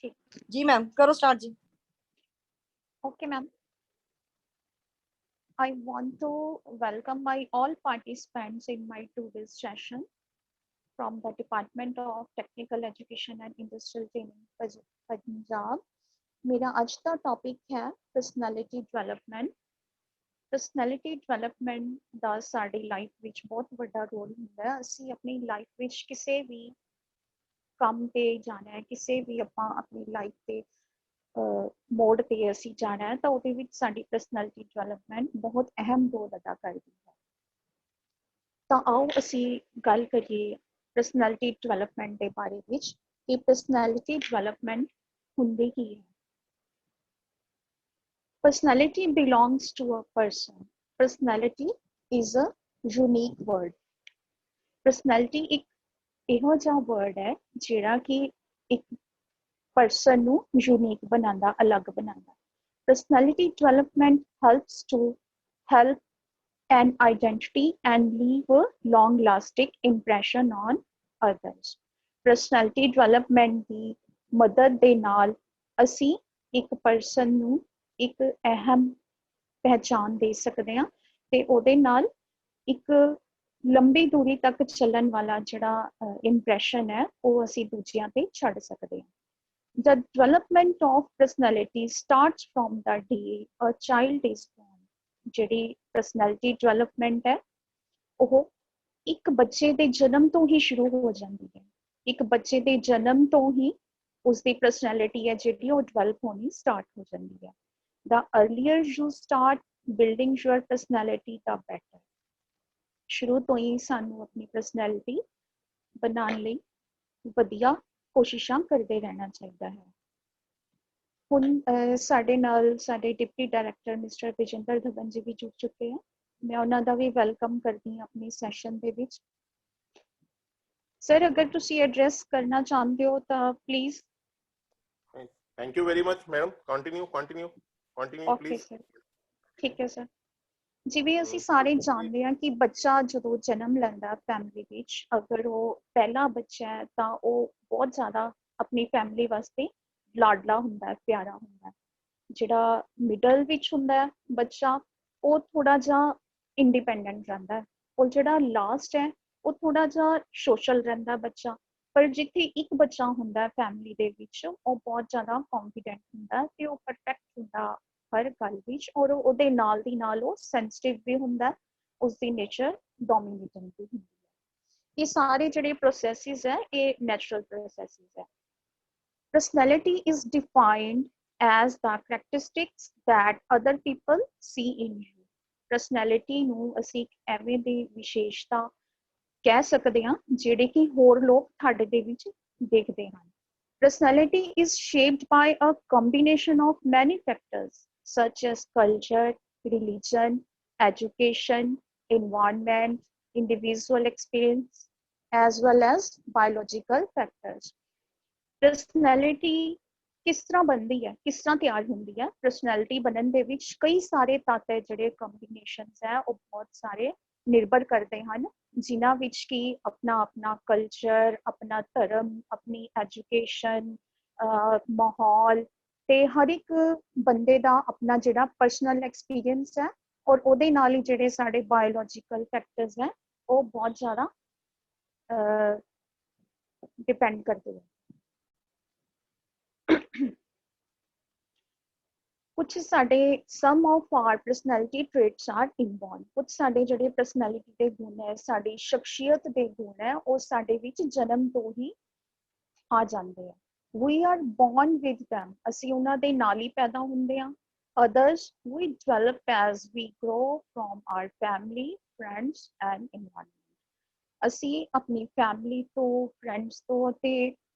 ठीक जी मैम, करो स्टार्ट जी। Okay, ma'am. I want to welcome my all participants in my today's session from the Department of Technical Education and Industrial Training, Punjab. मेरा आज का topic है personality development. Personality development ਦਾ ਸਾਡੀ life ਵਿੱਚ ਬਹੁਤ ਵੱਡਾ ਰੋਲ ਹੁੰਦਾ ਹੈ। ਅਸੀਂ ਆਪਣੀ ਲਾਈਫ ਵਿੱਚ ਕਿਸੇ ਵੀ ਕੰਮ ਤੇ ਜਾਣਾ ਹੈ, ਕਿਸੇ ਵੀ ਆਪਾਂ ਆਪਣੀ ਲਾਈਫ ਤੇ ਮੋੜ ਤੇ ਅਸੀਂ ਜਾਣਾ ਹੈ ਤਾਂ ਉਹਦੇ ਵਿੱਚ ਸਾਡੀ ਪਰਸਨੈਲਿਟੀ ਡਿਵੈਲਪਮੈਂਟ ਬਹੁਤ ਅਹਿਮ ਰੋਲ ਅਦਾ ਕਰਦੀ ਹੈ। ਤਾਂ ਆਓ ਅਸੀਂ ਗੱਲ ਕਰੀਏ ਪਰਸਨੈਲਿਟੀ ਡਿਵੈਲਪਮੈਂਟ ਦੇ ਬਾਰੇ ਵਿੱਚ ਕਿ ਪਰਸਨੈਲਿਟੀ ਡਿਵੈਲਪਮੈਂਟ ਹੁੰਦੀ ਕੀ ਹੈ। Personality belongs to a person. Personality is a unique word. Personality ਇੱਕ ਇਹੋ ਜਿਹਾ word ਹੈ ਜਿਹੜਾ ਕਿ ਇੱਕ person ਨੂੰ unique ਬਣਾਉਂਦਾ, ਅਲੱਗ ਬਣਾਉਂਦਾ। Personality development helps to help an identity and leave a long-lasting impression on others. Personality development ਦੀ ਮਦਦ ਦੇ ਨਾਲ ਅਸੀਂ ਇੱਕ person ਨੂੰ ਇੱਕ ਅਹਿਮ ਪਹਿਚਾਨ ਦੇ ਸਕਦੇ ਹਾਂ ਤੇ ਉਹਦੇ ਨਾਲ ਇੱਕ ਲੰਬੀ ਦੂਰੀ ਤੱਕ ਚੱਲਣ ਵਾਲਾ ਜਿਹੜਾ ਇੰਪ੍ਰੈਸ਼ਨ ਹੈ ਉਹ ਅਸੀਂ ਦੂਜਿਆਂ ਤੇ ਛੱਡ ਸਕਦੇ ਹਾਂ। The development of personality starts from the day a child is born. ਜਿਹੜੀ personality development ਹੈ ਉਹ ਇੱਕ ਬੱਚੇ ਦੇ ਜਨਮ ਤੋਂ ਹੀ ਸ਼ੁਰੂ ਹੋ ਜਾਂਦੀ ਹੈ। ਇੱਕ ਬੱਚੇ ਦੇ ਜਨਮ ਤੋਂ ਹੀ ਉਸਦੀ personality ਹੈ ਜਿਹੜੀ ਉਹ ਡਿਵੈਲਪ ਹੋਣੀ ਸਟਾਰਟ ਹੋ ਜਾਂਦੀ ਹੈ। The earlier you start building your personality, the better. ਸ਼ੁਰੂ ਤੋਂ ਹੀ ਸਾਨੂੰ ਆਪਣੀ personality ਬਣਾਉਣ ਲਈ ਵਧੀਆ ਕੋਸ਼ਿਸ਼ਾਂ ਕਰਦੇ ਰਹਿਣਾ ਚਾਹੀਦਾ ਹੈ। ਹੁਣ ਸਾਡੇ ਨਾਲ ਸਾਡੇ deputy director mister Vijender Dhawan ਜੀ ਵੀ ਜੁੜ ਚੁੱਕੇ ਹਨ। ਮੈਂ ਉਹਨਾਂ ਦਾ ਵੀ ਵੈਲਕਮ ਕਰਦੀ ਹਾਂ ਆਪਣੀ ਸੈਸ਼ਨ ਦੇ ਵਿੱਚ। ਸਰ ਅਗਰ ਤੁਸੀਂ ਐਡਰੈਸ ਕਰਨਾ ਚਾਹੁੰਦੇ ਹੋ ਤਾਂ please. Thank you very much madam. Continue please. ਠੀਕ ਹੈ ਸਰ। ਜਿਵੇਂ ਅਸੀਂ ਸਾਰੇ ਜਾਣਦੇ ਹਾਂ ਕਿ ਬੱਚਾ ਜਦੋਂ ਜਨਮ ਲੈਂਦਾ ਫੈਮਿਲੀ ਵਿੱਚ, ਅਗਰ ਉਹ ਪਹਿਲਾ ਬੱਚਾ ਹੈ ਤਾਂ ਉਹ ਬਹੁਤ ਜ਼ਿਆਦਾ ਆਪਣੀ ਫੈਮਿਲੀ ਵਾਸਤੇ ਲਾਡਲਾ ਹੁੰਦਾ ਹੈ, ਪਿਆਰਾ ਹੁੰਦਾ ਹੈ। ਜਿਹੜਾ ਮਿਡਲ ਵਿੱਚ ਹੁੰਦਾ ਹੈ ਬੱਚਾ ਉਹ ਥੋੜਾ ਜਿਹਾ ਇੰਡੀਪੈਂਡੈਂਟ ਰਹਿੰਦਾ ਹੈ। ਔਰ ਜਿਹੜਾ ਲਾਸਟ ਹੈ ਉਹ ਥੋੜਾ ਜਿਹਾ ਸੋਸ਼ਲ ਰਹਿੰਦਾ ਬੱਚਾ। ਪਰ ਜਿੱਥੇ ਇੱਕ ਬੱਚਾ ਹੁੰਦਾ ਫੈਮਿਲੀ ਦੇ ਵਿੱਚ ਉਹ ਬਹੁਤ ਜ਼ਿਆਦਾ ਕੌਨਫੀਡੈਂਟ ਹੁੰਦਾ ਤੇ ਉਹ ਪਰਫੈਕਟ ਹੁੰਦਾ ਹਰ ਗੱਲ ਵਿੱਚ, ਔਰ ਉਹਦੇ ਨਾਲ ਦੀ ਨਾਲ ਉਹ ਸੈਂਸਿਟਿਵ ਵੀ ਹੁੰਦਾ, ਉਸਦੀ ਨੇਚਰ ਡੋਮੀਨੇਟਿੰਗ ਵੀ ਹੁੰਦੀ ਹੈ। ਇਹ ਸਾਰੇ ਜਿਹੜੇ ਪ੍ਰੋਸੈਸਿਸ ਹੈ ਇਹ ਨੈਚੁਰਲ ਪ੍ਰੋਸੈਸਿਸ ਹੈ। Personality is defined as the characteristics that other people see in you. Personality ਨੂੰ ਅਸੀਂ ਐਵੇਂ ਦੀ ਵਿਸ਼ੇਸ਼ਤਾ ਕਹਿ ਸਕਦੇ ਹਾਂ ਜਿਹੜੇ ਕਿ ਹੋਰ ਲੋਕ ਤੁਹਾਡੇ ਦੇ ਵਿੱਚ ਦੇਖਦੇ ਹਨ। Personality is shaped by a combination of many factors such as culture, religion, education, environment, individual experience, as well as biological factors. Personality ਕਿਸ ਤਰ੍ਹਾਂ ਬਣਦੀ ਹੈ, ਕਿਸ ਤਰ੍ਹਾਂ ਤਿਆਰ ਹੁੰਦੀ ਹੈ? Personality ਬਣਨ ਦੇ ਵਿੱਚ ਕਈ ਸਾਰੇ ਤੱਤ ਹੈ ਜਿਹੜੇ combinations ਹੈ ਉਹ ਬਹੁਤ ਸਾਰੇ ਨਿਰਭਰ ਕਰਦੇ ਹਨ, ਜਿਨ੍ਹਾਂ ਵਿੱਚ ਕਿ ਆਪਣਾ ਕਲਚਰ, ਆਪਣਾ ਧਰਮ, ਆਪਣੀ ਐਜੂਕੇਸ਼ਨ, ਮਾਹੌਲ ਤੇ ਹਰ ਇੱਕ ਬੰਦੇ ਦਾ ਆਪਣਾ ਜਿਹੜਾ ਪਰਸਨਲ ਐਕਸਪੀਰੀਅੰਸ ਹੈ ਔਰ ਉਹਦੇ ਨਾਲ ਹੀ ਜਿਹੜੇ ਸਾਡੇ ਬਾਇਓਲੋਜੀਕਲ ਫੈਕਟਰਸ ਹੈ ਉਹ ਬਹੁਤ ਜ਼ਿਆਦਾ ਡਿਪੈਂਡ ਕਰਦੇ ਹਨ। ਕੁਛ ਸਾਡੇ some of our personality traits are inborn. ਕੁਛ ਸਾਡੇ ਜਿਹੜੇ ਪਰਸਨੈਲਿਟੀ ਦੇ ਗੁਣ ਹੈ, ਸਾਡੀ ਸ਼ਖਸੀਅਤ ਦੇ ਗੁਣ ਹੈ, ਉਹ ਸਾਡੇ ਵਿੱਚ ਜਨਮ ਤੋਂ ਹੀ ਆ ਜਾਂਦੇ ਆ। We are born with them. ਅਸੀਂ ਉਹਨਾਂ ਦੇ ਨਾਲ ਹੀ ਪੈਦਾ ਹੁੰਦੇ ਹਾਂ। Others we develop as we grow from our family, friends and environment. ਅਸੀਂ ਆਪਣੀ ਫੈਮਿਲੀ ਤੋਂ, ਫਰੈਂਡਸ ਤੋਂ ਤੇ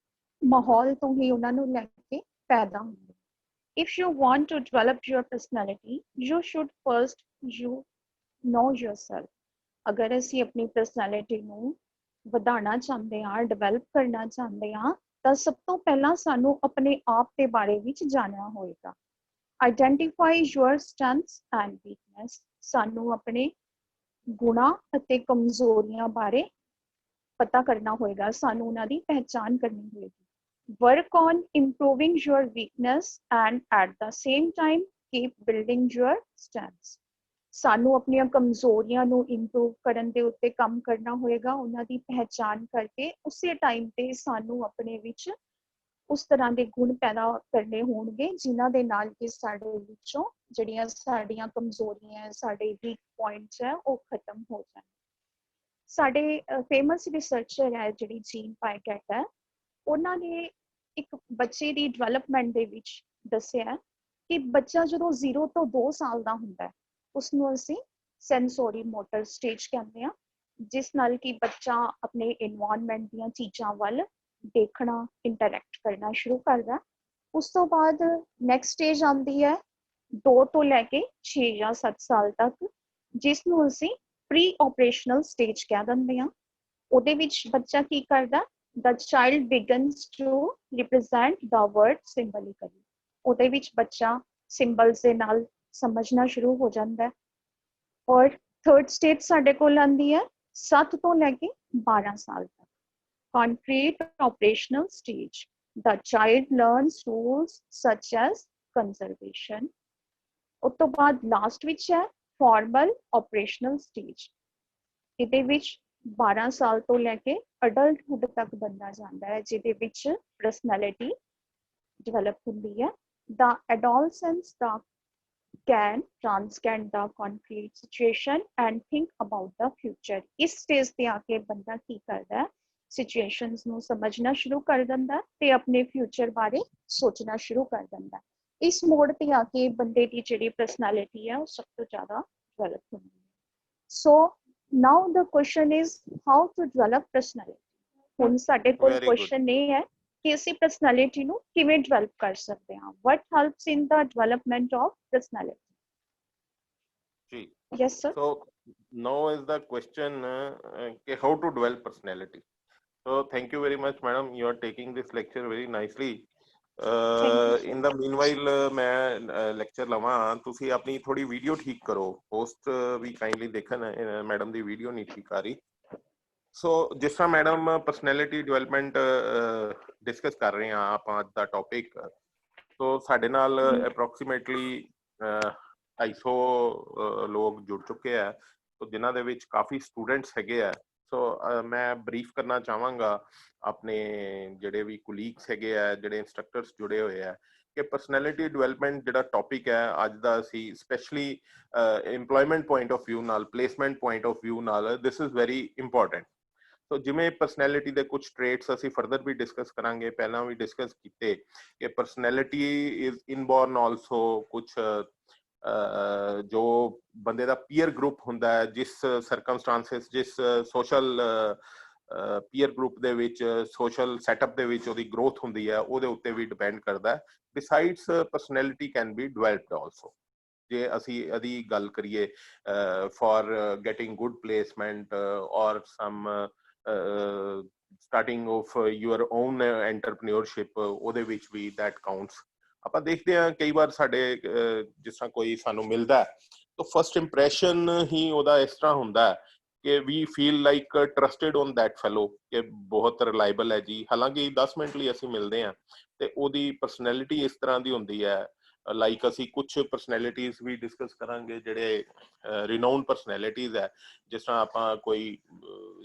ਮਾਹੌਲ ਤੋਂ ਹੀ ਉਹਨਾਂ ਨੂੰ ਲੈ ਕੇ ਪੈਦਾ ਹੁੰਦੇ। If you want to develop your personality, you should first know yourself. ਅਗਰ ਅਸੀਂ ਆਪਣੀ personality ਨੂੰ ਵਧਾਉਣਾ ਚਾਹੁੰਦੇ ਹਾਂ, ਡਿਵੈਲਪ ਕਰਨਾ ਚਾਹੁੰਦੇ ਹਾਂ ਤਾਂ ਸਭ ਤੋਂ ਪਹਿਲਾਂ ਸਾਨੂੰ ਆਪਣੇ ਆਪ ਦੇ ਬਾਰੇ ਵਿੱਚ ਜਾਣਨਾ ਹੋਏਗਾ। Identify your strengths and weakness. ਸਾਨੂੰ ਆਪਣੇ ਗੁਣਾਂ ਅਤੇ ਕਮਜ਼ੋਰੀਆਂ ਬਾਰੇ ਪਤਾ ਕਰਨਾ ਹੋਏਗਾ, ਸਾਨੂੰ ਉਹਨਾਂ ਦੀ ਪਹਿਚਾਣ ਕਰਨੀ ਹੋਏਗੀ। work on improving your weakness and at the same time keep building your strengths। ਸਾਨੂੰ ਆਪਣੀਆਂ ਕਮਜ਼ੋਰੀਆਂ ਨੂੰ ਇੰਪਰੂਵ ਕਰਨ ਦੇ ਉੱਤੇ ਕੰਮ ਕਰਨਾ ਹੋਏਗਾ, ਉਹਨਾਂ ਦੀ ਪਹਿਚਾਣ ਕਰਕੇ ਉਸੇ ਟਾਈਮ ਤੇ ਸਾਨੂੰ ਆਪਣੇ ਵਿੱਚ ਉਸ ਤਰ੍ਹਾਂ ਦੇ ਗੁਣ ਪੈਦਾ ਕਰਨੇ ਹੋਣਗੇ ਜਿਨ੍ਹਾਂ ਦੇ ਨਾਲ ਕਿ ਸਾਡੇ ਵਿੱਚੋਂ ਜਿਹੜੀਆਂ ਸਾਡੀਆਂ ਕਮਜ਼ੋਰੀਆਂ, ਸਾਡੇ ਵੀਕ ਪੁਆਇੰਟਸ ਹੈ ਉਹ ਖਤਮ ਹੋ ਜਾਣ। ਸਾਡੇ ਫੇਮਸ ਰਿਸਰਚਰ ਹੈ ਜਿਹੜੀ ਜੀਨ ਪਾਇਕੈਟ ਹੈ, ਉਹਨਾਂ ਨੇ ਇੱਕ ਬੱਚੇ ਦੀ ਡਿਵੈਲਪਮੈਂਟ ਦੇ ਵਿੱਚ ਦੱਸਿਆ ਕਿ ਬੱਚਾ ਜਦੋਂ 0 ਤੋਂ 2 ਸਾਲ ਦਾ ਹੁੰਦਾ ਉਸਨੂੰ ਅਸੀਂ ਸੈਂਸੋਰੀ ਮੋਟਰ ਸਟੇਜ ਕਹਿੰਦੇ ਹਾਂ, ਜਿਸ ਨਾਲ ਕਿ ਬੱਚਾ ਆਪਣੇ ਇਨਵਾਇਰਨਮੈਂਟ ਦੀਆਂ ਚੀਜ਼ਾਂ ਵੱਲ ਦੇਖਣਾ, ਇੰਟਰੈਕਟ ਕਰਨਾ ਸ਼ੁਰੂ ਕਰਦਾ। ਉਸ ਤੋਂ ਬਾਅਦ ਨੈਕਸਟ ਸਟੇਜ ਆਉਂਦੀ ਹੈ 2 ਤੋਂ ਲੈ ਕੇ 6 ਜਾਂ 7 ਸਾਲ ਤੱਕ, ਜਿਸ ਨੂੰ ਅਸੀਂ ਪ੍ਰੀ ਆਪਰੇਸ਼ਨਲ ਸਟੇਜ ਕਹਿ ਦਿੰਦੇ ਹਾਂ। ਉਹਦੇ ਵਿੱਚ ਬੱਚਾ ਕੀ ਕਰਦਾ, the child begins to represent the word symbolically। ਉਹਦੇ ਵਿੱਚ ਬੱਚਾ ਸਿੰਬਲਸ ਦੇ ਨਾਲ ਸਮਝਣਾ ਸ਼ੁਰੂ ਹੋ ਜਾਂਦਾ ਹੈ। ਔਰ ਥਰਡ ਸਟੇਜ ਸਾਡੇ ਕੋਲ ਆਉਂਦੀ ਹੈ 7 ਤੋਂ ਲੈ ਕੇ 12 ਸਾਲ ਤੱਕ, concrete operational stage। The child learns rules such as conservation। ਉਸ ਤੋਂ ਬਾਅਦ ਲਾਸਟ ਵਿੱਚ ਹੈ formal operational stage। ਇਹਦੇ ਵਿੱਚ 12 ਸਾਲ ਤੋਂ ਲੈ ਕੇ ਅਡਲਟਹੁੱਡ ਤੱਕ ਬੰਦਾ ਜਾਂਦਾ ਹੈ, ਜਿਹਦੇ ਵਿੱਚ ਪਰਸਨੈਲਿਟੀ ਡਿਵੈਲਪ ਹੁੰਦੀ ਹੈ। The adolescents can transcend the concrete situation and think about the future। ਇਸ ਸਟੇਜ ਤੇ ਆ ਕੇ ਬੰਦਾ ਕੀ ਕਰਦਾ ਹੈ, ਸਿਚੁਏਸ਼ਨਸ ਨੂੰ ਸਮਝਣਾ ਸ਼ੁਰੂ ਕਰ ਦਿੰਦਾ ਤੇ ਆਪਣੇ ਫਿਊਚਰ ਬਾਰੇ ਸੋਚਣਾ ਸ਼ੁਰੂ ਕਰ ਦਿੰਦਾ। ਇਸ ਮੋੜ ਤੇ ਆ ਕੇ ਬੰਦੇ ਦੀ ਜਿਹੜੀ ਪਰਸਨੈਲਿਟੀ ਹੈ ਉਹ ਸਭ ਤੋਂ ਜ਼ਿਆਦਾ ਡਿਵੈਲਪ ਹੁੰਦੀ ਹੈ। ਸੋ now the question is how to develop personality। ਹੁਣ ਸਾਡੇ ਕੋਲ ਕੁਐਸਚਨ ਇਹ ਹੈ ਕਿ ਅਸੀਂ ਪਰਸਨੈਲਿਟੀ ਨੂੰ ਕਿਵੇਂ ਡਿਵੈਲਪ ਕਰ ਸਕਦੇ ਹਾਂ। what helps in the development of personality? Ji, yes sir। so now is the question how to develop personality। so thank you very much madam, you are taking this lecture very nicely। in the meanwhile मैं lecture ਲਵਾਂ, ਤੁਸੀਂ ਆਪਣੀ ਥੋੜੀ video ਠੀਕ ਕਰੋ, host ਵੀ kindly ਦੇਖਣ, madam ਦੀ video ਨਹੀਂ ਠੀਕ ਆ ਰਹੀ। ਸੋ ਜਿਸ ਤਰ੍ਹਾਂ ਮੈਡਮ ਪਰਸਨੈਲਿਟੀ ਡਿਵੈਲਪਮੈਂਟ ਡਿਸਕਸ ਕਰ ਰਹੇ ਹਾਂ ਆਪਾਂ ਅੱਜ ਦਾ ਟੌਪਿਕ, ਸੋ ਸਾਡੇ ਨਾਲ ਅਪਰੋਕਸੀਮੇਟਲੀ 250 ਲੋਕ ਜੁੜ ਚੁੱਕੇ ਆ, ਸੋ ਜਿਨ੍ਹਾਂ ਦੇ ਵਿੱਚ ਕਾਫੀ ਸਟੂਡੈਂਟਸ ਹੈਗੇ ਆ। ਸੋ ਮੈਂ ਬਰੀਫ ਕਰਨਾ ਚਾਹਾਂਗਾ ਆਪਣੇ ਜਿਹੜੇ ਵੀ ਕੁਲੀਗਸ ਹੈਗੇ ਆ, ਜਿਹੜੇ ਇੰਸਟਰਕਟਰਸ ਜੁੜੇ ਹੋਏ ਆ, ਕਿ ਪਰਸਨੈਲਿਟੀ ਡਿਵੈਲਪਮੈਂਟ ਜਿਹੜਾ ਟੌਪਿਕ ਹੈ ਅੱਜ ਦਾ, ਅਸੀਂ specially employment point of view ਨਾਲ, ਪਲੇਸਮੈਂਟ ਪੁਆਇੰਟ ਆਫ ਵਿਊ ਨਾਲ, ਦਿਸ ਇਜ਼ ਵੈਰੀ ਇੰਪੋਰਟੈਂਟ। ਸੋ ਜਿਵੇਂ ਪਰਸਨੈਲਿਟੀ ਦੇ ਕੁਝ ਟ੍ਰੇਟਸ ਅਸੀਂ ਫਰਦਰ ਵੀ ਡਿਸਕਸ ਕਰਾਂਗੇ, ਪਹਿਲਾਂ ਵੀ ਡਿਸਕਸ ਕੀਤੇ ਕਿ ਪਰਸਨੈਲਿਟੀ ਇਜ਼ ਇਨਬੋਰਨ ਆਲਸੋ। ਕੁਝ ਜੋ ਬੰਦੇ ਦਾ ਪੀਅਰ ਗਰੁੱਪ ਹੁੰਦਾ ਹੈ, ਜਿਸ ਸਰਕਮਸਟੈਂਸਸ, ਜਿਸ ਸੋਸ਼ਲ ਪੀਅਰ ਗਰੁੱਪ ਦੇ ਵਿੱਚ, ਸੋਸ਼ਲ ਸੈਟਅਪ ਦੇ ਵਿੱਚ ਉਹਦੀ ਗਰੋਥ ਹੁੰਦੀ ਹੈ, ਉਹਦੇ ਉੱਤੇ ਵੀ ਡਿਪੈਂਡ ਕਰਦਾ ਹੈ। Besides personality can be developed also. ਜੇ ਅਸੀਂ ਇਹਦੀ ਗੱਲ ਕਰੀਏ ਫॉर ਗੈਟਿੰਗ ਗੁੱਡ ਪਲੇਸਮੈਂਟ ਔਰ some starting of your own entrepreneurship, ਉਹਦੇ ਵਿੱਚ ਵੀ ਦੈਟ ਕਾਊਂਟਸ। ਆਪਾਂ ਦੇਖਦੇ ਹਾਂ ਕਈ ਵਾਰ ਸਾਡੇ ਜਿਸ ਤਰ੍ਹਾਂ ਕੋਈ ਸਾਨੂੰ ਮਿਲਦਾ ਤਾਂ ਫਸਟ ਇੰਪ੍ਰੈਸ਼ਨ ਹੀ ਉਹਦਾ ਇਸ ਤਰ੍ਹਾਂ ਹੁੰਦਾ ਕਿ we feel like trusted on that fellow, ਕਿ ਬਹੁਤ ਰਿਲਾਇਬਲ ਹੈ ਜੀ। ਹਾਲਾਂਕਿ 10 ਮਿੰਟ ਲਈ ਅਸੀਂ ਮਿਲਦੇ ਹਾਂ ਤੇ ਉਹਦੀ ਪਰਸਨੈਲਿਟੀ ਇਸ ਤਰ੍ਹਾਂ ਦੀ ਹੁੰਦੀ ਹੈ। ਲਾਈਕ ਅਸੀਂ ਕੁਝ ਪਰਸਨੈਲਿਟੀਜ਼ ਵੀ ਡਿਸਕਸ ਕਰਾਂਗੇ ਜਿਹੜੇ ਰਿਨਾਊਨਡ ਪਰਸਨੈਲਿਟੀਜ਼ ਹੈ। ਜਿਸ ਤਰ੍ਹਾਂ ਆਪਾਂ ਕੋਈ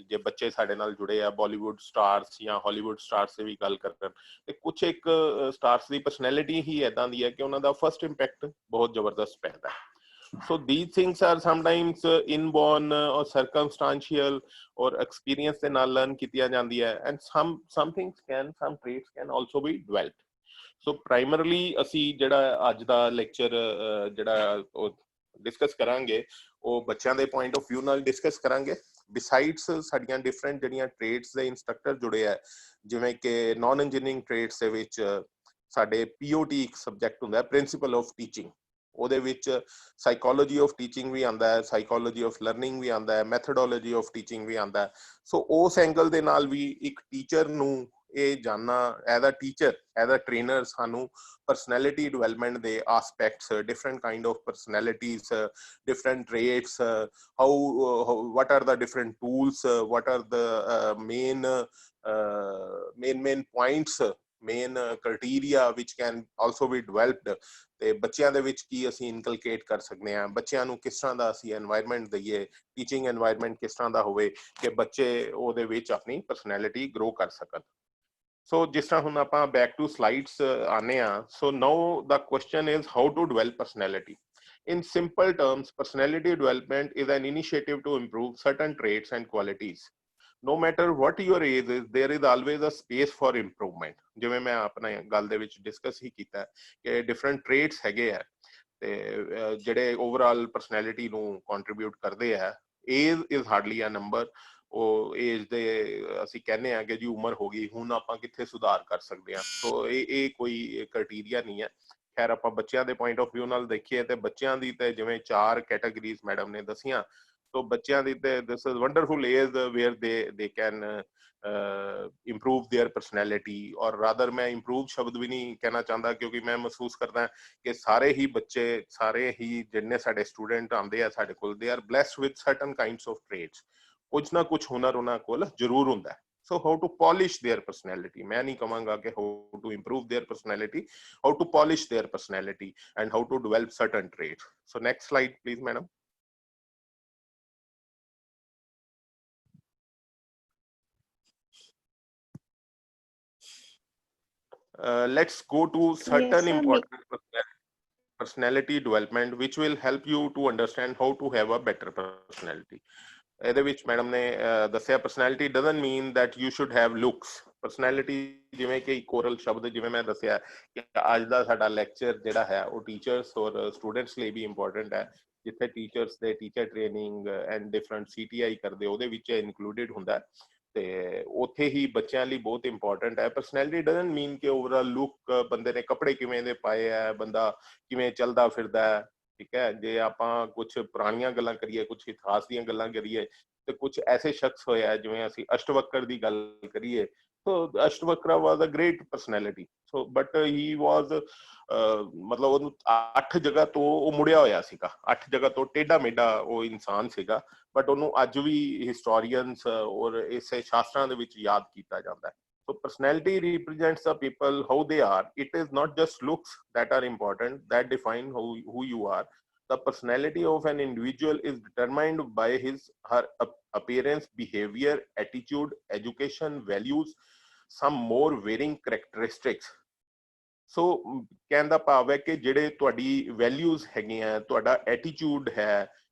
ਜੇ ਬੱਚੇ ਸਾਡੇ ਨਾਲ ਜੁੜੇ ਆ ਬਾਲੀਵੁੱਡ ਸਟਾਰਸ ਜਾਂ ਹਾਲੀਵੁੱਡ ਸਟਾਰਸ ਦੀ ਵੀ ਗੱਲ ਕਰਨ, ਤੇ ਕੁਝ ਇੱਕ ਸਟਾਰਸ ਦੀ ਪਰਸਨੈਲਿਟੀ ਹੀ ਇੱਦਾਂ ਦੀ ਹੈ ਕਿ ਉਹਨਾਂ ਦਾ ਫਸਟ ਇੰਪੈਕਟ ਬਹੁਤ ਜ਼ਬਰਦਸਤ ਪੈਂਦਾ ਹੈ। So these things are sometimes inborn or circumstantial or experience ਦੇ ਨਾਲ learn ਕੀਤੀਆਂ ਜਾਂਦੀ ਹੈ, and some things can, some traits can also be developed। ਸੋ ਪ੍ਰਾਈਮਰਲੀ ਅਸੀਂ ਜਿਹੜਾ ਅੱਜ ਦਾ ਲੈਕਚਰ ਜਿਹੜਾ ਉਹ ਡਿਸਕਸ ਕਰਾਂਗੇ ਉਹ ਬੱਚਿਆਂ ਦੇ ਪੁਆਇੰਟ ਆਫ ਵਿਊ ਨਾਲ ਡਿਸਕਸ ਕਰਾਂਗੇ। ਬਿਸਾਈਡਸ ਸਾਡੀਆਂ ਡਿਫਰੈਂਟ ਜਿਹੜੀਆਂ ਟ੍ਰੇਡਸ ਦੇ ਇੰਸਟਰਕਟਰ ਜੁੜੇ ਆ, ਜਿਵੇਂ ਕਿ ਨਾਨ ਇੰਜੀਨੀਅਰਿੰਗ ਟ੍ਰੇਡਸ ਦੇ ਵਿੱਚ ਸਾਡੇ POT ਇੱਕ ਸਬਜੈਕਟ ਹੁੰਦਾ, ਪ੍ਰਿੰਸੀਪਲ ਆਫ ਟੀਚਿੰਗ। ਉਹਦੇ ਵਿੱਚ ਸਾਈਕੋਲੋਜੀ ਆਫ ਟੀਚਿੰਗ ਵੀ ਆਉਂਦਾ ਹੈ, ਸਾਈਕੋਲੋਜੀ ਆਫ ਲਰਨਿੰਗ ਵੀ ਆਉਂਦਾ ਹੈ, ਮੈਥਡੋਲੋਜੀ ਆਫ ਟੀਚਿੰਗ ਵੀ ਆਉਂਦਾ ਹੈ। ਸੋ ਉਸ ਐਂਗਲ ਦੇ ਨਾਲ ਵੀ ਇੱਕ ਟੀਚਰ ਨੂੰ ਇਹ ਜਾਨਣਾ, as a teacher, as a trainer, ਸਾਨੂੰ ਪਰਸਨੈਲਿਟੀ ਡਿਵੈਲਪਮੈਂਟ ਦੇ aspects, different kind of personalities, different traits, what are the different tools, what are the main points main criteria which can also B developed ਤੇ ਬੱਚਿਆਂ ਦੇ ਵਿੱਚ ਕੀ ਅਸੀਂ inculcate ਕਰ ਸਕਦੇ ਹਾਂ, ਬੱਚਿਆਂ ਨੂੰ ਕਿਸ ਤਰ੍ਹਾਂ ਦਾ ਅਸੀਂ এনवायरमेंट ਦਈਏ, ਟੀਚਿੰਗ এনवायरमेंट ਕਿਸ ਤਰ੍ਹਾਂ ਦਾ ਹੋਵੇ ਕਿ ਬੱਚੇ ਉਹਦੇ ਵਿੱਚ ਆਪਣੀ ਪਰਸਨੈਲਿਟੀ ਗਰੋ ਕਰ ਸਕਣ। ਸੋ ਜਿਸ ਤਰ੍ਹਾਂ ਹੁਣ ਆਪਾਂ ਬੈਕ ਟੂ ਸਲਾਈਡਸ ਆਨੇ ਆ, so now the question is how to develop personality. In simple terms, personality development is an initiative to improve certain traits and qualities. No matter what your age is, there is always a space for improvement. ਜਿਵੇਂ ਮੈਂ ਆਪਣਾ ਗੱਲ ਦੇ ਵਿੱਚ discuss ਹੀ ਕੀਤਾ ਕਿ different traits ਹੈਗੇ ਆ ਤੇ ਜਿਹੜੇ ਓਵਰਆਲ ਪਰਸਨੈਲਿਟੀ ਨੂੰ ਕੰਟਰੀਬਿਊਟ ਕਰਦੇ ਆ। Age is hardly a number. ਉਹ ਏਜ ਦੇ ਅਸੀਂ ਕਹਿੰਦੇ ਆ ਕਿ ਜੀ ਉਮਰ ਹੋ ਗਈ, ਹੁਣ ਆਪਾਂ ਕਿੱਥੇ ਸੁਧਾਰ ਕਰ ਸਕਦੇ ਆ। ਸੋ ਇਹ ਕੋਈ ਕ੍ਰਾਈਟੇਰੀਆ ਨਹੀਂ ਹੈ। ਖੈਰ ਆਪਾਂ ਬੱਚਿਆਂ ਦੇ ਪੁਆਇੰਟ ਆਫ ਵਿਊ ਨਾਲ ਦੇਖੀਏ ਤੇ ਬੱਚਿਆਂ ਦੀ ਤੇ ਜਿਵੇਂ 4 ਕੈਟਾਗਰੀਜ਼ ਮੈਡਮ ਨੇ ਦੱਸੀਆਂ, ਸੋ ਬੱਚਿਆਂ ਦੀ ਤੇ this is wonderful age where they can improve their personality, ਔਰ ਰਾਦਰ ਮੈਂ improve ਸ਼ਬਦ ਵੀ ਨਹੀਂ ਕਹਿਣਾ ਚਾਹੁੰਦਾ ਕਿਉਂਕਿ ਮੈਂ ਮਹਿਸੂਸ ਕਰਦਾ ਕਿ ਸਾਰੇ ਹੀ ਬੱਚੇ, ਸਾਰੇ ਹੀ ਜਿੰਨੇ ਸਾਡੇ ਸਟੂਡੈਂਟ ਆਉਂਦੇ ਆ ਸਾਡੇ ਕੋਲ, they are blessed with certain kinds of traits. ਕੁਝ ਨਾ ਕੁਝ ਹੁਨਰ ਉਹਨਾਂ ਕੋਲ ਜ਼ਰੂਰ ਹੁੰਦਾ। So how to polish their personality? मैं नहीं कहूँगा कि how to improve their personality, how to polish their personality and how to develop certain traits. So next slide, please, madam. Let's go to certain important personality development which will help you to understand how to have a better personality. ਇਹਦੇ ਵਿੱਚ madam ਨੇ ਦੱਸਿਆ personality doesn't mean that you should have looks. Personality ਜਿਵੇਂ ਕਿ coral ਸ਼ਬਦ ਜਿਵੇਂ ਮੈਂ ਦੱਸਿਆ ਕਿ ਅੱਜ ਦਾ ਸਾਡਾ ਲੈਕਚਰ ਜਿਹੜਾ ਹੈ ਉਹ ਟੀਚਰਸ ਔਰ ਸਟੂਡੈਂਟਸ ਲਈ ਵੀ ਇੰਪੋਰਟੈਂਟ ਹੈ। ਜਿੱਥੇ ਟੀਚਰਸ ਦੇ teacher training and different CTI ਕਰਦੇ ਉਹਦੇ ਵਿੱਚ ਇਨਕਲੂਡਡ ਹੁੰਦਾ ਤੇ ਉੱਥੇ ਹੀ ਬੱਚਿਆਂ ਲਈ ਬਹੁਤ ਇੰਪੋਰਟੈਂਟ ਹੈ। ਪਰਸਨੈਲਿਟੀ ਡਜ਼ਨਟ ਮੀਨ ਕਿ ਓਵਰਆਲ ਲੁੱਕ, ਬੰਦੇ ਨੇ ਕੱਪੜੇ ਕਿਵੇਂ ਦੇ ਪਾਏ ਹੈ, ਬੰਦਾ ਕਿਵੇਂ ਚੱਲਦਾ ਫਿਰਦਾ ਹੈ, ਠੀਕ ਹੈ। ਜੇ ਆਪਾਂ ਕੁਝ ਪੁਰਾਣੀਆਂ ਗੱਲਾਂ ਕਰੀਏ, ਕੁਝ ਇਤਿਹਾਸ ਦੀਆਂ ਗੱਲਾਂ ਕਰੀਏ ਤੇ ਕੁਝ ਐਸੇ ਸ਼ਖਸ ਹੋਏ ਆ, ਜਿਵੇਂ ਅਸੀਂ ਅਸ਼ਟਵਕਰ ਦੀ ਗੱਲ ਕਰੀਏ, so Ashtavakra was a great personality. So but he was ਮਤਲਬ ਉਹਨੂੰ 8 ਜਗ੍ਹਾ ਤੋਂ ਉਹ ਮੁੜਿਆ ਹੋਇਆ ਸੀਗਾ, 8 ਜਗ੍ਹਾ ਤੋਂ ਟੇਢਾ ਮੇਢਾ ਉਹ ਇਨਸਾਨ ਸੀਗਾ, ਬਟ ਉਹਨੂੰ ਅੱਜ ਵੀ ਹਿਸਟੋਰੀਅਨਸ ਔਰ ਇਸੇ ਸ਼ਾਸਤਰਾਂ ਦੇ ਵਿੱਚ ਯਾਦ ਕੀਤਾ ਜਾਂਦਾ ਹੈ। So personality represents the people how they are. It is not just looks that are important, that define who you are. The personality of an individual is determined by her appearance, behavior, attitude, education, values, some more varying characteristics. So ਕਹਿਣ ਦਾ ਭਾਵ ਹੈ ਕਿ ਜਿਹੜੇ ਤੁਹਾਡੀ values ਹੈਗੀਆਂ, ਤੁਹਾਡਾ attitude ਹੈ,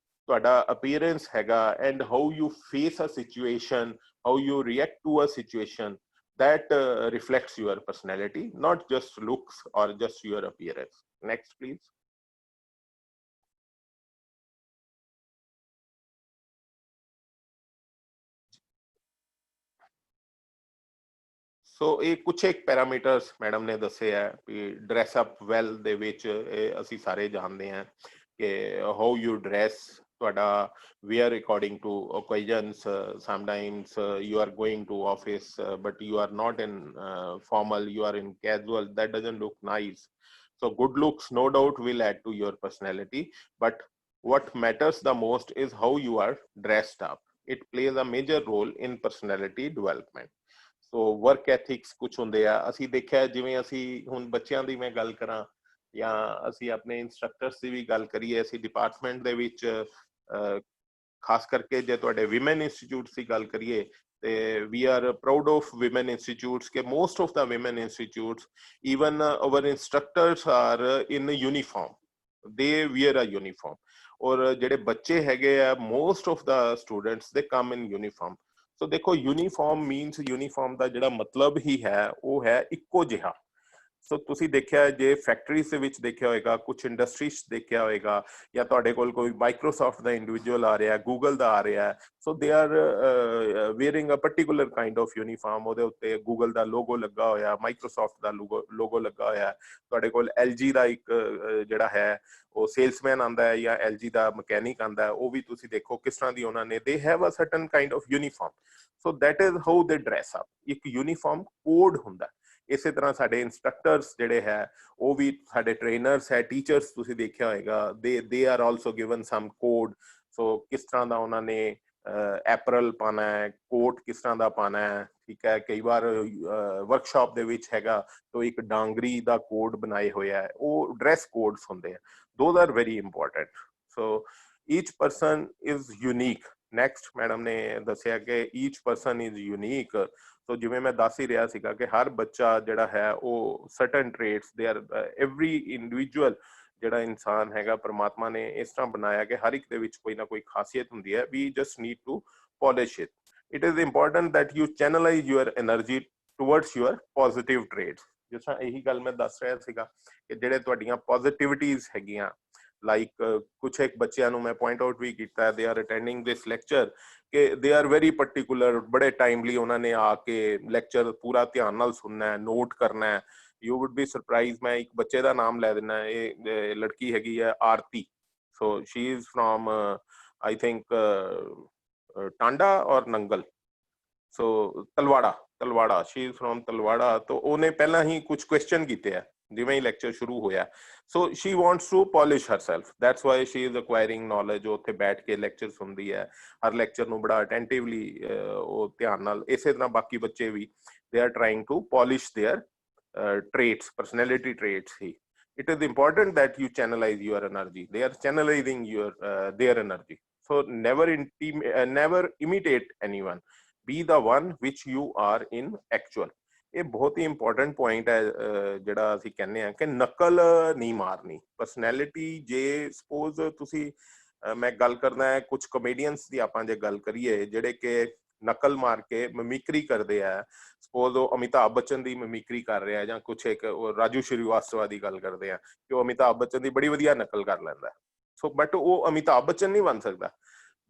ਤੁਹਾਡਾ ਅਪੀਅਰੈਂਸ ਹੈਗਾ, and how you face a situation, how you react to a situation, that reflects your personality, not just looks or just your appearance. Next, please. So ਇਹ ਕੁਝ ਇੱਕ ਪੈਰਾਮੀਟਰਸ ਮੈਡਮ ਨੇ ਦੱਸੇ ਆ ਕਿ ਡਰੈਸ ਅਪ ਵੈਲ ਦੇ ਵਿੱਚ ਅਸੀਂ ਸਾਰੇ ਜਾਣਦੇ ਹਾਂ ਕਿ ਹਾਊ ਯੂ ਡਰੈਸ, ਤੁਹਾਡਾ wear according to occasions. Sometimes you are going to office but you are not in formal, you are in casual, that doesn't look nice. So good looks no doubt will add to your personality, but what matters the most is how you are dressed up. It plays a major role in personality development. So work ethics ਕੁਝ ਹੁੰਦੇ ਆ, ਅਸੀਂ ਦੇਖਿਆ ਜਿਵੇਂ ਅਸੀਂ ਹੁਣ ਬੱਚਿਆਂ ਦੀ ਮੈਂ ਗੱਲ ਕਰਾਂ ਜਾਂ ਅਸੀਂ ਆਪਣੇ ਇੰਸਟ੍ਰਕਟਰਸ ਦੀ ਵੀ ਗੱਲ ਕਰੀਏ, ਅਸੀਂ ਡਿਪਾਰਟਮੈਂਟ ਦੇ ਵਿੱਚ ਖਾਸ ਕਰਕੇ ਜੇ ਤੁਹਾਡੇ ਵਿਮਨ ਇੰਸਟੀਚਿਊਟਸ ਦੀ ਗੱਲ ਕਰੀਏ ਤੇ we are proud of women institutes ਕਿ most of the women institutes, even our instructors are in uniform, they wear a uniform. ਔਰ ਜਿਹੜੇ ਬੱਚੇ ਹੈਗੇ ਆ most of the students they come in uniform. ਸੋ ਦੇਖੋ ਯੂਨੀਫਾਰਮ ਮੀਨਸ, ਯੂਨੀਫਾਰਮ ਦਾ ਜਿਹੜਾ ਮਤਲਬ ਹੀ ਹੈ ਉਹ ਹੈ ਇੱਕੋ ਜਿਹਾ। ਸੋ ਤੁਸੀਂ ਦੇਖਿਆ ਜੇ ਫੈਕਟਰੀਜ਼ ਦੇ ਵਿੱਚ ਦੇਖਿਆ ਹੋਏਗਾ, ਕੁਝ ਇੰਡਸਟਰੀਜ਼ ਦੇਖਿਆ ਹੋਏਗਾ, ਜਾਂ ਤੁਹਾਡੇ ਕੋਲ ਕੋਈ ਮਾਈਕਰੋਸਾਫਟ ਦਾ ਇੰਡੀਵਿਜੂਅਲ ਆ ਰਿਹਾ, ਗੂਗਲ ਦਾ ਆ ਰਿਹਾ, so they are wearing a particular kind of uniform. ਉਹਦੇ ਉੱਤੇ ਗੂਗਲ ਦਾ ਲੋਗੋ ਲੱਗਾ ਹੋਇਆ, ਮਾਈਕਰੋਸਾਫਟ ਦਾ ਲੋਗੋ ਲੱਗਾ ਹੋਇਆ। ਤੁਹਾਡੇ ਕੋਲ LG ਦਾ ਇੱਕ ਜਿਹੜਾ ਹੈ ਉਹ ਸੇਲਸਮੈਨ ਆਉਂਦਾ ਹੈ ਜਾਂ LG ਦਾ ਮਕੈਨਿਕ ਆਉਂਦਾ ਹੈ, ਉਹ ਵੀ ਤੁਸੀਂ ਦੇਖੋ ਕਿਸ ਤਰ੍ਹਾਂ ਦੀ ਉਹਨਾਂ ਨੇ, they have a certain kind of uniform. So that is how they dress up, ਇੱਕ ਯੂਨੀਫਾਰਮ ਕੋਡ ਹੁੰਦਾ। ਇਸੇ ਤਰ੍ਹਾਂ ਸਾਡੇ ਇੰਸਟ੍ਰਕਟਰਸ ਜਿਹੜੇ ਹੈ ਉਹ ਵੀ ਸਾਡੇ ਟ੍ਰੇਨਰਸ ਹੈ, ਟੀਚਰਸ ਤੁਸੀਂ ਦੇਖਿਆ ਹੋਏਗਾ, they are also given some code. So ਕਿਸ ਤਰ੍ਹਾਂ ਦਾ ਉਹਨਾਂ ਨੇ ਐਪਰਲ ਪਾਣਾ ਹੈ, ਕੋਟ ਕਿਸ ਤਰ੍ਹਾਂ ਦਾ ਪਾਣਾ ਹੈ, ਠੀਕ ਹੈ। ਕਈ ਵਾਰ ਵਰਕਸ਼ਾਪ ਦੇ ਵਿੱਚ ਹੈਗਾ ਤਾਂ ਇੱਕ ਡਾਂਗਰੀ ਦਾ ਕੋਡ ਬਣਾਏ ਹੋਇਆ ਹੈ, ਉਹ ਡਰੈਸ ਕੋਡਸ ਹੁੰਦੇ ਆ, those are very important. So each person is unique. Next madam ਨੇ ਦੱਸਿਆ ਕਿ each person is unique. So ਜਿਵੇਂ ਮੈਂ ਦੱਸ ਹੀ ਰਿਹਾ ਸੀਗਾ ਕਿ ਹਰ ਬੱਚਾ ਜਿਹੜਾ ਹੈ ਉਹ certain traits they are, every individual ਜਿਹੜਾ ਇਨਸਾਨ ਹੈਗਾ ਪਰਮਾਤਮਾ ਨੇ ਇਸ ਤਰ੍ਹਾਂ ਬਣਾਇਆ ਕਿ ਹਰ ਇੱਕ ਦੇ ਵਿੱਚ ਕੋਈ ਨਾ ਕੋਈ ਖਾਸੀਅਤ ਹੁੰਦੀ ਹੈ। We just need to polish it. It is important that you channelize your energy towards your positive traits। ਜਿਸ ਤਰ੍ਹਾਂ ਇਹੀ ਗੱਲ ਮੈਂ ਦੱਸ ਰਿਹਾ ਸੀਗਾ ਕਿ ਜਿਹੜੇ ਤੁਹਾਡੀਆਂ ਪੋਜ਼ਿਟਿਵਿਟੀਜ਼ ਹੈਗੀਆਂ, ਲਾਈਕ ਕੁਛ ਇੱਕ ਬੱਚਿਆਂ ਨੂੰ ਮੈਂ ਪੁਆਇੰਟ ਆਊਟ ਵੀ ਕੀਤਾ, they are attending this lecture, ਕਿ ਦੇ ਆਰ ਵੈਰੀ ਪਾਰਟਿਕੂਲਰ, ਬੜੇ ਟਾਈਮਲੀ ਉਹਨਾਂ ਨੇ ਆ ਕੇ ਲੈਕਚਰ ਪੂਰਾ ਧਿਆਨ ਨਾਲ ਸੁਣਨਾ ਹੈ, ਨੋਟ ਕਰਨਾ ਹੈ। ਯੂ ਵੁੱਡ ਬੀ ਸਰਪ੍ਰਾਈਜ਼, ਮੈਂ ਇੱਕ ਬੱਚੇ ਦਾ ਨਾਮ ਲੈ ਦਿੰਦਾ, ਇਹ ਲੜਕੀ ਹੈਗੀ ਹੈ Aarti. So she is from I think Tanda ਔਰ Nangal, so Talwara, she is from Talwara. तो ਉਹਨੇ ਪਹਿਲਾਂ ਹੀ ਕੁਝ ਕੁਐਸਚਨ ਕੀਤੇ ਆ ਜਿਵੇਂ ਹੀ ਲੈਕਚਰ ਸ਼ੁਰੂ ਹੋਇਆ। So she wants to polish herself, that's why she is acquiring knowledge. ਉੱਥੇ ਬੈਠ ਕੇ ਲੈਕਚਰ ਸੁਣਦੀ ਹੈ, ਹਰ ਲੈਕਚਰ ਨੂੰ ਬੜਾ ਅਟੈਂਟਿਵਲੀ ਉਹ ਧਿਆਨ ਨਾਲ। ਇਸੇ ਤਰ੍ਹਾਂ ਬਾਕੀ ਬੱਚੇ ਵੀ they are trying to polish their traits, personality traits ही। It is important that you channelize your energy. They are channelizing your their energy. So never imitate anyone. Be the one which you are in actual। ਇਹ ਬਹੁਤ ਹੀ important point ਹੈ ਜਿਹੜਾ ਅਸੀਂ ਕਹਿੰਦੇ ਆ ਕਿ ਨਕਲ ਨਹੀਂ ਮਾਰਨੀ। ਪਰਸਨੈਲਿਟੀ ਜੇ ਸਪੋਜ਼ ਤੁਸੀਂ ਮੈਂ ਗੱਲ ਕਰਦਾ ਹੈ ਕੁਝ ਕਮੇਡੀਅਨਸ ਦੀ, ਆਪਾਂ ਜੇ ਗੱਲ ਕਰੀਏ ਜਿਹੜੇ ਕਿ ਨਕਲ ਮਾਰ ਕੇ ਮਿਮਿਕਰੀ ਕਰਦੇ ਆ, ਸਪੋਜ਼ ਉਹ ਅਮਿਤਾਭ ਬੱਚਨ ਦੀ ਮਿਮਿਕਰੀ ਕਰ ਰਿਹਾ, ਜਾਂ ਕੁਛ ਇੱਕ ਰਾਜੂ ਸ਼੍ਰੀਵਾਸਤਵਾ ਦੀ ਗੱਲ ਕਰਦੇ ਆ ਕਿ ਉਹ ਅਮਿਤਾਭ ਬੱਚਨ ਦੀ ਬੜੀ ਵਧੀਆ ਨਕਲ ਕਰ ਲੈਂਦਾ। ਸੋ ਬਟ ਉਹ ਅਮਿਤਾਭ ਬੱਚਨ ਨਹੀਂ ਬਣ ਸਕਦਾ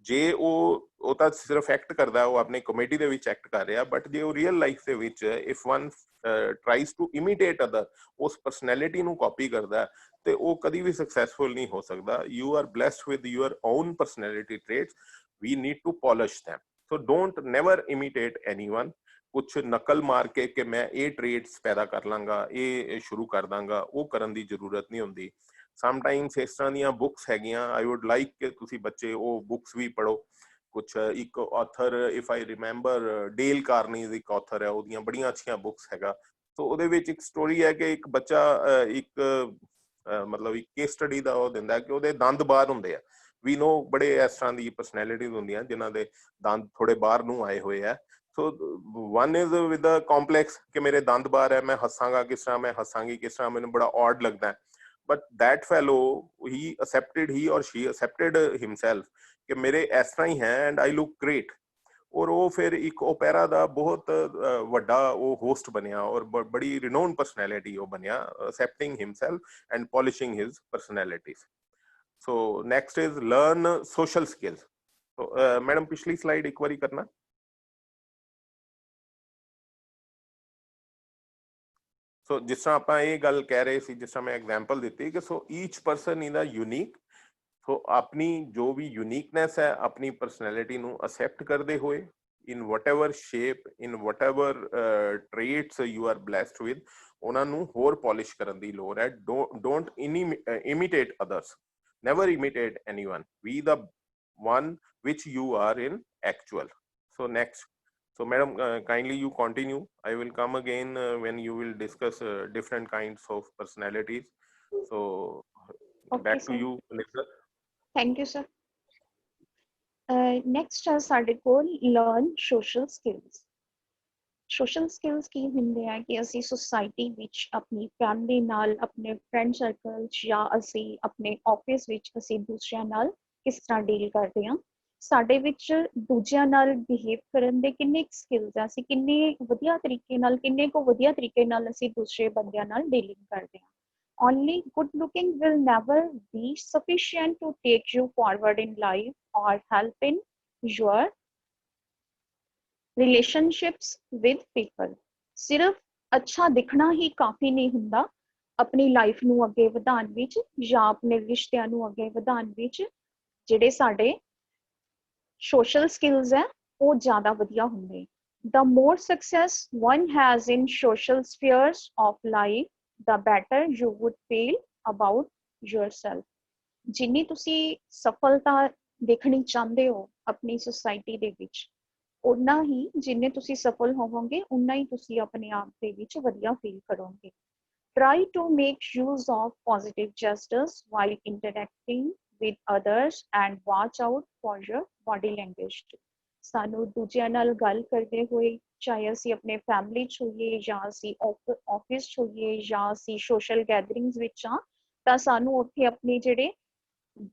ਜੇ ਉਹ ਤਾਂ ਸਿਰਫ ਐਕਟ ਕਰਦਾ, ਉਹ ਆਪਣੀ ਕਮੇਡੀ ਦੇ ਵਿੱਚ ਐਕਟ ਕਰ ਰਿਹਾ। ਬਟ ਜੇ ਉਹ ਰੀਅਲ ਲਾਈਫ ਦੇ ਵਿੱਚ if one tries to imitate other, ਉਸ ਪਰਸਨੈਲਿਟੀ ਨੂੰ ਕਾਪੀ ਕਰਦਾ, ਤੇ ਉਹ ਕਦੀ ਵੀ ਸਕਸੈਸਫੁਲ ਨਹੀਂ ਹੋ ਸਕਦਾ। You are blessed with your own personality traits, we need to polish them। So don't never imitate anyone. ਕੁਛ ਨਕਲ ਮਾਰ ਕੇ ਕਿ ਮੈਂ ਇਹ ਟ੍ਰੇਟਸ ਪੈਦਾ ਕਰ ਲਾਂਗਾ, ਇਹ ਸ਼ੁਰੂ ਕਰ ਦਾਂਗਾ, ਉਹ ਕਰਨ ਦੀ ਜ਼ਰੂਰਤ ਨਹੀਂ ਹੁੰਦੀ। ਸਮਟਾਈਮਸ ਇਸ ਤਰ੍ਹਾਂ ਦੀਆਂ ਬੁੱਕਸ ਹੈਗੀਆਂ, ਆਈ ਵੁੱਡ ਲਾਈਕ ਕਿ ਤੁਸੀਂ ਬੱਚੇ ਉਹ ਬੁੱਕਸ ਵੀ ਪੜ੍ਹੋ। ਕੁਛ ਇੱਕ author, if I remember, Dale Carnegie ਇੱਕ ਆਥਰ ਹੈ, ਉਹਦੀਆਂ ਬੜੀਆਂ ਅੱਛੀਆਂ ਬੁੱਕਸ ਹੈਗਾ। ਸੋ ਉਹਦੇ ਵਿੱਚ ਇੱਕ ਸਟੋਰੀ ਹੈ ਕਿ ਇੱਕ ਬੱਚਾ ਇੱਕ ਮਤਲਬ ਇੱਕ ਕੇਸ ਸਟੱਡੀ ਦਾ ਉਹ ਦਿੰਦਾ ਕਿ ਉਹਦੇ ਦੰਦ ਬਾਹਰ ਹੁੰਦੇ ਆ। ਵੀ ਨੋ ਬੜੇ ਇਸ ਤਰ੍ਹਾਂ ਦੀ ਪਰਸਨੈਲਿਟੀਜ਼ ਹੁੰਦੀਆਂ ਜਿਨ੍ਹਾਂ ਦੇ ਦੰਦ ਥੋੜੇ ਬਾਹਰ ਨੂੰ ਆਏ ਹੋਏ ਆ। So one is with a complex ਕਿ ਮੇਰੇ ਦੰਦ ਬਾਹਰ ਹੈ, ਮੈਂ ਹੱਸਾਂਗਾ ਕਿਸ ਤਰ੍ਹਾਂ, ਮੈਂ ਹੱਸਾਂਗੀ ਕਿਸ ਤਰ੍ਹਾਂ, ਮੈਨੂੰ ਬੜਾ ਔਡ ਲੱਗਦਾ। ਬਟ ਦੈਟ ਫੈਲੋ ਹੀ ਔਰ ਸ਼ੀ ਅਸੈਪਟਡ ਹਿਮਸੈਲਫ ਕਿ ਮੇਰੇ ਇਸ ਤਰ੍ਹਾਂ ਹੀ ਹੈ ਐਂਡ ਆਈ ਲੁੱਕ ਗ੍ਰੇਟ। ਔਰ ਉਹ ਫਿਰ ਇੱਕ ਓਪੇਰਾ ਦਾ ਬਹੁਤ ਵੱਡਾ ਉਹ ਹੋਸਟ ਬਣਿਆ ਔਰ ਬੜੀ ਰਿਨੋਨ ਪਰਸਨੈਲਿਟੀ ਉਹ ਬਣਿਆ, accepting himself and polishing his personalities. So next is learn social skills. Madam ਪਿਛਲੀ ਸਲਾਈਡ ਇੱਕ ਵਾਰੀ ਕਰਨਾ। ਸੋ ਜਿਸ ਤਰ੍ਹਾਂ ਆਪਾਂ ਇਹ ਗੱਲ ਕਹਿ ਰਹੇ ਸੀ, ਜਿਸ ਤਰ੍ਹਾਂ ਮੈਂ ਐਗਜ਼ਾਮਪਲ ਦਿੱਤੀ ਕਿ ਸੋ ਈਚ ਪਰਸਨ ਇਜ਼ ਯੂਨੀਕ। ਸੋ ਆਪਣੀ ਜੋ ਵੀ ਯੂਨੀਕਨੈਸ ਹੈ, ਆਪਣੀ ਪਰਸਨੈਲਿਟੀ ਨੂੰ ਅਸੈਪਟ ਕਰਦੇ ਹੋਏ, in whatever shape, in whatever traits you are blessed with, ਉਹਨਾਂ ਨੂੰ ਹੋਰ ਪੋਲਿਸ਼ ਕਰਨ ਦੀ ਲੋੜ ਹੈ। don't imitate others, never imitate anyone, be the one which you are in actual। so next, so madam kindly you continue, I will come again when you will discuss different kinds of personalities। so Okay, back sir. to you, Nitra। Thank you, sir। Next ਹੈ ਸਾਡੇ ਕੋਲ learn social skills. Social skills ਕੀ ਹੁੰਦੇ ਆ ਕਿ ਅਸੀਂ society ਵਿੱਚ ਆਪਣੀ ਫੈਮਿਲੀ ਨਾਲ, ਆਪਣੇ ਫਰੈਂਡ ਸਰਕਲ ਜਾਂ ਅਸੀਂ ਆਪਣੇ ਆਫਿਸ ਵਿੱਚ ਅਸੀਂ ਦੂਸਰਿਆਂ ਨਾਲ ਕਿਸ ਤਰ੍ਹਾਂ ਡੀਲ ਕਰਦੇ ਹਾਂ, ਸਾਡੇ ਵਿੱਚ ਦੂਜਿਆਂ ਨਾਲ ਬਿਹੇਵ ਕਰਨ ਦੇ ਕਿੰਨੇ ਸਕਿੱਲਸ ਆ, ਅਸੀਂ ਕਿੰਨੇ ਵਧੀਆ ਤਰੀਕੇ ਨਾਲ ਅਸੀਂ ਦੂਸਰੇ ਬੰਦਿਆਂ ਨਾਲ ਡੀਲਿੰਗ ਕਰਦੇ ਹਾਂ। Only good looking will never be sufficient to take you forward in life or help in your relationships with people। ਸਿਰਫ ਅੱਛਾ ਦਿਖਣਾ ਹੀ ਕਾਫੀ ਨਹੀਂ ਹੁੰਦਾ ਆਪਣੀ ਲਾਈਫ ਨੂੰ ਅੱਗੇ ਵਧਾਉਣ ਵਿੱਚ ਜਾਂ ਆਪਣੇ ਰਿਸ਼ਤਿਆਂ ਨੂੰ ਅੱਗੇ ਵਧਾਉਣ ਵਿੱਚ। ਜਿਹੜੇ ਸਾਡੇ ਸੋਸ਼ਲ ਸਕਿੱਲਸ ਹੈ ਉਹ ਜ਼ਿਆਦਾ ਵਧੀਆ ਹੁੰਦੇ। The more success one has in social spheres of life, the better you would feel about yourself। ਜਿੰਨੀ ਤੁਸੀਂ ਸਫਲਤਾ ਦੇਖਣੀ ਚਾਹੁੰਦੇ ਹੋ ਆਪਣੀ ਸੁਸਾਇਟੀ ਦੇ ਵਿੱਚ, ਉਨਾ ਹੀ ਜਿੰਨੇ ਤੁਸੀਂ ਸਫਲ ਹੋਵੋਗੇ ਉਨਾ ਹੀ ਤੁਸੀਂ ਆਪਣੇ ਆਪ ਦੇ ਵਿੱਚ ਵਧੀਆ ਫੀਲ ਕਰੋਗੇ। Try to make use of positive gestures while interacting with others and watch out for your body language. ਸਾਨੂੰ ਦੂਜਿਆਂ ਨਾਲ ਗੱਲ ਕਰਦੇ ਹੋਏ, ਚਾਹੇ ਅਸੀਂ ਆਪਣੇ ਫੈਮਿਲੀ 'ਚ ਹੋਈਏ ਜਾਂ ਅਸੀਂ ਆਫਿਸ 'ਚ ਹੋਈਏ ਜਾਂ ਅਸੀਂ ਸੋਸ਼ਲ ਗੈਦਰਿੰਗਸ ਵਿੱਚ ਹਾਂ, ਤਾਂ ਸਾਨੂੰ ਉੱਥੇ ਆਪਣੇ ਜਿਹੜੇ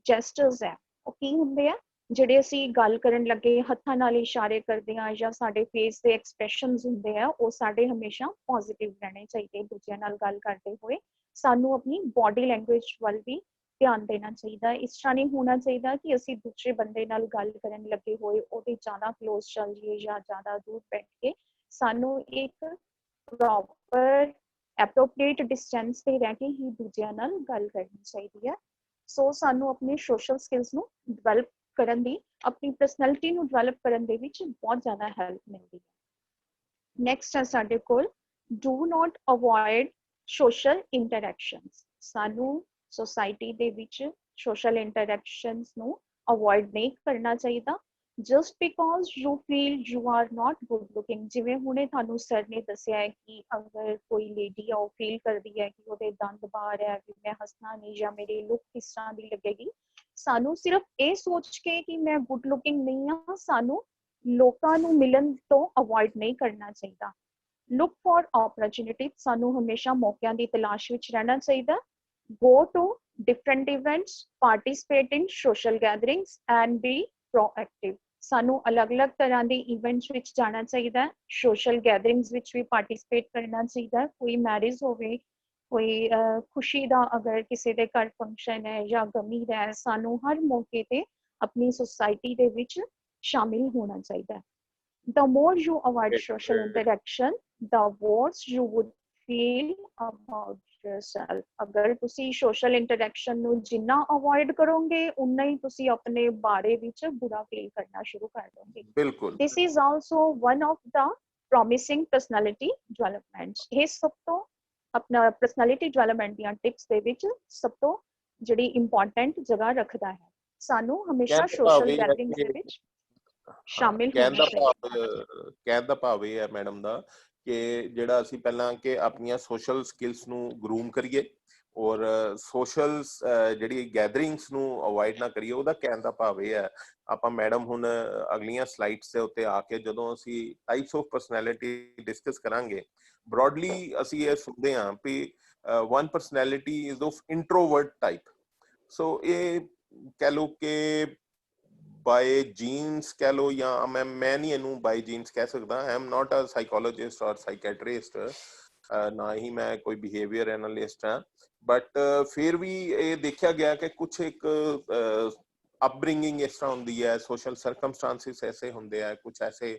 ਜੈਸਟਰਸ ਹੈ ਉਹ ਕੀ ਹੁੰਦੇ ਆ, ਜਿਹੜੇ ਅਸੀਂ ਗੱਲ ਕਰਨ ਲੱਗੇ ਹੱਥਾਂ ਨਾਲ ਇਸ਼ਾਰੇ ਕਰਦੇ ਹਾਂ ਜਾਂ ਸਾਡੇ ਫੇਸ ਦੇ ਐਕਸਪ੍ਰੈਸ਼ਨਸ ਹੁੰਦੇ ਆ, ਉਹ ਸਾਡੇ ਹਮੇਸ਼ਾ ਪੋਜ਼ਿਟਿਵ ਰਹਿਣੇ ਚਾਹੀਦੇ। ਦੂਜਿਆਂ ਨਾਲ ਗੱਲ ਕਰਦੇ ਹੋਏ ਸਾਨੂੰ ਆਪਣੀ ਬੋਡੀ ਲੈਂਗੁਏਜ ਵੱਲ ਵੀ ਧਿਆਨ ਦੇਣਾ ਚਾਹੀਦਾ। ਇਸ ਤਰ੍ਹਾਂ ਨਹੀਂ ਹੋਣਾ ਚਾਹੀਦਾ ਕਿ ਅਸੀਂ ਦੂਸਰੇ ਬੰਦੇ ਨਾਲ ਗੱਲ ਕਰਨ ਲੱਗੇ ਹੋਏ ਉਹਦੇ ਜ਼ਿਆਦਾ ਕਲੋਜ਼ ਚੱਲ ਜਾਈਏ ਜਾਂ ਜ਼ਿਆਦਾ ਦੂਰ ਬੈਠ ਕੇ। ਸਾਨੂੰ ਇੱਕ ਪ੍ਰੋਪਰ ਐਪਰੋਪਰੀਏਟ ਡਿਸਟੈਂਸ ਤੇ ਰਹਿ ਕੇ ਹੀ ਦੂਜਿਆਂ ਨਾਲ ਗੱਲ ਕਰਨੀ ਚਾਹੀਦੀ ਹੈ। ਸੋ ਸਾਨੂੰ ਆਪਣੇ ਸੋਸ਼ਲ ਸਕਿੱਲਸ ਨੂੰ ਡਿਵੈਲਪ ਕਰਨ ਦੀ, ਆਪਣੀ ਪਰਸਨੈਲਿਟੀ ਨੂੰ ਡਿਵੈਲਪ ਕਰਨ ਦੇ ਵਿੱਚ ਬਹੁਤ ਜ਼ਿਆਦਾ ਹੈਲਪ ਮਿਲਦੀ ਹੈ। ਨੈਕਸਟ ਹੈ ਸਾਡੇ ਕੋਲ do not avoid social interactions. ਸਾਨੂੰ ਸੋਸਾਇਟੀ ਦੇ ਵਿੱਚ ਸੋਸ਼ਲ ਇੰਟਰੈਕਸ਼ਨਸ ਨੂੰ ਅਵੋਇਡ ਨਹੀਂ ਕਰਨਾ ਚਾਹੀਦਾ just because you feel you are not good looking। ਜਿਵੇਂ ਹੁਣੇ ਤੁਹਾਨੂੰ ਸਰ ਨੇ ਦੱਸਿਆ ਹੈ ਕਿ ਅਗਰ ਕੋਈ ਲੇਡੀ ਆ ਉਹ ਫੀਲ ਕਰਦੀ ਹੈ ਕਿ ਉਹਦੇ ਦੰਦ ਬਾਹਰ ਹੈ, ਵੀ ਮੈਂ ਹੱਸਣਾ ਨਹੀਂ ਜਾਂ ਮੇਰੀ ਲੁੱਕ ਕਿਸ ਤਰ੍ਹਾਂ ਦੀ ਲੱਗੇਗੀ, ਸਾਨੂੰ ਸਿਰਫ ਇਹ ਸੋਚ ਕੇ ਕਿ ਮੈਂ ਗੁੱਡ ਲੁਕਿੰਗ ਨਹੀਂ ਹਾਂ, ਸਾਨੂੰ ਲੋਕਾਂ ਨੂੰ ਮਿਲਣ ਤੋਂ ਅਵੋਇਡ ਨਹੀਂ ਕਰਨਾ ਚਾਹੀਦਾ। ਲੁੱਕ ਫॉर ਓਪਰਚੁਨਿਟੀ, ਸਾਨੂੰ ਹਮੇਸ਼ਾ ਮੌਕਿਆਂ ਦੀ ਤਲਾਸ਼ ਵਿੱਚ ਰਹਿਣਾ ਚਾਹੀਦਾ। Go to different events, participate in social gatherings and be proactive. ਸਾਨੂੰ ਅਲੱਗ-ਅਲੱਗ ਤਰ੍ਹਾਂ ਦੇ ਇਵੈਂਟਸ ਵਿੱਚ ਜਾਣਾ ਚਾਹੀਦਾ ਹੈ, ਸੋਸ਼ਲ ਗੈਦਰਿੰਗਸ ਵਿੱਚ ਵੀ ਪਾਰਟਿਸਿਪੇਟ ਕਰਨਾ ਚਾਹੀਦਾ। ਕੋਈ ਮੈਰਿਜ ਹੋਵੇ, ਕੋਈ ਖੁਸ਼ੀ ਦਾ ਅਗਰ ਕਿਸੇ ਦੇ ਘਰ ਫੰਕਸ਼ਨ ਹੈ ਜਾਂ ਗਮੀ ਦਾ ਹੈ, ਸਾਨੂੰ ਹਰ ਮੌਕੇ ਤੇ ਆਪਣੀ ਸੁਸਾਇਟੀ ਦੇ ਵਿੱਚ ਸ਼ਾਮਿਲ ਹੋਣਾ ਚਾਹੀਦਾ ਹੈ। The more you avoid social interaction, the worse you would feel about yourself। ਅਗਰ ਤੁਸੀਂ ਸੋਸ਼ਲ ਇੰਟਰੈਕਸ਼ਨ ਨੂੰ ਜਿੰਨਾ ਅਵੋਇਡ ਕਰੋਗੇ ਉਨਾ ਹੀ ਤੁਸੀਂ ਆਪਣੇ ਬਾਰੇ ਵਿੱਚ ਬੁਰਾ ਫੀਲ ਕਰਨਾ ਸ਼ੁਰੂ ਕਰ ਦੋਗੇ। ਬਿਲਕੁਲ। This is also one of the promising personality developments। ਇਹ ਸਭ ਤੋਂ ਆਪਣਾ ਪਰਸਨੈਲਿਟੀ ਡਿਵੈਲਪਮੈਂਟ ਦੀਆਂ ਟਿਪਸ ਦੇ ਵਿੱਚ ਸਭ ਤੋਂ ਜਿਹੜੀ ਇੰਪੋਰਟੈਂਟ ਜਗ੍ਹਾ ਰੱਖਦਾ ਹੈ। ਸਾਨੂੰ ਹਮੇਸ਼ਾ ਸੋਸ਼ਲ ਗੈਦਰਿੰਗਸ ਦੇ ਵਿੱਚ ਸ਼ਾਮਿਲ ਹੋਣਾ ਚਾਹੀਦਾ। ਕਹਿਣ ਦਾ ਭਾਵ ਇਹ ਹੈ ਮੈਡਮ ਦਾ ਕਿ ਜਿਹੜਾ ਅਸੀਂ ਪਹਿਲਾਂ ਕਿ ਆਪਣੀਆਂ ਸੋਸ਼ਲ ਸਕਿੱਲਸ ਨੂੰ ਗਰੂਮ ਕਰੀਏ ਔਰ ਸੋਸ਼ਲ ਜਿਹੜੀ ਗੈਦਰਿੰਗਸ ਨੂੰ ਅਵੋਇਡ ਨਾ ਕਰੀਏ, ਉਹਦਾ ਕਹਿਣ ਦਾ ਭਾਵ ਇਹ ਹੈ। ਆਪਾਂ ਮੈਡਮ ਹੁਣ ਅਗਲੀਆਂ ਸਲਾਈਡਸ ਦੇ ਉੱਤੇ ਆ ਕੇ ਜਦੋਂ ਅਸੀਂ ਟਾਈਪਸ ਆਫ ਪਰਸਨੈਲਿਟੀ ਡਿਸਕਸ ਕਰਾਂਗੇ, ਬ੍ਰੌਡਲੀ ਅਸੀਂ ਇਹ ਸੁਣਦੇ ਹਾਂ we one personality is of introvert type. So ਇਹ ਕਹਿ ਲਓ ਕਿ ਬਾਏ ਜੀਨਸ ਕਹਿ ਲਓ ਜਾਂ ਮੈਂ ਨਹੀਂ ਇਹਨੂੰ ਬਾਏ ਜੀਨਸ ਕਹਿ ਸਕਦਾ। I am not a psychologist ਔਰ ਸਾਈਕੈਟਰਿਸਟ, ਨਾ ਹੀ ਮੈਂ ਕੋਈ ਬਿਹੇਵੀਅਰ ਐਨਾਲਿਸਟ ਹਾਂ, ਬਟ ਫਿਰ ਵੀ ਇਹ ਦੇਖਿਆ ਗਿਆ ਕਿ ਕੁਛ ਇੱਕ ਅਪਬ੍ਰਿੰਗਿੰਗ ਇਸ ਤਰ੍ਹਾਂ ਹੁੰਦੀ ਹੈ, ਸੋਸ਼ਲ ਸਰਕਮਸਟਾਂਸਿਸ ਐਸੇ ਹੁੰਦੇ ਆ, ਕੁਛ ਐਸੇ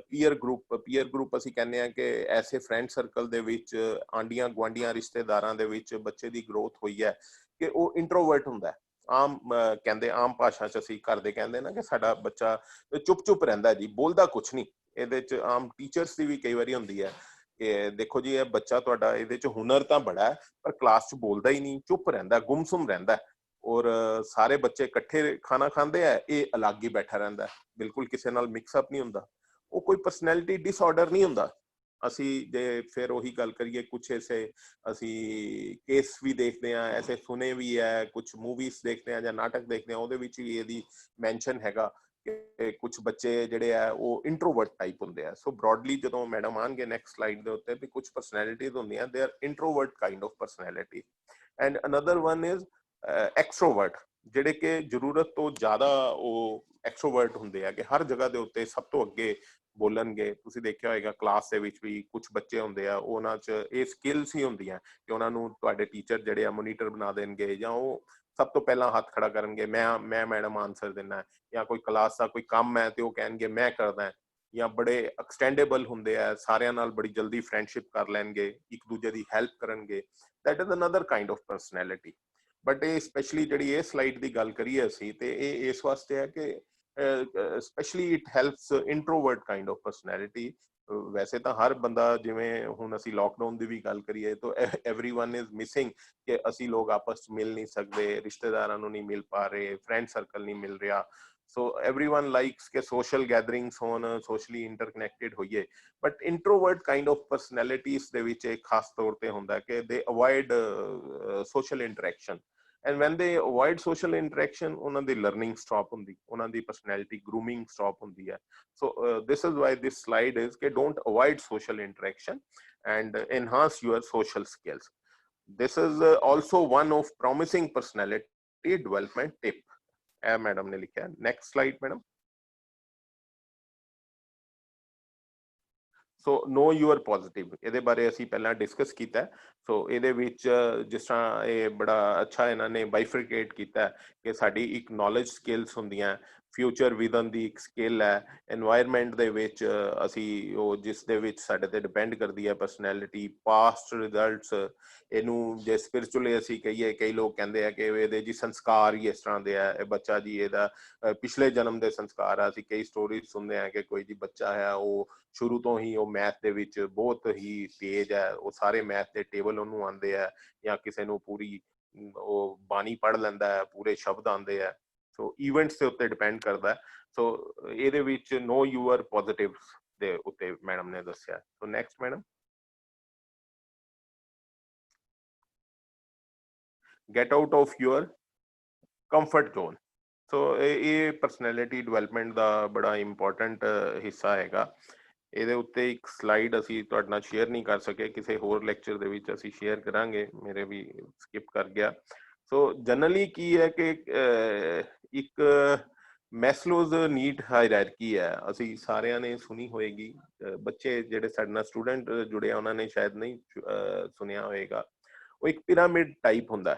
ਪੀਅਰ ਗਰੁੱਪ ਅਸੀਂ ਕਹਿੰਦੇ ਹਾਂ ਕਿ ਐਸੇ ਫਰੈਂਡ ਸਰਕਲ ਦੇ ਵਿੱਚ, ਆਂਡੀਆਂ ਗੁਆਂਢੀਆਂ ਰਿਸ਼ਤੇਦਾਰਾਂ ਦੇ ਵਿੱਚ ਬੱਚੇ ਦੀ ਗਰੋਥ ਹੋਈ ਹੈ ਕਿ ਉਹ ਇੰਟਰੋਵਰਟ ਹੁੰਦਾ। ਆਮ ਕਹਿੰਦੇ, ਆਮ ਭਾਸ਼ਾ 'ਚ ਅਸੀਂ ਕਰਦੇ ਕਹਿੰਦੇ ਨਾ ਕਿ ਸਾਡਾ ਬੱਚਾ ਚੁੱਪ ਰਹਿੰਦਾ ਜੀ, ਬੋਲਦਾ ਕੁਛ ਨਹੀਂ। ਇਹਦੇ 'ਚ ਆਮ ਟੀਚਰਸ ਦੀ ਵੀ ਕਈ ਵਾਰੀ ਹੁੰਦੀ ਹੈ ਕਿ ਦੇਖੋ ਜੀ ਇਹ ਬੱਚਾ ਤੁਹਾਡਾ, ਇਹਦੇ 'ਚ ਹੁਨਰ ਤਾਂ ਬੜਾ ਹੈ ਪਰ ਕਲਾਸ 'ਚ ਬੋਲਦਾ ਹੀ ਨਹੀਂ, ਚੁੱਪ ਰਹਿੰਦਾ, ਗੁੰਮਸੁੰਮ ਰਹਿੰਦਾ, ਔਰ ਸਾਰੇ ਬੱਚੇ ਇਕੱਠੇ ਖਾਣਾ ਖਾਂਦੇ ਆ, ਇਹ ਅਲੱਗ ਹੀ ਬੈਠਾ ਰਹਿੰਦਾ, ਬਿਲਕੁਲ ਕਿਸੇ ਨਾਲ ਮਿਕਸਅਪ ਨਹੀਂ ਹੁੰਦਾ। ਉਹ ਕੋਈ ਪਰਸਨੈਲਿਟੀ ਡਿਸਆਰਡਰ ਨਹੀਂ ਹੁੰਦਾ। ਅਸੀਂ ਜੇ ਫਿਰ ਉਹੀ ਗੱਲ ਕਰੀਏ, ਕੁਛ ਐਸੇ ਅਸੀਂ ਕੇਸ ਵੀ ਦੇਖਦੇ ਹਾਂ, ਐਸੇ ਸੁਨੇ ਵੀ ਹੈ, ਕੁਛ ਮੂਵੀਜ਼ ਦੇਖਦੇ ਹਾਂ ਜਾਂ ਨਾਟਕ ਦੇਖਦੇ ਹਾਂ, ਉਹਦੇ ਵਿੱਚ ਵੀ ਇਹਦੀ ਮੈਂਸ਼ਨ ਹੈਗਾ ਕਿ ਕੁਛ ਬੱਚੇ ਜਿਹੜੇ ਆ ਉਹ ਇੰਟਰੋਵਰਟ ਟਾਈਪ ਹੁੰਦੇ ਆ। ਸੋ ਬ੍ਰੌਡਲੀ ਜਦੋਂ ਮੈਡਮ ਆਉਣਗੇ ਨੈਕਸਟ ਸਲਾਈਡ ਦੇ ਉੱਤੇ ਵੀ ਕੁਛ ਪਰਸਨੈਲਿਟੀਜ਼ ਹੁੰਦੀਆਂ, they are introvert kind of personality. And another one is extrovert, ਜਿਹੜੇ ਕਿ ਜ਼ਰੂਰਤ ਤੋਂ ਜ਼ਿਆਦਾ ਉਹ ਐਕਸਟਰੋਵਰਟ ਹੁੰਦੇ ਆ ਕਿ ਹਰ ਜਗ੍ਹਾ ਦੇ ਉੱਤੇ ਸਭ ਤੋਂ ਅੱਗੇ ਬੋਲਣਗੇ। ਤੁਸੀਂ ਦੇਖਿਆ ਹੋਏਗਾ ਕਲਾਸ ਦੇ ਵਿੱਚ ਵੀ ਕੁਝ ਬੱਚੇ ਹੁੰਦੇ ਆ, ਉਹਨਾਂ 'ਚ ਇਹ ਸਕਿੱਲਸ ਹੀ ਹੁੰਦੀਆਂ ਕਿ ਉਹਨਾਂ ਨੂੰ ਤੁਹਾਡੇ ਟੀਚਰ ਜਿਹੜੇ ਆ ਮੋਨੀਟਰ ਬਣਾ ਦੇਣਗੇ ਜਾਂ ਉਹ ਸਭ ਤੋਂ ਪਹਿਲਾਂ ਹੱਥ ਖੜਾ ਕਰਨਗੇ, ਮੈਂ ਮੈਡਮ ਆਨਸਰ ਦੇਣਾ, ਜਾਂ ਕੋਈ ਕਲਾਸ ਦਾ ਕੋਈ ਕੰਮ ਹੈ ਤੇ ਉਹ ਕਹਿਣਗੇ ਮੈਂ ਕਰਦਾ, ਜਾਂ ਬੜੇ ਐਕਸਟੈਂਡੇਬਲ ਹੁੰਦੇ ਆ, ਸਾਰਿਆਂ ਨਾਲ ਬੜੀ ਜਲਦੀ ਫਰੈਂਡਸ਼ਿਪ ਕਰ ਲੈਣਗੇ, ਇੱਕ ਦੂਜੇ ਦੀ ਹੈਲਪ ਕਰਨਗੇ। That is another kind of personality. But ਇਹ ਸਪੈਸ਼ਲੀ ਜਿਹੜੀ ਇਹ ਸਲਾਈਡ ਦੀ ਗੱਲ ਕਰੀਏ ਅਸੀਂ, ਤੇ ਇਹ ਇਸ ਵਾਸਤੇ ਹੈ ਕਿ especially it helps introvert kind of personality। ਵੈਸੇ ਤਾਂ ਹਰ ਬੰਦਾ, ਜਿਵੇਂ ਹੁਣ ਅਸੀਂ ਲੋਕਡਾਊਨ ਦੀ ਵੀ ਗੱਲ ਕਰੀਏ ਤਾਂ everyone is missing ਕਿ ਅਸੀਂ ਲੋਕ ਆਪਸ 'ਚ ਮਿਲ ਨਹੀਂ ਸਕਦੇ, ਰਿਸ਼ਤੇਦਾਰਾਂ ਨੂੰ ਨਹੀਂ ਮਿਲ ਪਾ ਰਹੇ, ਫਰੈਂਡ ਸਰਕਲ ਨਹੀਂ ਮਿਲ ਰਿਹਾ। So everyone likes के social gatherings होन, socially interconnected होइए, but introvert kind of personalities ਦੇ ਵਿੱਚ एक खास तौर ते ਹੁੰਦਾ कि they avoid social interaction, and when they avoid social interaction ਉਹਨਾਂ ਦੀ learning stop ਹੁੰਦੀ, ਉਹਨਾਂ ਦੀ personality grooming stop ਹੁੰਦੀ ਹੈ. So this is why this slide is कि don't avoid social interaction and enhance your social skills. This is also one of promising personality development tip. Madam ने लिखा है. Next slide madam. So know your positive, ਇਹਦੇ ਬਾਰੇ ਅਸੀਂ ਪਹਿਲਾਂ discuss ਕੀਤਾ. ਸੋ ਇਹਦੇ ਵਿੱਚ ਜਿਸ ਤਰ੍ਹਾਂ ਇਹ ਬੜਾ ਅੱਛਾ ਇਹਨਾਂ ਨੇ ਬਾਈਫਰਕੇਟ ਕੀਤਾ ਕਿ ਸਾਡੀ ਇੱਕ ਨੌਲੇਜ ਸਕਿੱਲਸ ਹੁੰਦੀਆਂ, ਫਿਊਚਰ ਵਿਜ਼ਨ ਦੀ ਇੱਕ ਸਕਿੱਲ ਹੈ, এনवायरमेंट ਦੇ ਵਿੱਚ ਅਸੀਂ ਉਹ ਜਿਸ ਦੇ ਵਿੱਚ ਸਾਡੇ ਤੇ ਡਿਪੈਂਡ ਕਰਦੀ ਹੈ ਪਰਸਨੈਲਿਟੀ, ਪਾਸਟ ਰਿਜ਼ਲਟਸ, ਇਹਨੂੰ ਜੇ ਸਪਿਰਚੁਅਲੀ ਅਸੀਂ ਕਹੀਏ, ਕਈ ਲੋਕ ਕਹਿੰਦੇ ਆ ਕਿ ਇਹਦੇ ਜੀ ਸੰਸਕਾਰ ਹੀ ਇਸ ਤਰ੍ਹਾਂ ਦੇ ਆ, ਇਹ ਬੱਚਾ ਜੀ ਇਹਦਾ ਪਿਛਲੇ ਜਨਮ ਦੇ ਸੰਸਕਾਰ ਆ. ਅਸੀਂ ਕਈ ਸਟੋਰੀਜ਼ ਸੁਣਦੇ ਆ ਕਿ ਕੋਈ ਜੀ ਬੱਚਾ ਹੈ ਉਹ ਸ਼ੁਰੂ ਤੋਂ ਹੀ ਉਹ ਮੈਥ ਦੇ ਵਿੱਚ ਬਹੁਤ ਹੀ ਤੇਜ਼ ਹੈ, ਉਹ ਸਾਰੇ ਮੈਥ ਦੇ ਟੇਬਲ ਉਹਨੂੰ ਆਉਂਦੇ ਆ, ਜਾਂ ਕਿਸੇ ਨੂੰ ਪੂਰੀ ਉਹ ਬਾਣੀ ਪੜ੍ਹ ਲੈਂਦਾ ਹੈ, ਪੂਰੇ ਸ਼ਬਦ ਆਉਂਦੇ ਆ. ਸੋ ਇਵੈਂਟਸ ਦੇ ਉੱਤੇ ਡਿਪੈਂਡ ਕਰਦਾ. ਸੋ ਇਹਦੇ ਵਿੱਚ ਨੋ ਯੂਅਰ ਪੋਜ਼ਿਟਿਵਸ ਦੇ ਉੱਤੇ ਮੈਡਮ ਨੇ ਦੱਸਿਆ. So next madam. get out of your comfort zone. So ਇਹ ਪਰਸਨੈਲਿਟੀ ਡਿਵੈਲਪਮੈਂਟ ਦਾ ਬੜਾ ਇੰਪੋਰਟੈਂਟ ਹਿੱਸਾ ਹੈਗਾ. ਇਹਦੇ ਉੱਤੇ ਇੱਕ ਸਲਾਈਡ ਅਸੀਂ ਤੁਹਾਡੇ ਨਾਲ ਸ਼ੇਅਰ ਨਹੀਂ ਕਰ ਸਕੇ, ਕਿਸੇ ਹੋਰ ਲੈਕਚਰ ਦੇ ਵਿੱਚ ਅਸੀਂ ਸ਼ੇਅਰ ਕਰਾਂਗੇ, ਮੇਰੇ ਵੀ ਸਕਿਪ ਕਰ ਗਿਆ. ਸੋ ਜਨਰਲੀ ਕੀ ਹੈ ਕਿ ਇੱਕ ਮੈਸਲੋਜ਼ ਨੀਡ ਹਾਇਰਾਰਕੀ ਹੈ, ਅਸੀਂ ਸਾਰਿਆਂ ਨੇ ਸੁਣੀ ਹੋਏਗੀ. ਬੱਚੇ ਜਿਹੜੇ ਸਾਡੇ ਨਾਲ ਸਟੂਡੈਂਟ ਜੁੜੇ ਆ ਉਹਨਾਂ ਨੇ ਸ਼ਾਇਦ ਨਹੀਂ ਸੁਣਿਆ ਹੋਏਗਾ. ਉਹ ਇੱਕ ਪਿਰਾਮਿਡ ਟਾਈਪ ਹੁੰਦਾ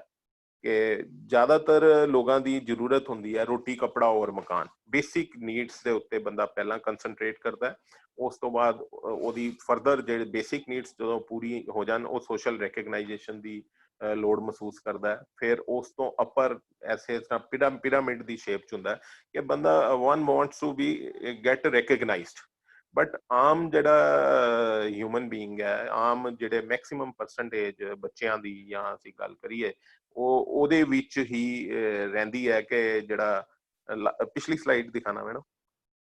ਕਿ ਜ਼ਿਆਦਾਤਰ ਲੋਕਾਂ ਦੀ ਜ਼ਰੂਰਤ ਹੁੰਦੀ ਹੈ ਰੋਟੀ, ਕੱਪੜਾ ਔਰ ਮਕਾਨ. ਬੇਸਿਕ ਨੀਡਸ ਦੇ ਉੱਤੇ ਬੰਦਾ ਪਹਿਲਾਂ ਕੰਸਨਟਰੇਟ ਕਰਦਾ, ਉਸ ਤੋਂ ਬਾਅਦ ਉਹਦੀ ਫਰਦਰ ਜਿਹੜੇ ਬੇਸਿਕ ਨੀਡਸ ਜਦੋਂ ਪੂਰੀ ਹੋ ਜਾਣ ਉਹ ਸੋਸ਼ਲ ਰੈਕਗਨਾਈਜੇਸ਼ਨ ਦੀ ਲੋੜ ਮਹਿਸੂਸ ਕਰਦਾ. ਫਿਰ ਉਸ ਤੋਂ ਅਪਰ ਐਸੇ ਤਰ੍ਹਾਂ ਪਿਰਾਮਿਡ ਦੀ ਸ਼ੇਪ 'ਚ ਹੁੰਦਾ ਕਿ ਬੰਦਾ one wants to be get recognized. But ਆਮ ਜਿਹੜਾ ਹਿਊਮਨ ਬੀਇੰਗ ਹੈ, ਆਮ ਜਿਹੜੇ ਮੈਕਸਿਮਮ ਪਰਸੈਂਟੇਜ ਬੱਚਿਆਂ ਦੀ ਜਾਂ ਅਸੀਂ ਗੱਲ ਕਰੀਏ, ਉਹ ਉਹਦੇ ਵਿੱਚ ਹੀ ਰਹਿੰਦੀ ਹੈ ਕਿ ਜਿਹੜਾ ਪਿਛਲੀ ਸਲਾਈਡ ਦਿਖਾਣਾ ਮੈਡਮ,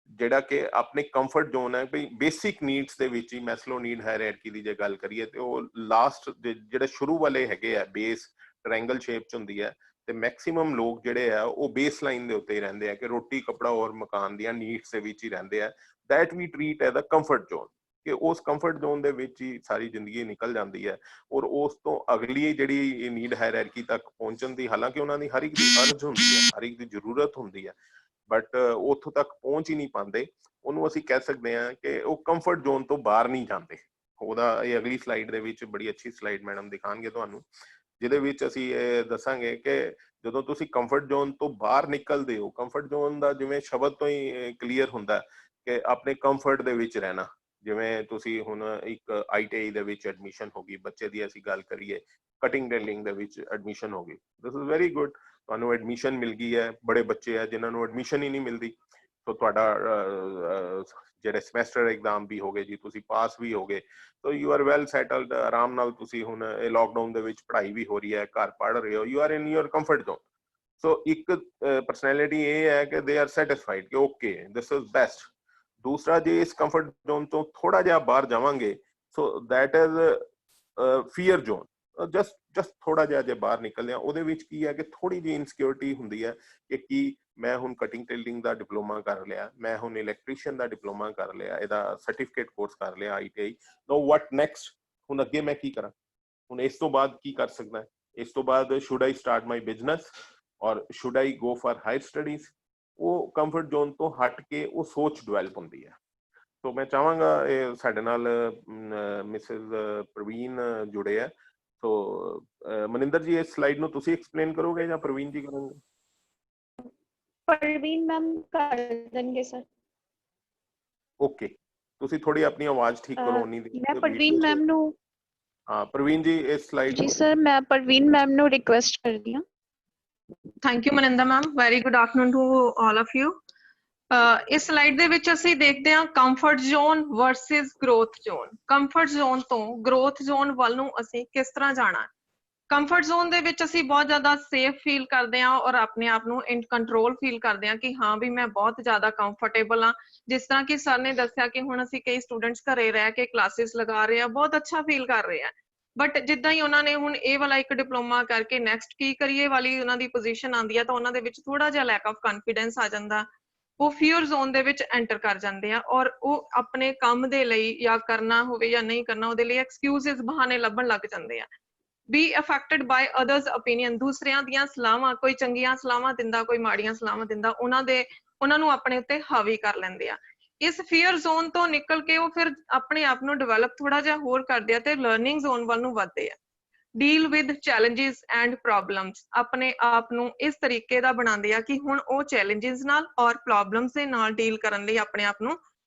ਜਿਹੜਾ ਕਿ ਆਪਣੇ ਕੰਫਰਟ ਜ਼ੋਨ ਹੈ ਵੀ ਬੇਸਿਕ ਨੀਡਸ ਦੇ ਵਿੱਚ ਹੀ ਮੈਸਲੋ ਨੀਡ ਹਾਇਰਾਰਕੀ ਦੀ ਜੇ ਗੱਲ ਕਰੀਏ ਤੇ ਉਹ ਲਾਸਟ ਜਿਹੜੇ ਸ਼ੁਰੂ ਵਾਲੇ ਹੈਗੇ ਆ ਬੇਸ ਟ੍ਰਾਇੰਗਲ ਸ਼ੇਪ 'ਚ ਹੁੰਦੀ ਹੈ, ਤੇ ਮੈਕਸਿਮਮ ਲੋਕ ਜਿਹੜੇ ਆ ਉਹ ਬੇਸ ਲਾਈਨ ਦੇ ਉੱਤੇ ਹੀ ਰਹਿੰਦੇ ਆ ਕਿ ਰੋਟੀ, ਕੱਪੜਾ ਔਰ ਮਕਾਨ ਦੀਆਂ ਨੀਡਸ ਦੇ ਵਿੱਚ ਹੀ ਰਹਿੰਦੇ ਆ. That we treat as a comfort zone, ਕਿ ਉਸ ਕੰਫਰਟ ਜ਼ੋਨ ਦੇ ਵਿੱਚ ਹੀ ਸਾਰੀ ਜ਼ਿੰਦਗੀ ਨਿਕਲ ਜਾਂਦੀ ਹੈ. ਔਰ ਉਸ ਤੋਂ ਅਗਲੀ ਜਿਹੜੀ ਨੀਡ ਹਾਇਰਾਰਕੀ ਤੱਕ ਪਹੁੰਚਣ ਦੀ, ਹਾਲਾਂਕਿ ਉਹਨਾਂ ਦੀ ਹਰ ਇੱਕ ਦੀ ਅਰਜ਼ ਹੁੰਦੀ ਹੈ, ਹਰ ਇੱਕ ਦੀ ਜ਼ਰੂਰਤ ਹੁੰਦੀ ਹੈ, ਬਟ ਉੱਥੋਂ ਤੱਕ ਪਹੁੰਚ ਹੀ ਨਹੀਂ ਪਾਉਂਦੇ. ਉਹਨੂੰ ਅਸੀਂ ਕਹਿ ਸਕਦੇ ਹਾਂ ਕਿ ਉਹ ਕੰਫਰਟ ਜ਼ੋਨ ਤੋਂ ਬਾਹਰ ਨਹੀਂ ਜਾਂਦੇ. ਉਹਦਾ ਇਹ ਅਗਲੀ ਸਲਾਈਡ ਦੇ ਵਿੱਚ ਬੜੀ ਅੱਛੀ ਸਲਾਈਡ ਮੈਡਮ ਦਿਖਾਣਗੇ ਤੁਹਾਨੂੰ, ਜਿਹਦੇ ਵਿੱਚ ਅਸੀਂ ਇਹ ਦੱਸਾਂਗੇ ਕਿ ਜਦੋਂ ਤੁਸੀਂ ਕੰਫਰਟ ਜ਼ੋਨ ਤੋਂ ਬਾਹਰ ਨਿਕਲਦੇ ਹੋ, ਕੰਫਰਟ ਜ਼ੋਨ ਦਾ ਜਿਵੇਂ ਸ਼ਬਦ ਤੋਂ ਹੀ ਕਲੀਅਰ ਹੁੰਦਾ ਕਿ ਆਪਣੇ ਕੰਫਰਟ ਦੇ ਵਿੱਚ ਰਹਿਣਾ. ਜਿਵੇਂ ਤੁਸੀਂ ਹੁਣ ਇੱਕ ITI ਦੇ ਵਿੱਚ ਐਡਮਿਸ਼ਨ ਹੋ ਗਈ, ਬੱਚੇ ਦੀ ਅਸੀਂ ਗੱਲ ਕਰੀਏ, ਕਟਿੰਗ ਟੇਲਰਿੰਗ ਦੇ ਵਿੱਚ ਐਡਮਿਸ਼ਨ ਹੋ ਗਈ, ਦਿਸ ਇਜ਼ ਵੈਰੀ ਗੁੱਡ, ਤੁਹਾਨੂੰ ਐਡਮਿਸ਼ਨ ਮਿਲ ਗਈ ਹੈ. ਬੜੇ ਬੱਚੇ ਆ ਜਿਨ੍ਹਾਂ ਨੂੰ ਐਡਮਿਸ਼ਨ ਹੀ ਨਹੀਂ ਮਿਲਦੀ, ਸੋ ਤੁਹਾਡਾ ਜਿਹੜੇ ਸਮੈਸਟਰ ਐਗਜ਼ਾਮ ਵੀ ਹੋ ਗਏ ਜੀ, ਤੁਸੀਂ ਪਾਸ ਵੀ ਹੋ ਗਏ, so you are well settled. ਆਰਾਮ ਨਾਲ ਤੁਸੀਂ ਹੁਣ ਇਹ ਲੋਕਡਾਊਨ ਦੇ ਵਿੱਚ ਪੜ੍ਹਾਈ ਵੀ ਹੋ ਰਹੀ ਹੈ, ਘਰ ਪੜ੍ਹ ਰਹੇ ਹੋ, you are in your comfort zone. So ਇੱਕ ਪਰਸਨੈਲਿਟੀ ਇਹ ਹੈ ਕਿ ਦੇ ਆਰ ਸੈਟਿਸਫਾਈਡ ਕਿ ਓਕੇ ਦਿਸ ਇਜ਼ ਬੈਸਟ. ਦੂਸਰਾ, ਜੇ ਇਸ ਕੰਫਰਟ ਜ਼ੋਨ ਤੋਂ ਥੋੜਾ ਜਿਹਾ ਬਾਹਰ ਜਾਵਾਂਗੇ, ਸੋ that is fear zone. Just ਥੋੜਾ ਜਿਹਾ ਜੇ ਬਾਹਰ ਨਿਕਲਦੇ ਆ, ਉਹਦੇ ਵਿੱਚ ਕੀ ਹੈ ਕਿ ਥੋੜੀ ਜਿਹੀ ਇਨਸਿਕਿਉਰਿਟੀ ਹੁੰਦੀ ਹੈ ਕਿ ਕੀ ਮੈਂ ਹੁਣ ਕਟਿੰਗ ਟੇਲਰਿੰਗ ਦਾ ਡਿਪਲੋਮਾ ਕਰ ਲਿਆ, ਮੈਂ ਹੁਣ ਇਲੈਕਟ੍ਰੀਸ਼ੀਅਨ ਦਾ ਡਿਪਲੋਮਾ ਕਰ ਲਿਆ, ਇਹਦਾ ਸਰਟੀਫਿਕੇਟ ਕੋਰਸ ਕਰ ਲਿਆ ITI, ਨੋ ਵਾਟ ਨੈਕਸਟ, ਹੁਣ ਅੱਗੇ ਮੈਂ ਕੀ ਕਰਾਂ, ਹੁਣ ਇਸ ਤੋਂ ਬਾਅਦ ਕੀ ਕਰ ਸਕਦਾ, ਇਸ ਤੋਂ ਬਾਅਦ should I start my business ਔਰ should I go for higher studies. ਉਹ ਕੰਫਰਟ ਜ਼ੋਨ ਤੋਂ ਹਟ ਕੇ ਉਹ ਸੋਚ ਡਿਵੈਲਪ ਹੁੰਦੀ ਹੈ. ਸੋ ਮੈਂ ਚਾਹਾਂਗਾ, ਇਹ ਸਾਡੇ ਨਾਲ ਮਿਸਿਸ ਪ੍ਰਵੀਨ ਜੁੜੇ ਆ, ਸੋ ਮਨਿੰਦਰ ਜੀ ਇਸ ਸਲਾਈਡ ਨੂੰ ਤੁਸੀਂ ਐਕਸਪਲੇਨ ਕਰੋਗੇ ਜਾਂ ਪ੍ਰਵੀਨ ਜੀ ਕਰੋਗੇ? ਪ੍ਰਵੀਨ ਮੈਮ ਕਰ ਦੇਣਗੇ ਸਰ. ਓਕੇ, ਤੁਸੀਂ ਥੋੜੀ ਆਪਣੀ ਆਵਾਜ਼ ਠੀਕ ਕਰੋ ਉਨੀ ਦੀ. ਮੈਂ ਪ੍ਰਵੀਨ ਮੈਮ ਨੂੰ, ਹਾਂ ਪ੍ਰਵੀਨ ਜੀ ਇਸ ਸਲਾਈਡ ਜੀ ਸਰ ਮੈਂ ਪ੍ਰਵੀਨ ਮੈਮ ਨੂੰ ਰਿਕੁਐਸਟ ਕਰਦੀ ਹਾਂ. Thank you Maninder ma'am, very good afternoon to all of you. ਇਸ ਸਲਾਈਡ ਦੇ ਵਿੱਚ ਅਸੀਂ ਦੇਖਦੇ ਹਾਂ comfort zone versus growth zone. Comfort zone ਤੋਂ ਗਰੋਥ ਜ਼ੋਨ ਵੱਲ ਨੂੰ ਅਸੀਂ ਕਿਸ ਤਰ੍ਹਾਂ ਜਾਣਾ ਹੈ. ਕੰਫਰਟ ਜ਼ੋਨ ਦੇ ਵਿੱਚ ਅਸੀਂ ਬਹੁਤ ਜ਼ਿਆਦਾ ਸੇਫ ਫੀਲ ਕਰਦੇ ਹਾਂ ਔਰ ਆਪਣੇ ਆਪ ਨੂੰ ਇਨ ਕੰਟਰੋਲ ਫੀਲ ਕਰਦੇ ਹਾਂ ਕਿ ਹਾਂ ਵੀ ਮੈਂ ਬਹੁਤ ਜ਼ਿਆਦਾ ਕੰਫਰਟੇਬਲ ਹਾਂ। ਜਿਸ ਤਰ੍ਹਾਂ ਕਿ ਸਰ ਨੇ ਦੱਸਿਆ ਕਿ ਹੁਣ ਅਸੀਂ ਕਈ ਸਟੂਡੈਂਟਸ ਘਰੇ ਰਹਿ ਕੇ ਕਲਾਸਿਸ ਲਗਾ ਰਹੇ ਆ, ਬਹੁਤ ਅੱਛਾ ਫੀਲ ਕਰ ਰਹੇ ਆ। ਬਟ ਜਿੱਦਾਂ ਹੀ ਉਹਨਾਂ ਨੇ ਹੁਣ ਇਹ ਵਾਲਾ ਇੱਕ ਡਿਪਲੋਮਾ ਕਰਕੇ ਨੈਕਸਟ ਕੀ ਕਰੀਏ ਵਾਲੀ ਉਹਨਾਂ ਦੀ ਪੋਜੀਸ਼ਨ ਆਉਂਦੀ ਆ ਤਾਂ ਉਹਨਾਂ ਦੇ ਵਿੱਚ ਥੋੜਾ ਜਿਹਾ ਲੈਕ ਆਫ ਕੌਨਫੀਡੈਂਸ ਆ ਜਾਂਦਾ। ਉਹ ਫੀਅਰ ਜ਼ੋਨ ਦੇ ਵਿੱਚ ਐਂਟਰ ਕਰ ਜਾਂਦੇ ਆ ਔਰ ਉਹ ਆਪਣੇ ਕੰਮ ਦੇ ਲਈ ਜਾਂ ਕਰਨਾ ਹੋਵੇ ਜਾਂ ਨਹੀਂ ਕਰਨਾ ਉਹਦੇ ਲਈ ਐਕਸਕਿਊਜ਼ਸ ਬਹਾਨੇ ਲੱਭਣ ਲੱਗ ਜਾਂਦੇ ਆ। be affected by others opinion, ਦੂਸਰਿਆਂ ਦੀਆਂ ਸਲਾਹਾਂ, ਕੋਈ ਚੰਗੀਆਂ ਸਲਾਹਾਂ ਦਿੰਦਾ ਕੋਈ ਮਾੜੀਆਂ ਸਲਾਹਾਂ ਦਿੰਦਾ, ਉਹਨਾਂ ਨੂੰ ਆਪਣੇ ਉੱਤੇ ਹਾਵੀ ਕਰ ਲੈਂਦੇ ਆ। ਇਸ ਫੀਅਰ ਜ਼ੋਨ ਤੋਂ ਨਿਕਲ ਕੇ ਉਹ ਫਿਰ ਆਪਣੇ ਆਪ ਨੂੰ ਡਿਵੈਲਪ ਥੋੜਾ ਜਿਹਾ ਹੋਰ ਕਰਦੇ ਆ ਤੇ ਲਰਨਿੰਗ ਜ਼ੋਨ ਵੱਲ ਨੂੰ ਵਧਦੇ ਆ। Deal with challenges and problems, ਆਪਣੇ ਆਪ ਨੂੰ ਇਸ ਤਰੀਕੇ ਦਾ ਬਣਾਉਂਦੇ ਆ ਕਿ ਹੁਣ ਉਹ ਚੈਲੰਜਸ ਨਾਲ ਔਰ ਪ੍ਰੋਬਲਮਸ ਦੇ ਨਾਲ ਡੀਲ ਕਰਨ ਲਈ ਆਪਣੇ ਆਪ ਨੂੰ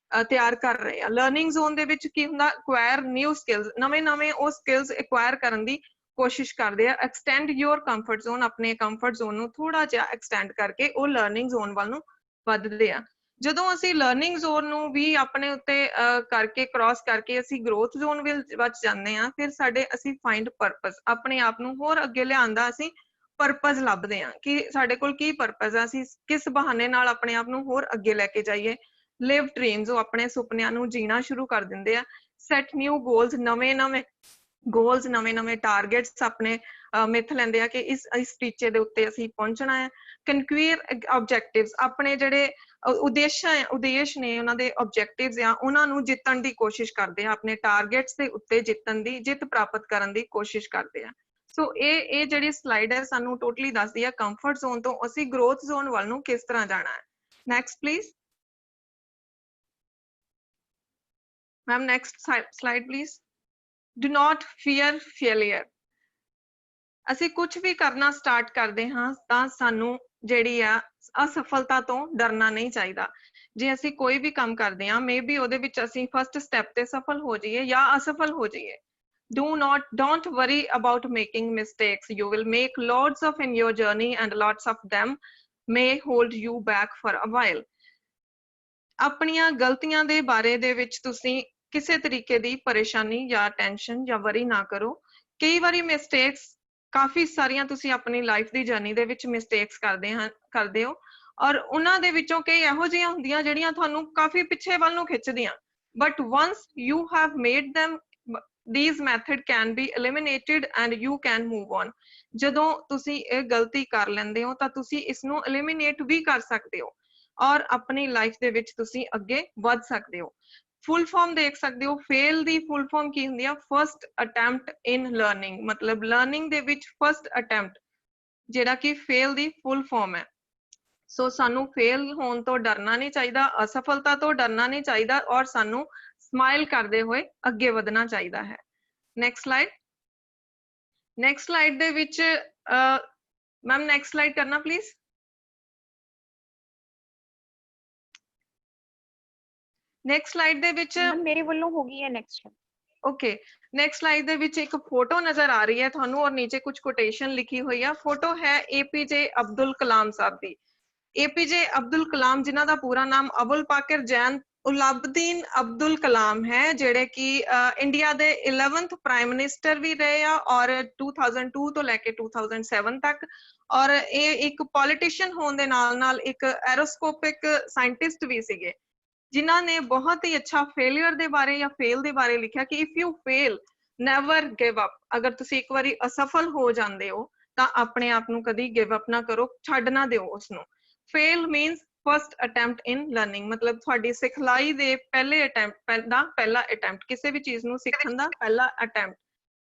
ਤਿਆਰ ਕਰ ਰਹੇ ਆ। ਲਰਨਿੰਗ ਜ਼ੋਨ ਦੇ ਵਿੱਚ ਕੀ ਹੁੰਦਾ, ਐਕਵਾਇਰ ਨਿਊ ਸਕਿੱਲਸ, ਨਵੇਂ ਉਹ ਸਕਿੱਲਸ ਐਕਵਾਇਰ ਕਰਨ ਦੀ ਕੋਸ਼ਿਸ਼ ਕਰਦੇ ਆ। ਐਕਸਟੈਂਡ ਯੋਰ ਕੰਫਰਟ ਜ਼ੋਨ, ਆਪਣੇ ਕੰਫਰਟ ਜ਼ੋਨ ਨੂੰ ਥੋੜਾ ਜਿਹਾ ਐਕਸਟੈਂਡ ਕਰਕੇ ਉਹ ਲਰਨਿੰਗ ਜ਼ੋਨ ਵੱਲ ਨੂੰ ਵੱਧਦੇ ਆ। ਜਦੋਂ ਅਸੀਂ ਲਰਨਿੰਗ ਜ਼ੋਨ ਨੂੰ ਵੀ ਆਪਣੇ ਉੱਤੇ ਕਰਕੇ ਕ੍ਰਾਸ ਕਰਕੇ ਅਸੀਂ ਗਰੋਥ ਜ਼ੋਨ ਵਿੱਚ ਜਾਂਦੇ ਆ, ਫਿਰ ਅਸੀਂ ਫਾਈਂਡ ਪਰਪਸ, ਆਪਣੇ ਆਪ ਨੂੰ ਹੋਰ ਅੱਗੇ ਲਿਆਉਣ ਦਾ ਅਸੀਂ ਪਰਪਸ ਲੱਭਦੇ ਆ ਕਿ ਸਾਡੇ ਕੋਲ ਕੀ ਪਰਪਸ ਆ, ਅਸੀਂ ਕਿਸ ਬਹਾਨੇ ਨਾਲ ਆਪਣੇ ਆਪ ਨੂੰ ਹੋਰ ਅੱਗੇ ਲੈ ਕੇ ਜਾਈਏ। ਲਿਵ ਡ੍ਰੀਮਸ, ਉਹ ਆਪਣੇ ਸੁਪਨਿਆਂ ਨੂੰ ਜੀਣਾ ਸ਼ੁਰੂ ਕਰ ਦਿੰਦੇ ਆ। ਸੈਟ ਨਿਊ ਗੋਲਸ, ਨਵੇਂ ਗੋਲਸ, ਨਵੇਂ ਟਾਰਗੇਟਸ ਆਪਣੇ ਮਿੱਥ ਲੈਂਦੇ ਆ ਕਿ ਇਸ ਟੀਚੇ ਦੇ ਉੱਤੇ ਅਸੀਂ ਪਹੁੰਚਣਾ ਹੈ। ਕਨਕੁਇਰ ਆਬਜੈਕਟਿਵਸ, ਆਪਣੇ ਜਿਹੜੇ ਉਦੇਸ਼ ਨੇ ਉਹਨਾਂ ਦੇ ਆਬਜੈਕਟਿਵਸ ਆ ਉਹਨਾਂ ਨੂੰ ਜਿੱਤਣ ਦੀ ਕੋਸ਼ਿਸ਼ ਕਰਦੇ ਆ, ਆਪਣੇ ਟਾਰਗੇਟਸ ਦੇ ਉੱਤੇ ਜਿੱਤ ਪ੍ਰਾਪਤ ਕਰਨ ਦੀ ਕੋਸ਼ਿਸ਼ ਕਰਦੇ ਆ। ਸੋ ਇਹ ਜਿਹੜੀ ਸਲਾਈਡ ਹੈ ਸਾਨੂੰ ਟੋਟਲੀ ਦੱਸਦੀ ਆ ਕੰਫਰਟ ਜ਼ੋਨ ਤੋਂ ਅਸੀਂ ਗਰੋਥ ਜ਼ੋਨ ਵੱਲ ਨੂੰ ਕਿਸ ਤਰ੍ਹਾਂ ਜਾਣਾ ਹੈ। Next please ma'am, next slide please. Do not fear failure, ਅਸੀਂ ਕੁਝ ਵੀ ਕਰਨਾ ਸਟਾਰਟ ਕਰਦੇ ਹਾਂ ਤਾਂ ਸਾਨੂੰ ਜਿਹੜੀ ਆ ਅਸਫਲਤਾ ਤੋਂ ਡਰਨਾ ਨਹੀਂ ਚਾਹੀਦਾ। ਜੇ ਅਸੀਂ ਕੋਈ ਵੀ ਕੰਮ ਕਰਦੇ ਹਾਂ ਮੇਬੀ ਉਹਦੇ ਵਿੱਚ ਅਸੀਂ ਫਸਟ ਸਟੈਪ ਤੇ ਸਫਲ ਹੋ ਜਾਈਏ ਜਾਂ ਅਸਫਲ ਹੋ ਜਾਈਏ। Don't worry about making mistakes, you will make lots of in your journey and lots of them may hold you back for a while। ਆਪਣੀਆਂ ਗਲਤੀਆਂ ਦੇ ਬਾਰੇ ਦੇ ਵਿੱਚ ਤੁਸੀਂ ਕਿਸੇ ਤਰੀਕੇ ਦੀ ਪਰੇਸ਼ਾਨੀ ਜਾਂ ਟੈਨਸ਼ਨ ਜਾਂ ਵਰੀ ਨਾ ਕਰੋ। ਕਈ ਵਾਰੀ ਮਿਸਟੇਕਸ ਕਾਫੀ ਸਾਰੀਆਂ ਤੁਸੀਂ ਆਪਣੀ ਲਾਈਫ ਦੀ ਜਰਨੀ ਦੇ ਵਿੱਚ ਮਿਸਟੇਕਸ ਕਰਦੇ ਹੋ ਔਰ ਉਹਨਾਂ ਦੇ ਵਿੱਚੋਂ ਕਈ ਇਹੋ ਜਿਹੀਆਂ ਹੁੰਦੀਆਂ ਜਿਹੜੀਆਂ ਤੁਹਾਨੂੰ ਕਾਫੀ ਪਿੱਛੇ ਵੱਲ ਨੂੰ ਖਿੱਚਦੀਆਂ। But once you have made them, these method can be eliminated and you can move on। ਜਦੋਂ ਤੁਸੀਂ ਇਹ ਗਲਤੀ ਕਰ ਲੈਂਦੇ ਹੋ ਤਾਂ ਤੁਸੀਂ ਇਸ ਨੂੰ eliminate ਵੀ ਕਰ ਸਕਦੇ ਹੋ ਔਰ ਆਪਣੀ ਲਾਈਫ ਦੇ ਵਿੱਚ ਤੁਸੀਂ ਅੱਗੇ ਵੱਧ ਸਕਦੇ ਹੋ। ਫੁੱਲ ਫਾਰਮ ਦੇਖ ਸਕਦੇ ਹੋ, ਫੇਲ ਦੀ ਫੁੱਲ ਫਾਰਮ ਕੀ ਹੁੰਦੀ ਆ, ਫਸਟ ਅਟੈਂਪਟ ਇਨ ਲਰਨਿੰਗ, ਮਤਲਬ ਲਰਨਿੰਗ ਦੇ ਵਿੱਚ ਫਸਟ ਅਟੈਂਪਟ ਜਿਹੜਾ ਕਿ ਫੇਲ ਦੀ ਫੁੱਲ ਫਾਰਮ ਹੈ। ਸੋ ਸਾਨੂੰ ਫੇਲ ਹੋਣ ਤੋਂ ਡਰਨਾ ਨਹੀਂ ਚਾਹੀਦਾ, ਅਸਫਲਤਾ ਤੋਂ ਡਰਨਾ ਨਹੀਂ ਚਾਹੀਦਾ ਔਰ ਸਾਨੂੰ ਸਮਾਈਲ ਕਰਦੇ ਹੋਏ ਅੱਗੇ ਵਧਣਾ ਚਾਹੀਦਾ ਹੈ। ਨੈਕਸਟ ਸਲਾਈਡ ਦੇ ਵਿੱਚ ਮੈਮ ਨੈਕਸਟ ਸਲਾਈਡ ਕਰਨਾ ਪਲੀਜ਼। ਨੈਕਸਟ ਸਲਾਈਡ ਦੇ ਵਿੱਚ ਮੇਰੇ ਵੱਲੋਂ ਹੋ ਗਈ ਹੈ ਨੈਕਸਟ। ਓਕੇ, ਨੈਕਸਟ ਸਲਾਈਡ ਦੇ ਵਿੱਚ ਇੱਕ ਫੋਟੋ ਨਜ਼ਰ ਆ ਰਹੀ ਹੈ ਤੁਹਾਨੂੰ ਔਰ ਨੀਚੇ ਕੁਝ ਕੋਟੇਸ਼ਨ ਲਿਖੀ ਹੋਈ ਆ। ਫੋਟੋ ਹੈ APJ ਅਬਦੁਲ ਕਲਾਮ ਸਾਹਿਬ ਦੀ। APJ ਅਬਦੁਲ ਕਲਾਮ ਜਿਨ੍ਹਾਂ ਦਾ ਪੂਰਾ ਨਾਮ ਅਬੁਲ ਪਾਕਿਰ ਜੈਨ ਉਲਾਬਦੀਨ ਅਬਦੁਲ ਕਲਾਮ ਹੈ, ਜਿਹੜੇ ਕਿ ਇੰਡੀਆ ਦੇ 11th ਪ੍ਰਾਈਮ ਮਿਨਿਸਟਰ ਵੀ ਰਹੇ ਆ ਔਰ 2002 ਤੋਂ ਲੈ ਕੇ 2007 ਤੱਕ। ਔਰ ਇਹ ਇੱਕ ਪੋਲੀਟੀਸ਼ੀਅਨ ਹੋਣ ਦੇ ਨਾਲ ਇੱਕ ਐਰੋਸਕੋਪਿਕ ਸਾਇੰਟਿਸਟ ਵੀ ਸੀਗੇ ਜਿਨ੍ਹਾਂ ਨੇ ਬਹੁਤ ਹੀ ਅੱਛਾ ਫੇਲਿਅਰ ਦੇ ਬਾਰੇ ਜਾਂ ਫੇਲ ਦੇ ਬਾਰੇ ਲਿਖਿਆ ਕਿ if you fail never give up. ਅਗਰ ਤੁਸੀਂ ਇੱਕ ਵਾਰੀ ਅਸਫਲ ਹੋ ਜਾਂਦੇ ਹੋ ਤਾਂ ਆਪਣੇ ਆਪ ਨੂੰ ਕਦੀ ਗਿਵ ਅਪ ਨਾ ਕਰੋ, ਛੱਡ ਨਾ ਦਿਓ ਉਸਨੂੰ। ਫੇਲ ਮੀਨਸ ਫਸਟ ਅਟੈਂਪਟ ਇਨ ਲਰਨਿੰਗ, ਮਤਲਬ ਤੁਹਾਡੀ ਸਿਖਲਾਈ ਦੇ ਪਹਿਲੇ ਪਹਿਲਾ ਅਟੈਂਪਟ, ਕਿਸੇ ਵੀ ਚੀਜ਼ ਨੂੰ ਸਿੱਖਣ ਦਾ ਪਹਿਲਾ attempt.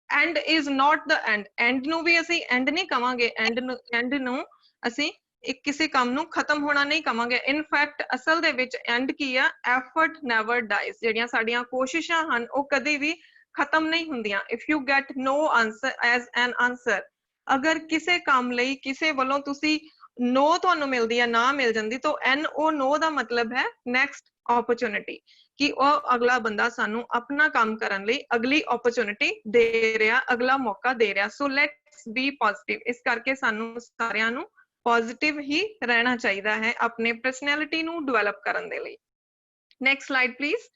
And is not the and, and ਨੂੰ ਵੀ ਅਸੀਂ ਐਂਡ ਨਹੀਂ ਕਵਾਂਗੇ, ਐਂਡ ਨੂੰ ਅਸੀਂ ਕਿਸੇ ਕੰਮ ਨੂੰ ਖਤਮ ਹੋਣਾ ਨਹੀਂ ਕਵਾਂਗੇ। ਇਨਫੈਕਟ ਅਸਲ ਦੇ ਵਿੱਚ ਐਂਡ ਕੀ ਆ, ਐਫਰਟ ਨੈਵਰ ਡਾਈਜ਼, ਜਿਹੜੀਆਂ ਸਾਡੀਆਂ ਕੋਸ਼ਿਸ਼ਾਂ ਹਨ ਉਹ ਕਦੇ ਵੀ ਖਤਮ ਨਹੀਂ ਹੁੰਦੀਆਂ। If you get no answer as an answer, ਅਗਰ ਕਿਸੇ ਕੰਮ ਲਈ ਕਿਸੇ ਵੱਲੋਂ ਤੁਸੀਂ ਨੋ ਤੁਹਾਨੂੰ ਮਿਲਦੀ ਹੈ, ਨਾ ਮਿਲ ਜਾਂਦੀ, ਤਾਂ ਉਹ ਨੋ ਦਾ ਮਤਲਬ ਹੈ ਨੈਕਸਟ ਓਪਰਚੁਨਿਟੀ, ਕਿ ਉਹ ਅਗਲਾ ਬੰਦਾ ਸਾਨੂੰ ਆਪਣਾ ਕੰਮ ਕਰਨ ਲਈ ਅਗਲੀ ਓਪਰਚੁਨਿਟੀ ਦੇ ਰਿਹਾ, ਅਗਲਾ ਮੌਕਾ ਦੇ ਰਿਹਾ। So let's B positive. ਇਸ ਕਰਕੇ ਸਾਨੂੰ ਸਾਰਿਆਂ ਨੂੰ ਪੋਜ਼ਿਟਿਵ ਹੀ ਰਹਿਣਾ ਚਾਹੀਦਾ ਹੈ ਆਪਣੇ ਪਰਸਨੈਲਿਟੀ ਨੂੰ ਡਿਵੈਲਪ ਕਰਨ ਦੇ ਲਈ। Next slide please.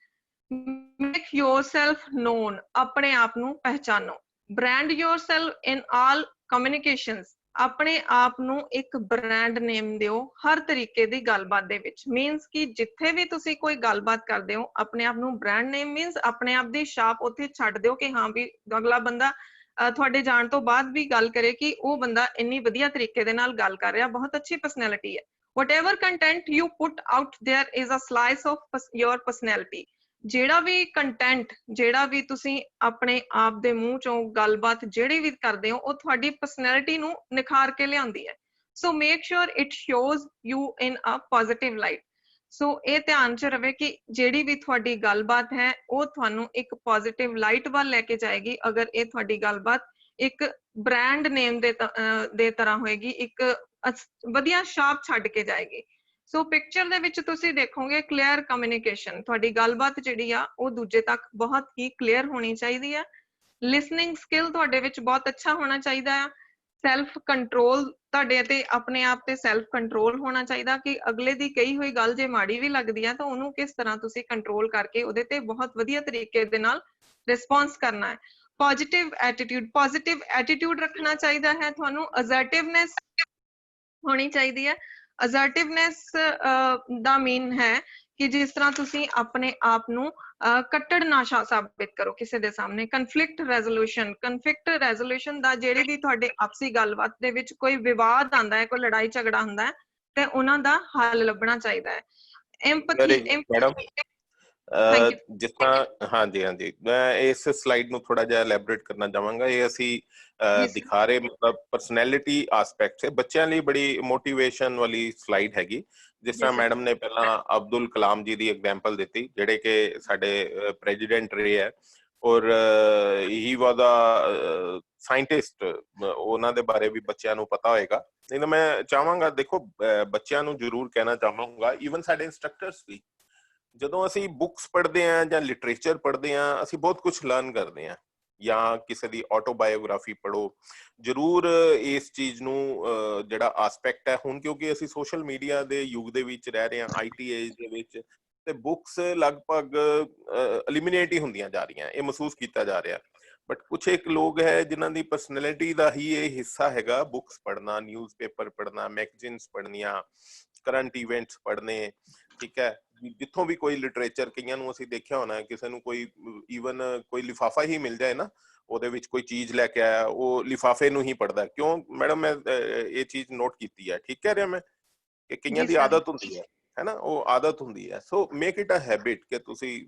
Make yourself non, ਆਪਣੇ ਆਪ ਨੂੰ ਪਹਿਚਾਨੋ। brand yourself in all communications, ਆਪਣੇ ਆਪ ਨੂੰ ਇੱਕ ਬ੍ਰਾਂਡ ਨੇਮ ਦਿਓ ਹਰ ਤਰੀਕੇ ਦੀ ਗੱਲਬਾਤ ਦੇ ਵਿੱਚ। ਮੀਨਸ ਕਿ ਜਿੱਥੇ ਵੀ ਤੁਸੀਂ ਕੋਈ ਗੱਲਬਾਤ ਕਰਦੇ ਹੋ ਆਪਣੇ ਆਪ ਨੂੰ ਬ੍ਰਾਂਡ ਨੇਮ ਮੀਨਸ ਆਪਣੇ ਆਪ ਦੀ ਛਾਪ ਉੱਥੇ ਛੱਡ ਦਿਓ ਕਿ ਹਾਂ ਵੀ ਅਗਲਾ ਬੰਦਾ ਤੁਹਾਡੇ ਜਾਣ ਤੋਂ ਬਾਅਦ ਵੀ ਗੱਲ ਕਰੇ ਕਿ ਉਹ ਬੰਦਾ ਇੰਨੀ ਵਧੀਆ ਤਰੀਕੇ ਦੇ ਨਾਲ ਗੱਲ ਕਰ ਰਿਹਾ, ਬਹੁਤ ਅੱਛੀ ਪਰਸਨੈਲਿਟੀ ਹੈ। whatever content you put out there is a slice of your personality। ਜਿਹੜਾ ਵੀ ਕੰਟੈਂਟ, ਜਿਹੜਾ ਵੀ ਤੁਸੀਂ ਆਪਣੇ ਆਪ ਦੇ ਮੂੰਹ ਚੋਂ ਗੱਲਬਾਤ ਜਿਹੜੀ ਵੀ ਕਰਦੇ ਹੋ ਉਹ ਤੁਹਾਡੀ ਪਰਸਨੈਲਿਟੀ ਨੂੰ ਨਿਖਾਰ ਕੇ ਲਿਆਉਂਦੀ ਹੈ। So make sure it shows you in a positive light. So ਇਹ ਧਿਆਨ 'ਚ ਰਵੇ ਕਿ ਜਿਹੜੀ ਵੀ ਤੁਹਾਡੀ ਗੱਲਬਾਤ ਹੈ ਉਹ ਤੁਹਾਨੂੰ ਇੱਕ ਪੋਜ਼ਿਟਿਵ ਲਾਈਟ ਵੱਲ ਲੈ ਕੇ ਜਾਏਗੀ ਅਗਰ ਇਹ ਤੁਹਾਡੀ ਗੱਲਬਾਤ ਇੱਕ ਬ੍ਰਾਂਡ ਨੇਮ ਦੇ ਤਰ੍ਹਾਂ ਹੋਏਗੀ, ਇੱਕ ਵਧੀਆ ਛਾਪ ਛੱਡ ਕੇ ਜਾਏਗੀ। ਸੋ ਪਿਕਚਰ ਦੇ ਵਿੱਚ ਤੁਸੀਂ ਦੇਖੋਗੇ ਕਲੀਅਰ ਕਮਿਊਨੀਕੇਸ਼ਨ, ਤੁਹਾਡੀ ਗੱਲਬਾਤ ਜਿਹੜੀ ਆ ਉਹ ਦੂਜੇ ਤੱਕ ਬਹੁਤ ਹੀ ਕਲੀਅਰ ਹੋਣੀ ਚਾਹੀਦੀ ਆ। ਲਿਸਨਿੰਗ ਸਕਿੱਲ ਤੁਹਾਡੇ ਵਿੱਚ ਬਹੁਤ ਅੱਛਾ ਹੋਣਾ ਚਾਹੀਦਾ ਆ। ਸੈਲਫ ਕੰਟਰੋਲ ਤੁਹਾਡੇ ਤੇ ਆਪਣੇ ਆਪ ਤੇ ਸੈਲਫ ਕੰਟਰੋਲ ਹੋਣਾ ਚਾਹੀਦਾ ਕਿ ਅਗਲੇ ਦੀ ਕਹੀ ਹੋਈ ਗੱਲ ਜੇ ਮਾੜੀ ਵੀ ਲੱਗਦੀ ਆ ਤਾਂ ਉਹਨੂੰ ਕਿਸ ਤਰ੍ਹਾਂ ਤੁਸੀਂ ਕੰਟਰੋਲ ਕਰਕੇ ਉਹਦੇ ਤੇ ਬਹੁਤ ਵਧੀਆ ਤਰੀਕੇ ਦੇ ਨਾਲ ਰਿਸਪੌਂਸ ਕਰਨਾ ਹੈ। ਪੋਜ਼ਿਟਿਵ ਐਟੀਟਿਊਡ ਰੱਖਣਾ ਚਾਹੀਦਾ ਹੈ ਤੁਹਾਨੂੰ। ਅਸਰਟਿਵਨੈਸ ਹੋਣੀ ਚਾਹੀਦੀ ਹੈ। ਅਸਰਟਿਵਨੈਸ ਦਾ ਮੀਨ ਹੈ ਕਿ ਜਿਸ ਤਰ੍ਹਾਂ ਤੁਸੀਂ ਆਪਣੇ ਆਪ ਨੂੰ ਕੱਟੜ ਨਾ ਸਾਬਿਤ ਕਰੋ ਕਿਸੇ ਦੇ ਸਾਹਮਣੇ। ਕਨਫਲਿਕਟ ਰੈਜ਼ੋਲੂਸ਼ਨ ਦਾ ਜਿਹੜੀ ਵੀ ਤੁਹਾਡੇ ਆਪਸੀ ਗੱਲਬਾਤ ਦੇ ਵਿੱਚ ਕੋਈ ਵਿਵਾਦ ਆਉਂਦਾ ਹੈ, ਕੋਈ ਲੜਾਈ ਝਗੜਾ ਹੁੰਦਾ ਹੈ ਤੇ ਉਹਨਾਂ ਦਾ ਹੱਲ ਲੱਭਣਾ ਚਾਹੀਦਾ ਹੈ। ਜਿਸ ਤਰ੍ਹਾਂ ਹਾਂਜੀ ਮੈਂ ਇਸ ਸਲਾਈਡ ਨੂੰ ਥੋੜਾ ਜਿਹਾ ਐਲੈਬੋਰੇਟ ਕਰਨਾ ਚਾਹਾਂਗਾ। ਇਹ ਅਸੀਂ ਦਿਖਾ ਰਹੇ ਮਤਲਬ ਪਰਸਨੈਲਿਟੀ ਐਸਪੈਕਟਸ ਹੈ। ਬੱਚਿਆਂ ਲਈ ਬੜੀ ਮੋਟੀਵੇਸ਼ਨ ਵਾਲੀ ਸਲਾਈਡ ਹੈਗੀ। ਜਿਸ ਤਰ੍ਹਾਂ ਮੈਡਮ ਨੇ ਪਹਿਲਾਂ ਅਬਦੁਲ ਕਲਾਮ ਜੀ ਦੀ ਐਗਜ਼ਾਮਪਲ ਦਿੱਤੀ ਜਿਹੜੇ ਕਿ ਸਾਡੇ ਪ੍ਰੈਜ਼ੀਡੈਂਟ ਰਹੇ ਹੈ ਔਰ ਹੀ ਵਾਜ਼ ਅ ਸਾਇੰਟਿਸਟ। ਉਹਨਾਂ ਦੇ ਬਾਰੇ ਵੀ ਬੱਚਿਆਂ ਨੂੰ ਪਤਾ ਹੋਏਗਾ। ਨਹੀਂ ਤਾਂ ਮੈਂ ਚਾਹਾਂਗਾ ਦੇਖੋ ਬੱਚਿਆਂ ਨੂੰ ਜ਼ਰੂਰ ਕਹਿਣਾ ਚਾਹਾਂਗਾ, ਈਵਨ ਸਾਡੇ ਇੰਸਟ੍ਰਕਟਰਸ ਵੀ ਜਦੋਂ ਅਸੀਂ ਬੁੱਕਸ ਪੜ੍ਹਦੇ ਹਾਂ ਜਾਂ ਲਿਟਰੇਚਰ ਪੜ੍ਹਦੇ ਹਾਂ ਅਸੀਂ ਬਹੁਤ ਕੁਝ ਲਰਨ ਕਰਦੇ ਹਾਂ। ਜਾਂ ਕਿਸੇ ਦੀ ਆਟੋਬਾਇਓਗ੍ਰਾਫੀ ਪੜ੍ਹੋ ਜ਼ਰੂਰ। ਇਸ ਚੀਜ਼ ਨੂੰ ਜਿਹੜਾ ਆਸਪੈਕਟ ਹੈ ਹੁਣ ਕਿਉਂਕਿ ਅਸੀਂ ਸੋਸ਼ਲ ਮੀਡੀਆ ਦੇ ਯੁੱਗ ਦੇ ਵਿੱਚ ਰਹਿ ਰਹੇ ਹਾਂ, IT ਏਜ ਦੇ ਵਿੱਚ, ਤੇ ਬੁੱਕਸ ਲਗਭਗ ਐਲੀਮੀਨੇਟ ਹੀ ਹੁੰਦੀਆਂ ਜਾ ਰਹੀਆਂ। ਇਹ ਮਹਿਸੂਸ ਕੀਤਾ ਜਾ ਰਿਹਾ। ਬਟ ਕੁਛ ਇੱਕ ਲੋਕ ਹੈ ਜਿਨ੍ਹਾਂ ਦੀ ਪਰਸਨੈਲਿਟੀ ਦਾ ਹੀ ਇਹ ਹਿੱਸਾ ਹੈਗਾ ਬੁੱਕਸ ਪੜ੍ਹਨਾ, ਨਿਊਜ਼ਪੇਪਰ ਪੜ੍ਹਨਾ, ਮੈਗਜ਼ੀਨਸ ਪੜ੍ਹਨੀਆਂ, ਕਰੰਟ ਇਵੈਂਟਸ ਪੜ੍ਹਨੇ। ਠੀਕ ਹੈ, ਜਿੱਥੋਂ ਵੀ ਕੋਈ ਲਿਟਰੇਚਰ, ਕਈਆਂ ਨੂੰ ਅਸੀਂ ਦੇਖਿਆ ਹੋਣਾ ਕਿਸੇ ਨੂੰ ਕੋਈ ਈਵਨ ਕੋਈ ਲਿਫਾਫਾ ਹੀ ਮਿਲ ਜਾਏ ਨਾ, ਉਹਦੇ ਵਿੱਚ ਕੋਈ ਚੀਜ਼ ਲੈ ਕੇ ਆਇਆ ਉਹ ਲਿਫਾਫੇ ਨੂੰ ਹੀ ਪੜ੍ਹਦਾ। ਕਿਉਂ ਮੈਡਮ? ਮੈਂ ਇਹ ਚੀਜ਼ ਨੋਟ ਕੀਤੀ ਹੈ। ਠੀਕ ਕਹਿ ਰਿਹਾ ਮੈਂ ਕਿ ਕਈਆਂ ਦੀ ਆਦਤ ਹੁੰਦੀ ਹੈ ਨਾ, ਉਹ ਆਦਤ ਹੁੰਦੀ ਹੈ। So make it a habit ਕਿ ਤੁਸੀਂ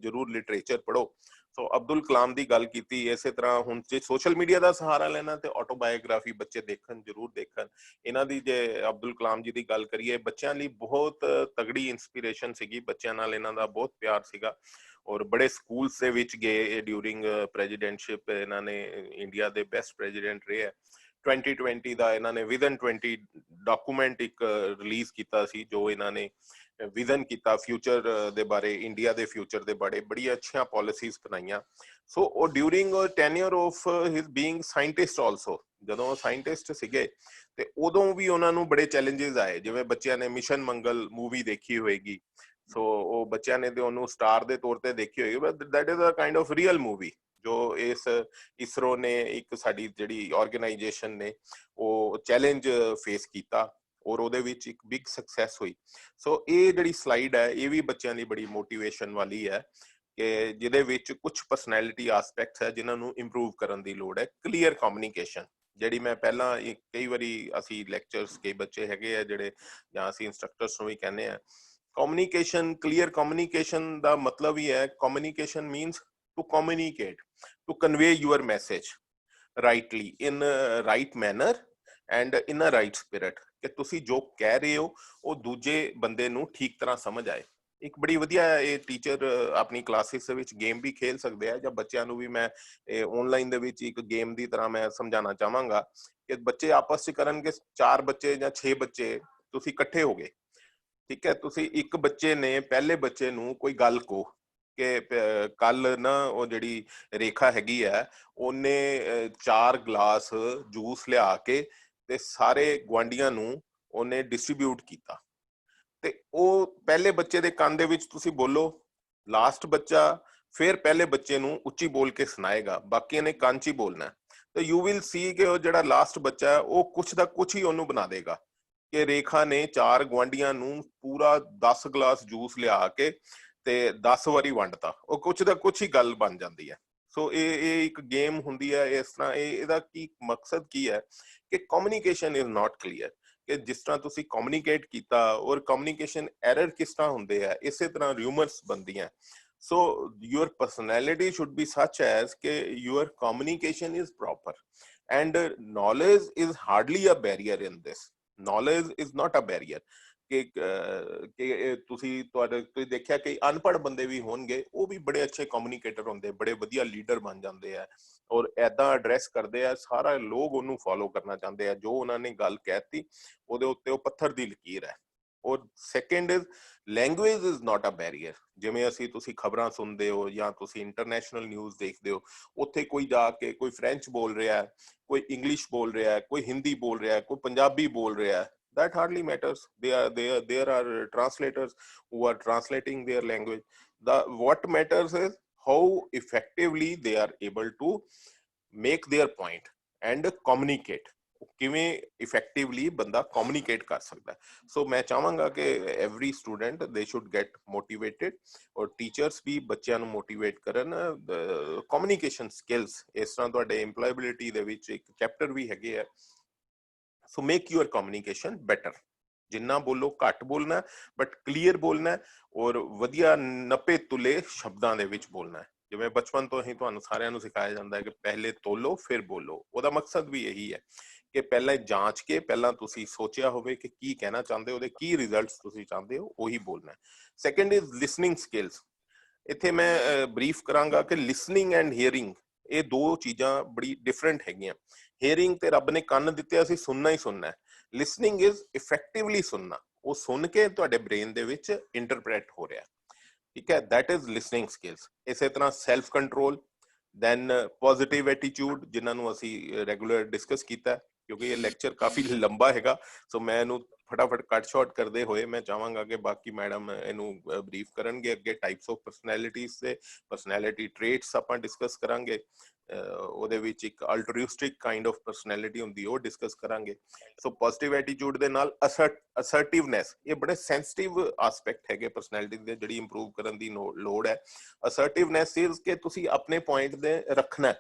ਜ਼ਰੂਰ ਲਿਟਰੇਚਰ ਪੜ੍ਹੋ। ਸੋ ਅਬਦੁਲ ਕਲਾਮ ਦੀ ਗੱਲ ਕੀਤੀ। ਇਸੇ ਤਰ੍ਹਾਂ ਹੁਣ ਜੇ ਸੋਸ਼ਲ ਮੀਡੀਆ ਦਾ ਸਹਾਰਾ ਲੈਣਾ ਤੇ ਆਟੋਬਾਇਓਗ੍ਰਾਫੀ ਬੱਚੇ ਦੇਖਣ, ਜ਼ਰੂਰ ਦੇਖਣ ਇਹਨਾਂ ਦੀ। ਜੇ ਅਬਦੁਲ ਕਲਾਮ ਜੀ ਦੀ ਗੱਲ ਕਰੀਏ, ਬੱਚਿਆਂ ਲਈ ਬਹੁਤ ਤਗੜੀ ਇੰਸਪੀਰੇਸ਼ਨ ਸੀਗੀ। ਬੱਚਿਆਂ ਨਾਲ ਇਹਨਾਂ ਦਾ ਬਹੁਤ ਪਿਆਰ ਸੀਗਾ ਔਰ ਬੜੇ ਸਕੂਲਸ ਦੇ ਵਿੱਚ ਗਏ ਡਿਊਰਿੰਗ ਪ੍ਰੈਜ਼ੀਡੈਂਟਸ਼ਿਪ। ਇਹਨਾਂ ਨੇ ਇੰਡੀਆ ਦੇ ਬੈਸਟ ਪ੍ਰੈਜ਼ੀਡੈਂਟ ਰਹੇ ਹੈ। 2020 ਦਾ ਇਹਨਾਂ ਨੇ ਵਿਜ਼ਨ 20 ਡਾਕੂਮੈਂਟ ਇੱਕ ਰਿਲੀਜ਼ ਕੀਤਾ ਸੀ ਜੋ ਇਹਨਾਂ ਨੇ ਵਿਜ਼ਨ ਕੀਤਾ ਫਿਊਚਰ ਦੇ ਬਾਰੇ, ਇੰਡੀਆ ਦੇ ਫਿਊਚਰ ਦੇ ਬਾਰੇ ਬੜੀ ਅੱਛੀਆਂ ਪਾਲਿਸੀਜ਼ ਬਣਾਈਆਂ। ਸੋ ਉਹ during tenure of his being scientist also, ਜਦੋਂ ਸਾਇੰਟਿਸਟ ਸੀਗੇ ਤੇ ਉਦੋਂ ਵੀ ਉਹਨਾਂ ਨੂੰ ਬੜੇ ਚੈਲੰਜਸ ਆਏ। ਜਿਵੇਂ ਬੱਚਿਆਂ ਨੇ ਮਿਸ਼ਨ ਮੰਗਲ ਮੂਵੀ ਦੇਖੀ ਹੋਏਗੀ, ਸੋ ਉਹ ਬੱਚਿਆਂ ਨੇ ਤੇ ਉਹਨੂੰ ਸਟਾਰ ਦੇ ਤੌਰ ਤੇ ਦੇਖੀ ਹੋਏਗੀ, but that is a kind of real movie ਜੋ ਇਸ ਇਸਰੋ ਨੇ, ਇੱਕ ਸਾਡੀ ਜਿਹੜੀ ਆਰਗੇਨਾਈਜੇਸ਼ਨ ਨੇ, ਉਹ ਚੈਲੰਜ ਫੇਸ ਕੀਤਾ ਔਰ ਉਹਦੇ ਵਿੱਚ ਇੱਕ ਬਿਗ ਸਕਸੈਸ ਹੋਈ। ਸੋ ਇਹ ਜਿਹੜੀ ਸਲਾਈਡ ਹੈ ਇਹ ਵੀ ਬੱਚਿਆਂ ਲਈ ਬੜੀ ਮੋਟੀਵੇਸ਼ਨ ਵਾਲੀ ਹੈ ਕਿ ਜਿਹਦੇ ਵਿੱਚ ਕੁਝ ਪਰਸਨੈਲਿਟੀ ਐਸਪੈਕਟਸ ਹੈ ਜਿਨ੍ਹਾਂ ਨੂੰ ਇੰਪਰੂਵ ਕਰਨ ਦੀ ਲੋੜ ਹੈ। ਕਲੀਅਰ ਕਮਿਊਨੀਕੇਸ਼ਨ, ਜਿਹੜੀ ਮੈਂ ਪਹਿਲਾਂ ਕਈ ਵਾਰੀ ਅਸੀਂ ਲੈਕਚਰਸ, ਕਈ ਬੱਚੇ ਹੈਗੇ ਆ ਜਿਹੜੇ, ਜਾਂ ਅਸੀਂ ਇੰਸਟ੍ਰਕਟਰਸ ਨੂੰ ਵੀ ਕਹਿੰਦੇ ਆ, ਕਮਿਊਨੀਕੇਸ਼ਨ, ਕਲੀਅਰ ਕਮਿਊਨੀਕੇਸ਼ਨ ਦਾ ਮਤਲਬ ਹੀ ਹੈ, communication means to communicate, to convey your message rightly in a right manner and in a right spirit, ਕਿ ਤੁਸੀਂ ਜੋ ਕਹਿ ਰਹੇ ਹੋ ਉਹ ਦੂਜੇ ਬੰਦੇ ਨੂੰ ਠੀਕ ਤਰ੍ਹਾਂ ਸਮਝ ਆਏ। ਇੱਕ ਬੜੀ ਵਧੀਆ ਇਹ ਟੀਚਰ ਆਪਣੀ ਕਲਾਸਿਸ ਦੇ ਵਿੱਚ ਗੇਮ ਵੀ ਖੇਲ ਸਕਦੇ ਆ, ਜਾਂ ਬੱਚਿਆਂ ਨੂੰ ਵੀ ਮੈਂ ਆਨਲਾਈਨ ਦੇ ਵਿੱਚ ਇੱਕ ਗੇਮ ਦੀ ਤਰ੍ਹਾਂ ਮੈਂ ਸਮਝਾਉਣਾ ਚਾਹਾਂਗਾ ਕਿ ਬੱਚੇ ਆਪਸ ਚ ਕਰਨ ਕਿ 4 ਬੱਚੇ ਜਾਂ 6 ਬੱਚੇ ਤੁਸੀਂ ਇਕੱਠੇ ਹੋ ਗਏ। ਠੀਕ ਹੈ, ਤੁਸੀਂ ਇੱਕ ਬੱਚੇ ਨੇ ਪਹਿਲੇ ਬੱਚੇ ਨੂੰ ਕੋਈ ਗੱਲ ਕਹੋ ਕਿ ਕੱਲ ਨਾ ਉਹ ਜਿਹੜੀ ਰੇਖਾ ਹੈਗੀ ਹੈ ਉਹਨੇ 4 ਗਲਾਸ ਜੂਸ ਲਿਆ ਕੇ ਤੇ ਸਾਰੇ ਗੁਆਂਢੀਆਂ ਨੂੰ ਉਹਨੇ ਡਿਸਟ੍ਰੀਬਿਊਟ ਕੀਤਾ। ਤੇ ਉਹ ਪਹਿਲੇ ਬੱਚੇ ਦੇ ਕੰਨ ਦੇ ਵਿੱਚ ਤੁਸੀਂ ਬੋਲੋ, ਲਾਸਟ ਬੱਚਾ ਫਿਰ ਪਹਿਲੇ ਬੱਚੇ ਨੂੰ ਉੱਚੀ ਬੋਲ ਕੇ ਸੁਣਾਏਗਾ, ਬਾਕੀਆਂ ਨੇ ਕੰਨ 'ਚ ਹੀ ਬੋਲਣਾ ਹੈ। ਤਾਂ ਯੂ ਵਿਲ ਸੀ ਕਿ ਉਹ ਜਿਹੜਾ ਲਾਸਟ ਬੱਚਾ ਹੈ ਉਹ ਕੁਛ ਦਾ ਕੁਛ ਹੀ ਉਹਨੂੰ ਬਣਾ ਦੇਗਾ ਕਿ ਰੇਖਾ ਨੇ 4 ਗੁਆਂਢੀਆਂ ਨੂੰ ਪੂਰਾ 10 ਗਲਾਸ ਜੂਸ ਲਿਆ ਕੇ ਤੇ 10 ਵਾਰੀ ਵੰਡਤਾ, ਉਹ ਕੁਛ ਦਾ ਕੁਛ ਹੀ ਗੱਲ ਬਣ ਜਾਂਦੀ ਹੈ। ਸੋ ਇਹ ਇੱਕ ਗੇਮ ਹੁੰਦੀ ਹੈ ਇਸ ਤਰ੍ਹਾਂ। ਇਹਦਾ ਕੀ ਮਕਸਦ ਕੀ ਹੈ ਕਿ ਕਮਿਊਨੀਕੇਸ਼ਨ ਇਜ਼ ਨਾਟ ਕਲੀਅਰ, ਕਿ ਜਿਸ ਤਰ੍ਹਾਂ ਤੁਸੀਂ ਕਮਿਊਨੀਕੇਟ ਕੀਤਾ ਔਰ ਕਮਿਊਨੀਕੇਸ਼ਨ ਐਰਰ ਕਿਸ ਤਰ੍ਹਾਂ ਹੁੰਦੇ ਆ, ਇਸੇ ਤਰ੍ਹਾਂ ਰਿਊਮਰਸ ਬਣਦੀਆਂ। So your personality should be such as कि your communication is proper, and knowledge is hardly a barrier in this. Knowledge is not a barrier ਕਿ ਤੁਸੀਂ ਦੇਖਿਆ ਕਿ ਅਨਪੜ੍ਹ ਬੰਦੇ ਵੀ ਹੋਣਗੇ, ਉਹ ਵੀ ਬੜੇ ਅੱਛੇ ਕਮਿਊਨੀਕੇਟਰ ਹੁੰਦੇ, ਬੜੇ ਵਧੀਆ ਲੀਡਰ ਬਣ ਜਾਂਦੇ ਆ ਔਰ ਐਦਾਂ ਐਡਰੈਸ ਕਰਦੇ ਆ, ਸਾਰਾ ਲੋਕ ਉਹਨੂੰ ਫੋਲੋ ਕਰਨਾ ਚਾਹੁੰਦੇ ਆ। ਜੋ ਉਹਨਾਂ ਨੇ ਗੱਲ ਕਹਿਤੀ ਉਹਦੇ ਉੱਤੇ ਉਹ ਪੱਥਰ ਦੀ ਲਕੀਰ ਹੈ। ਔਰ second is language is not a barrier. ਜਿਵੇਂ ਤੁਸੀਂ ਖਬਰਾਂ ਸੁਣਦੇ ਹੋ ਜਾਂ ਤੁਸੀਂ ਇੰਟਰਨੈਸ਼ਨਲ ਨਿਊਜ਼ ਦੇਖਦੇ ਹੋ, ਉੱਥੇ ਕੋਈ ਜਾ ਕੇ ਕੋਈ ਫ੍ਰੈਂਚ ਬੋਲ ਰਿਹਾ, ਕੋਈ ਇੰਗਲਿਸ਼ ਬੋਲ ਰਿਹਾ, ਕੋਈ ਹਿੰਦੀ ਬੋਲ ਰਿਹਾ, ਕੋਈ ਪੰਜਾਬੀ ਬੋਲ ਰਿਹਾ, that hardly matters. There are translators who are translating their language. What matters is how effectively they are able to make their point and communicate. ਕਿਵੇਂ ਇਫੈਕਟਿਵਲੀ ਬੰਦਾ ਕਮਿਊਨੀਕੇਟ ਕਰ ਸਕਦਾ। ਸੋ ਮੈਂ ਚਾਹਾਂਗਾ ਕਿ ਐਵਰੀ ਸਟੂਡੈਂਟ ਦੇ ਸ਼ੁੱਡ ਗੈਟ ਮੋਟੀਵੇਟਿਡ, ਔਰ teachers ਵੀ ਬੱਚਿਆਂ ਨੂੰ ਮੋਟੀਵੇਟ ਕਰਨ। ਕਮਿਊਨੀਕੇਸ਼ਨ ਸਕਿੱਲਸ ਇਸ ਤਰ੍ਹਾਂ ਤੁਹਾਡੇ ਇੰਪਲੋਏਬਿਲਿਟੀ ਦੇ ਵਿੱਚ ਇੱਕ ਚੈਪਟਰ ਵੀ ਹੈਗੇ ਆ। ਸੋ ਮੇਕ ਯੂਅਰ ਕਮਿਊਨੀਕੇਸ਼ਨ ਬੈਟਰ। ਜਿੰਨਾ ਬੋਲੋ ਘੱਟ ਬੋਲਣਾ, ਬਟ ਕਲੀਅਰ ਬੋਲਣਾ ਔਰ ਵਧੀਆ ਨਪੇ ਤੁਲੇ ਸ਼ਬਦਾਂ ਦੇ ਵਿੱਚ ਬੋਲਣਾ। ਜਿਵੇਂ ਬਚਪਨ ਤੋਂ ਹੀ ਤੁਹਾਨੂੰ ਸਾਰਿਆਂ ਨੂੰ ਸਿਖਾਇਆ ਜਾਂਦਾ ਹੈ ਕਿ ਪਹਿਲੇ ਤੋਲੋ ਫਿਰ ਬੋਲੋ। ਉਹਦਾ ਮਕਸਦ ਵੀ ਇਹੀ ਹੈ ਕਿ ਪਹਿਲਾਂ ਜਾਂਚ ਕੇ, ਪਹਿਲਾਂ ਤੁਸੀਂ ਸੋਚਿਆ ਹੋਵੇ ਕਿ ਕੀ ਕਹਿਣਾ ਚਾਹੁੰਦੇ ਹੋ, ਉਹਦੇ ਕੀ ਰਿਜ਼ਲਟਸ ਤੁਸੀਂ ਚਾਹੁੰਦੇ ਹੋ, ਉਹੀ ਬੋਲਣਾ। Second is listening skills. ਇੱਥੇ ਮੈਂ ਬਰੀਫ ਕਰਾਂਗਾ ਕਿ ਲਿਸਨਿੰਗ ਐਂਡ ਹੀਅਰਿੰਗ, ਇਹ ਦੋ ਚੀਜ਼ਾਂ ਬੜੀ ਡਿਫਰੈਂਟ ਹੈਗੀਆਂ। ਹੀਅਰਿੰਗ ਤੇ ਰੱਬ ਨੇ ਕੰਨ ਦਿੱਤੇ, ਅਸੀਂ ਸੁਣਨਾ ਹੀ ਸੁਣਨਾ। ਲਿਸਨਿੰਗ ਇਜ਼ ਇਫੈਕਟਿਵਲੀ ਸੁਣਨਾ, ਉਹ ਸੁਣ ਕੇ ਤੁਹਾਡੇ ਬ੍ਰੇਨ ਦੇ ਵਿੱਚ ਇੰਟਰਪ੍ਰੈਟ ਹੋ ਰਿਹਾ, ਠੀਕ ਹੈ। That is listening skills. ਇਸੇ ਤਰ੍ਹਾਂ self control, then positive attitude, ਜਿਨ੍ਹਾਂ ਨੂੰ ਅਸੀਂ ਰੈਗੂਲਰ ਡਿਸਕਸ ਕੀਤਾ। ਕਿਉਂਕਿ ਇਹ ਲੈਕਚਰ ਕਾਫੀ ਲੰਬਾ ਹੈਗਾ, ਸੋ ਮੈਂ ਇਹਨੂੰ ਫਟਾਫਟ ਕੱਟ ਸ਼ਾਰਟ ਕਰਦੇ ਹੋਏ ਮੈਂ ਚਾਹਾਂਗਾ ਕਿ ਬਾਕੀ ਮੈਡਮ ਇਹਨੂੰ ਬਰੀਫ ਕਰਨਗੇ ਅੱਗੇ। ਟਾਈਪਸ ਆਫ ਪਰਸਨੈਲਿਟੀਜ਼ ਤੇ ਪਰਸਨੈਲਿਟੀ ਟ੍ਰੇਟਸ ਆਪਾਂ ਡਿਸਕਸ ਕਰਾਂਗੇ। ਉਹਦੇ ਵਿੱਚ ਇੱਕ ਅਲਟਰੂਇਸਟਿਕ ਕਾਈਂਡ ਆਫ ਪਰਸਨੈਲਿਟੀ ਹੁੰਦੀ, ਉਹ ਡਿਸਕਸ ਕਰਾਂਗੇ। ਸੋ ਪੋਜ਼ਿਟਿਵ ਐਟੀਟਿਊਡ ਦੇ ਨਾਲ ਅਸਰਟਿਵਨੈਸ, ਇਹ ਬੜੇ ਸੈਂਸਿਟਿਵ ਆਸਪੈਕਟ ਹੈਗੇ ਪਰਸਨੈਲਿਟੀ ਦੇ, ਜਿਹੜੀ ਇੰਪਰੂਵ ਕਰਨ ਦੀ ਲੋੜ ਹੈ। ਅਸਰਟਿਵਨੈਸ ਇਜ਼ ਕਿ ਤੁਸੀਂ ਆਪਣੇ ਪੁਆਇੰਟ ਦੇ ਰੱਖਣਾ।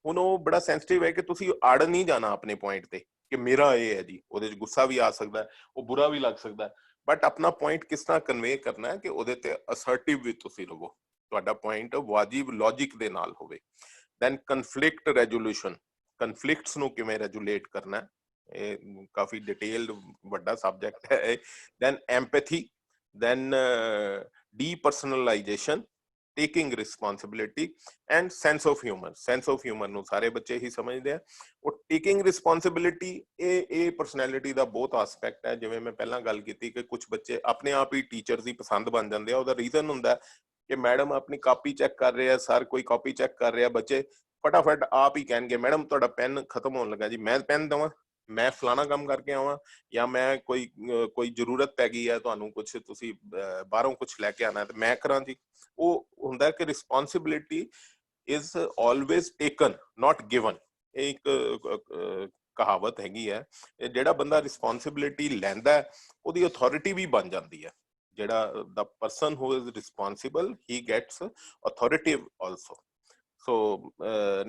ਹੁਣ ਉਹ ਬੜਾ ਸੈਂਸਿਟਿਵ ਹੈ ਕਿ ਤੁਸੀਂ ਅੜ ਨਹੀਂ ਜਾਣਾ ਆਪਣੇ ਪੁਆਇੰਟ ਤੇ ਕਿ ਮੇਰਾ ਇਹ ਹੈ ਜੀ। ਉਹਦੇ 'ਚ ਗੁੱਸਾ ਵੀ ਆ ਸਕਦਾ, ਉਹ ਬੁਰਾ ਵੀ ਲੱਗ ਸਕਦਾ, ਬਟ ਆਪਣਾ ਪੁਆਇੰਟ ਕਿਸ ਤਰ੍ਹਾਂ ਕਨਵੇ ਕਰਨਾ ਹੈ ਕਿ ਉਹਦੇ ਤੇ ਅਸਰਟਿਵ ਵੀ ਤੁਸੀਂ ਰਹੋ, ਤੁਹਾਡਾ ਪੁਆਇੰਟ ਵਾਜਿਬ ਲੌਜਿਕ ਦੇ ਨਾਲ ਹੋਵੇ। ਦੈਨ ਕਨਫਲਿਕਟ ਰੈਜੋਲੂਸ਼ਨ, ਕਨਫਲਿਕਟਸ ਨੂੰ ਕਿਵੇਂ ਰੈਜੂਲੇਟ ਕਰਨਾ, ਇਹ ਕਾਫੀ ਡਿਟੇਲਡ ਵੱਡਾ ਸਬਜੈਕਟ ਹੈ। Then empathy, then depersonalization, taking responsibility and sense of humour. Sense of humour ਨੂੰ ਸਾਰੇ ਬੱਚੇ ਹੀ ਸਮਝਦੇ ਆ। ਉਹ ਟੇਕਿੰਗ ਰਿਸਪੌਂਸਿਬਿਲਿਟੀ, ਇਹ ਪਰਸਨੈਲਿਟੀ ਦਾ ਬਹੁਤ ਆਸਪੈਕਟ ਹੈ। ਜਿਵੇਂ ਮੈਂ ਪਹਿਲਾਂ ਗੱਲ ਕੀਤੀ ਕਿ ਕੁਝ ਬੱਚੇ ਆਪਣੇ ਆਪ ਹੀ ਟੀਚਰ ਦੀ ਪਸੰਦ ਬਣ ਜਾਂਦੇ ਆ। ਉਹਦਾ ਰੀਜ਼ਨ ਹੁੰਦਾ ਕਿ ਮੈਡਮ ਆਪਣੀ ਕਾਪੀ ਚੈੱਕ ਕਰ ਰਹੇ ਆ, ਸਰ ਕੋਈ ਕਾਪੀ ਚੈੱਕ ਕਰ ਰਿਹਾ, ਬੱਚੇ ਫਟਾਫਟ ਆਪ ਹੀ ਕਹਿਣਗੇ ਮੈਡਮ ਤੁਹਾਡਾ ਪੈਨ ਖਤਮ ਹੋਣ ਲੱਗਾ ਜੀ, ਮੈਂ ਪੈਨ ਦੇਵਾਂ, ਮੈਂ ਫਲਾਣਾ ਕੰਮ ਕਰਕੇ ਆਵਾਂ, ਜਾਂ ਮੈਂ ਕੋਈ ਜ਼ਰੂਰਤ ਪੈ ਗਈ ਹੈ ਤੁਹਾਨੂੰ, ਕੁਝ ਤੁਸੀਂ ਬਾਹਰੋਂ ਕੁਝ ਲੈ ਕੇ ਆਣਾ ਤੇ ਮੈਂ ਕਰਾਂ ਜੀ। ਉਹ ਹੁੰਦਾ ਕਿ responsibility is always taken not given. ਇਹ ਇੱਕ ਕਹਾਵਤ ਹੈਗੀ ਹੈ। ਜਿਹੜਾ ਬੰਦਾ ਰਿਸਪੌਂਸਿਬਿਲਿਟੀ ਲੈਂਦਾ ਉਹਦੀ ਅਥਾਰਟੀ ਵੀ ਬਣ ਜਾਂਦੀ ਹੈ। ਜਿਹੜਾ the person who is responsible, he gets authoritative also. So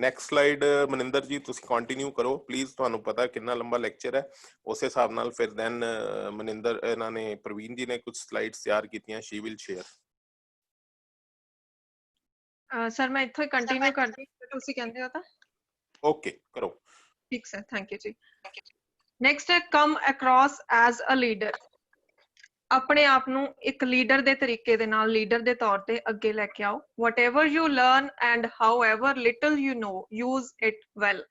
next slide Maninder ਜੀ ਤੁਸੀਂ ਕੰਟੀਨਿਊ ਕਰੋ ਪਲੀਜ਼। ਤੁਹਾਨੂੰ ਪਤਾ ਕਿੰਨਾ ਲੰਬਾ ਲੈਕਚਰ ਹੈ, ਉਸ ਹਿਸਾਬ ਨਾਲ ਫਿਰ ਦੈਨ ਮਨਿੰਦਰ, ਇਹਨਾਂ ਨੇ ਪ੍ਰਵੀਨ ਜੀ ਨੇ ਕੁਝ ਸਲਾਈਡਸ ਤਿਆਰ ਕੀਤੀਆਂ, she will share. ਸਰ ਮੈਂ ਇੱਥੋਂ ਹੀ ਕੰਟੀਨਿਊ ਕਰਦੀ, ਤੁਸੀਂ ਕਹਿੰਦੇ ਹੋ ਤਾਂ ਓਕੇ ਕਰੋ। ਠੀਕ ਸਰ, ਥੈਂਕ ਯੂ ਜੀ। ਨੈਕਸਟ ਹੈ ਕਮ ਅਕ੍ਰੋਸ ਐਜ਼ ਅ ਲੀਡਰ। ਆਪਣੇ ਆਪ ਨੂੰ ਇੱਕ ਲੀਡਰ ਦੇ ਤਰੀਕੇ ਦੇ ਨਾਲ, ਲੀਡਰ ਦੇ ਤੌਰ ਤੇ ਅੱਗੇ ਲੈ ਕੇ ਆਓ। whatever you learn and however little you know, use it well.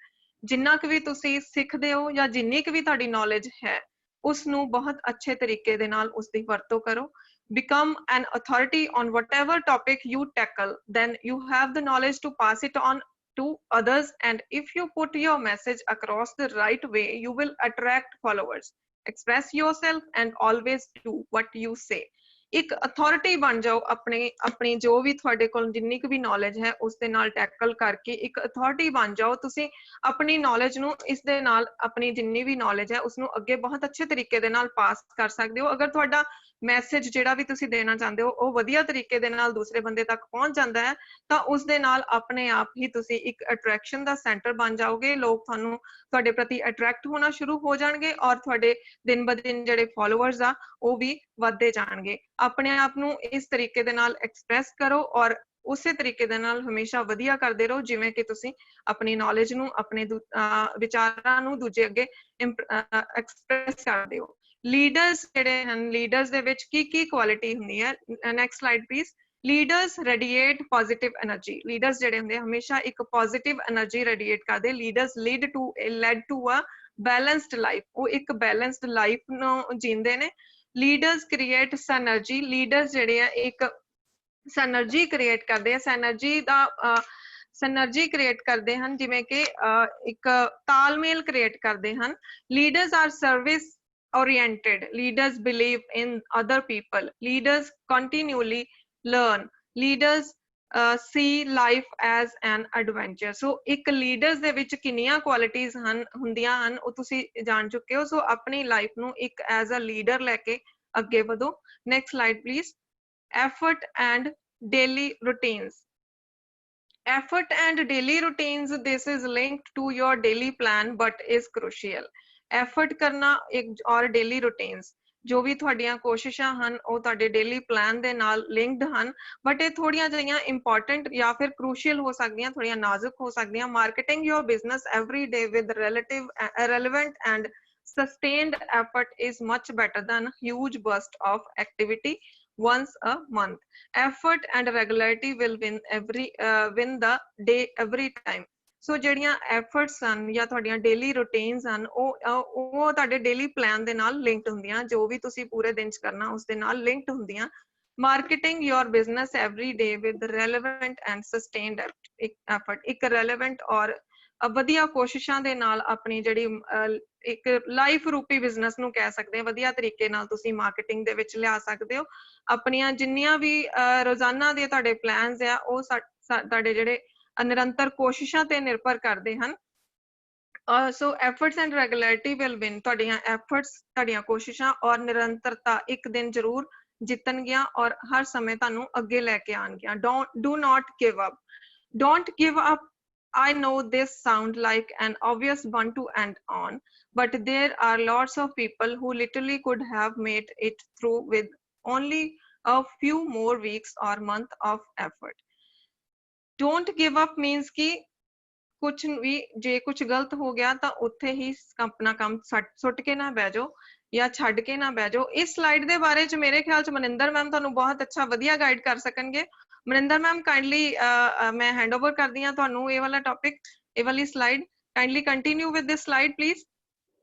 ਜਿੰਨਾ ਕੁ ਵੀ ਤੁਸੀਂ ਸਿੱਖਦੇ ਹੋ ਜਾਂ ਜਿੰਨੀ ਕੁ ਵੀ ਤੁਹਾਡੀ ਨੌਲੇਜ ਹੈ, ਉਸ ਨੂੰ ਬਹੁਤ ਅੱਛੇ ਤਰੀਕੇ ਦੇ ਨਾਲ ਉਸ ਦੀ ਵਰਤੋਂ ਕਰੋ। become an authority on whatever topic you tackle, then you have the knowledge to pass it on to others, and if you put your message across the right way, you will attract followers. Express yourself and always do what you say. ਇੱਕ authority ਬਣ ਜਾਓ ਆਪਣੀ ਜੋ ਵੀ ਤੁਹਾਡੇ ਕੋਲ ਜਿੰਨੀ ਕੁ ਵੀ knowledge ਹੈ ਉਸ ਦੇ ਨਾਲ ਟੈਕਲ ਕਰਕੇ ਇੱਕ ਅਥਾਰਟੀ ਬਣ ਜਾਓ। ਤੁਸੀਂ ਆਪਣੀ ਨੌਲੇਜ ਨੂੰ ਇਸ ਦੇ ਨਾਲ ਆਪਣੀ ਜਿੰਨੀ ਵੀ ਨੌਲੇਜ ਹੈ ਉਸ ਨੂੰ ਅੱਗੇ ਬਹੁਤ ਅੱਛੇ ਤਰੀਕੇ ਦੇ ਨਾਲ ਪਾਸ ਕਰ ਸਕਦੇ ਹੋ। ਅਗਰ ਤੁਹਾਡਾ ਮੈਸੇਜ ਜਿਹੜਾ ਵੀ ਤੁਸੀਂ ਦੇਣਾ ਚਾਹੁੰਦੇ ਹੋ ਉਹ ਵਧੀਆ ਤਰੀਕੇ ਦੇ ਨਾਲ ਦੂਸਰੇ ਬੰਦੇ ਤੱਕ ਪਹੁੰਚ ਜਾਂਦਾ ਹੈ ਤਾਂ ਉਸ ਦੇ ਨਾਲ ਆਪਣੇ ਆਪ ਹੀ ਤੁਸੀਂ ਇੱਕ ਅਟਰੈਕਸ਼ਨ ਦਾ ਸੈਂਟਰ ਬਣ ਜਾਓਗੇ। ਲੋਕ ਤੁਹਾਨੂੰ ਤੁਹਾਡੇ ਪ੍ਰਤੀ ਅਟਰੈਕਟ ਹੋਣਾ ਸ਼ੁਰੂ ਹੋ ਜਾਣਗੇ ਔਰ ਤੁਹਾਡੇ ਦਿਨ ਬ ਦਿਨ ਜਿਹੜੇ ਫਾਲੋਅਰਸ ਆ ਉਹ ਵੀ ਵੱਧਦੇ ਜਾਣਗੇ। ਆਪਣੇ ਆਪ ਨੂੰ ਇਸ ਤਰੀਕੇ ਦੇ ਨਾਲ ਐਕਸਪ੍ਰੈਸ ਕਰੋ ਔਰ ਉਸੇ ਤਰੀਕੇ ਦੇ ਨਾਲ ਹਮੇਸ਼ਾ ਵਧੀਆ ਕਰਦੇ ਰਹੋ ਜਿਵੇਂ ਕਿ ਤੁਸੀਂ ਆਪਣੀ ਨੌਲੇਜ ਨੂੰ ਆਪਣੇ ਵਿਚਾਰਾਂ ਨੂੰ ਦੂਜੇ ਅੱਗੇ ਐਕਸਪ੍ਰੈਸ ਕਰਦੇ ਹੋ। ਲੀਡਰਸ ਜਿਹੜੇ ਹਨ ਲੀਡਰਸ ਦੇ ਵਿੱਚ ਕੀ ਕੁਆਲਿਟੀ ਹੁੰਦੀ ਹੈ। Next slide please. Leaders radiate positive energy. Leaders ਜਿਹੜੇ ਹੁੰਦੇ ਹਮੇਸ਼ਾ ਇੱਕ ਪੋਜ਼ਿਟਿਵ એનર્ਜੀ ਰੇਡੀਏਟ ਕਰਦੇ। Leaders lead to a balanced life. ਉਹ ਇੱਕ ਬੈਲੈਂਸਡ ਲਾਈਫ ਨੂੰ ਜੀਂਦੇ ਨੇ। Leaders create ਸਿਨਰਜੀ। ਲੀਡਰਸ ਜਿਹੜੇ ਆ ਇੱਕ ਸਿਨਰਜੀ ਕ੍ਰੀਏਟ ਕਰਦੇ ਆ। ਸਿਨਰਜੀ ਕ੍ਰੀਏਟ ਕਰਦੇ ਹਨ ਜਿਵੇਂ ਕਿ ਇੱਕ ਤਾਲਮੇਲ ਕ੍ਰੀਏਟ ਕਰਦੇ ਹਨ। Leaders are service oriented. Leaders believe in other people. Leaders continually learn. Leaders see life as an adventure. So ਇੱਕ ਲੀਡਰਸ ਦੇ ਵਿੱਚ ਕਿੰਨੀਆਂ ਕੁਆਲਿਟੀਜ਼ ਹੁੰਦੀਆਂ ਹਨ ਉਹ ਤੁਸੀਂ ਜਾਣ ਚੁੱਕੇ ਹੋ। ਸੋ ਆਪਣੀ ਲਾਈਫ ਨੂੰ ਇੱਕ ਐਜ਼ ਅ ਲੀਡਰ ਲੈ ਕੇ ਅੱਗੇ ਵਧੋ। Next slide please. effort and daily routines. Effort and daily routines, this is linked to your daily plan but is crucial. Effort ਕਰਨਾ ਇੱਕ ਔਰ daily routines ਜੋ ਵੀ ਤੁਹਾਡੀਆਂ ਕੋਸ਼ਿਸ਼ਾਂ ਹਨ ਉਹ ਤੁਹਾਡੇ daily plan ਦੇ ਨਾਲ linked ਹਨ but ਇਹ ਥੋੜੀਆਂ ਜਿਹੀਆਂ important ਜਾਂ ਫਿਰ crucial ਹੋ ਸਕਦੀਆਂ, ਥੋੜੀਆਂ ਨਾਜ਼ੁਕ ਹੋ ਸਕਦੀਆਂ। Marketing your business every day with relevant and sustained effort is much better than huge burst of activity once a month. Effort and regularity will win the day every time. ਸੋ ਜਿਹੜੀਆਂ efforts ਹਨ ਜਾਂ ਤੁਹਾਡੀਆਂ daily ਰੂਟੀਨਸ ਹਨ ਉਹ ਤੁਹਾਡੇ daily plan ਦੇ ਨਾਲ linked ਹੁੰਦੀਆਂ। ਜੋ ਵੀ ਤੁਸੀਂ ਪੂਰੇ ਦਿਨ 'ਚ ਕਰਨਾ ਉਸ ਦੇ ਨਾਲ ਲਿੰਕਡ ਹੁੰਦੀਆਂ। Marketing your business every day with relevant and sustained effort. ਇੱਕ ਰੈਲੇਵੈਂਟ ਔਰ ਵਧੀਆ ਕੋਸ਼ਿਸ਼ਾਂ ਦੇ ਨਾਲ ਆਪਣੀ ਜਿਹੜੀ ਇੱਕ ਲਾਈਫ ਰੂਪੀ ਬਿਜ਼ਨਸ ਨੂੰ ਕਹਿ ਸਕਦੇ ਹਾਂ ਵਧੀਆ ਤਰੀਕੇ ਨਾਲ ਤੁਸੀਂ ਮਾਰਕੀਟਿੰਗ ਦੇ ਵਿੱਚ ਲਿਆ ਸਕਦੇ ਹੋ। ਆਪਣੀਆਂ ਜਿੰਨੀਆਂ ਵੀ ਰੋਜ਼ਾਨਾ ਦੇ ਤੁਹਾਡੇ ਪਲਾਨਸ ਆ ਉਹ ਤੁਹਾਡੇ ਜਿਹੜੇ ਨਿਰੰਤਰ ਕੋਸ਼ਿਸ਼ਾਂ ਤੇ ਨਿਰਭਰ ਕਰਦੇ ਹਨ। So efforts and regularity will win. ਤੁਹਾਡੀਆਂ ਐਫਰਟਸ ਤੁਹਾਡੀਆਂ ਕੋਸ਼ਿਸ਼ਾਂ ਔਰ ਨਿਰੰਤਰਤਾ ਇੱਕ ਦਿਨ ਜ਼ਰੂਰ ਜਿੱਤਣਗੀਆਂ ਔਰ ਹਰ ਸਮੇਂ ਤੁਹਾਨੂੰ ਅੱਗੇ ਲੈ ਕੇ ਆਉਣਗੀਆਂ। Do not give up. Don't give up. I know this sound like an obvious one to end on, but there are lots of people who literally could have made it through with only a few more weeks or month of effort. Don't give up means कि ਕੁਛ ਵੀ ਜੇ ਕੁਛ ਗਲਤ ਹੋ ਗਿਆ ਤਾਂ ਉੱਥੇ ਹੀ ਆਪਣਾ ਕੰਮ ਸੁੱਟ ਕੇ ਨਾ ਬਹਿ ਜਾਓ ਜਾਂ ਛੱਡ ਕੇ ਨਾ ਬਹਿ ਜਾਓ। ਇਸ ਸਲਾਈਡ ਦੇ ਬਾਰੇ ਚ ਮੇਰੇ ਖਿਆਲ ਚ ਮਨਿੰਦਰ ਮੈਮ ਤੁਹਾਨੂੰ ਬਹੁਤ ਅੱਛਾ ਵਧੀਆ ਗਾਈਡ ਕਰ ਸਕਣਗੇ। ਮਨਿੰਦਰ ਮੈਮ ਕਾਈਂਡਲੀ ਮੈਂ ਹੈਂਡ ਓਵਰ ਕਰਦੀ ਹਾਂ ਤੁਹਾਨੂੰ ਇਹ ਵਾਲਾ ਟੌਪਿਕ, ਇਹ ਵਾਲੀ slide. Kindly continue with this slide please.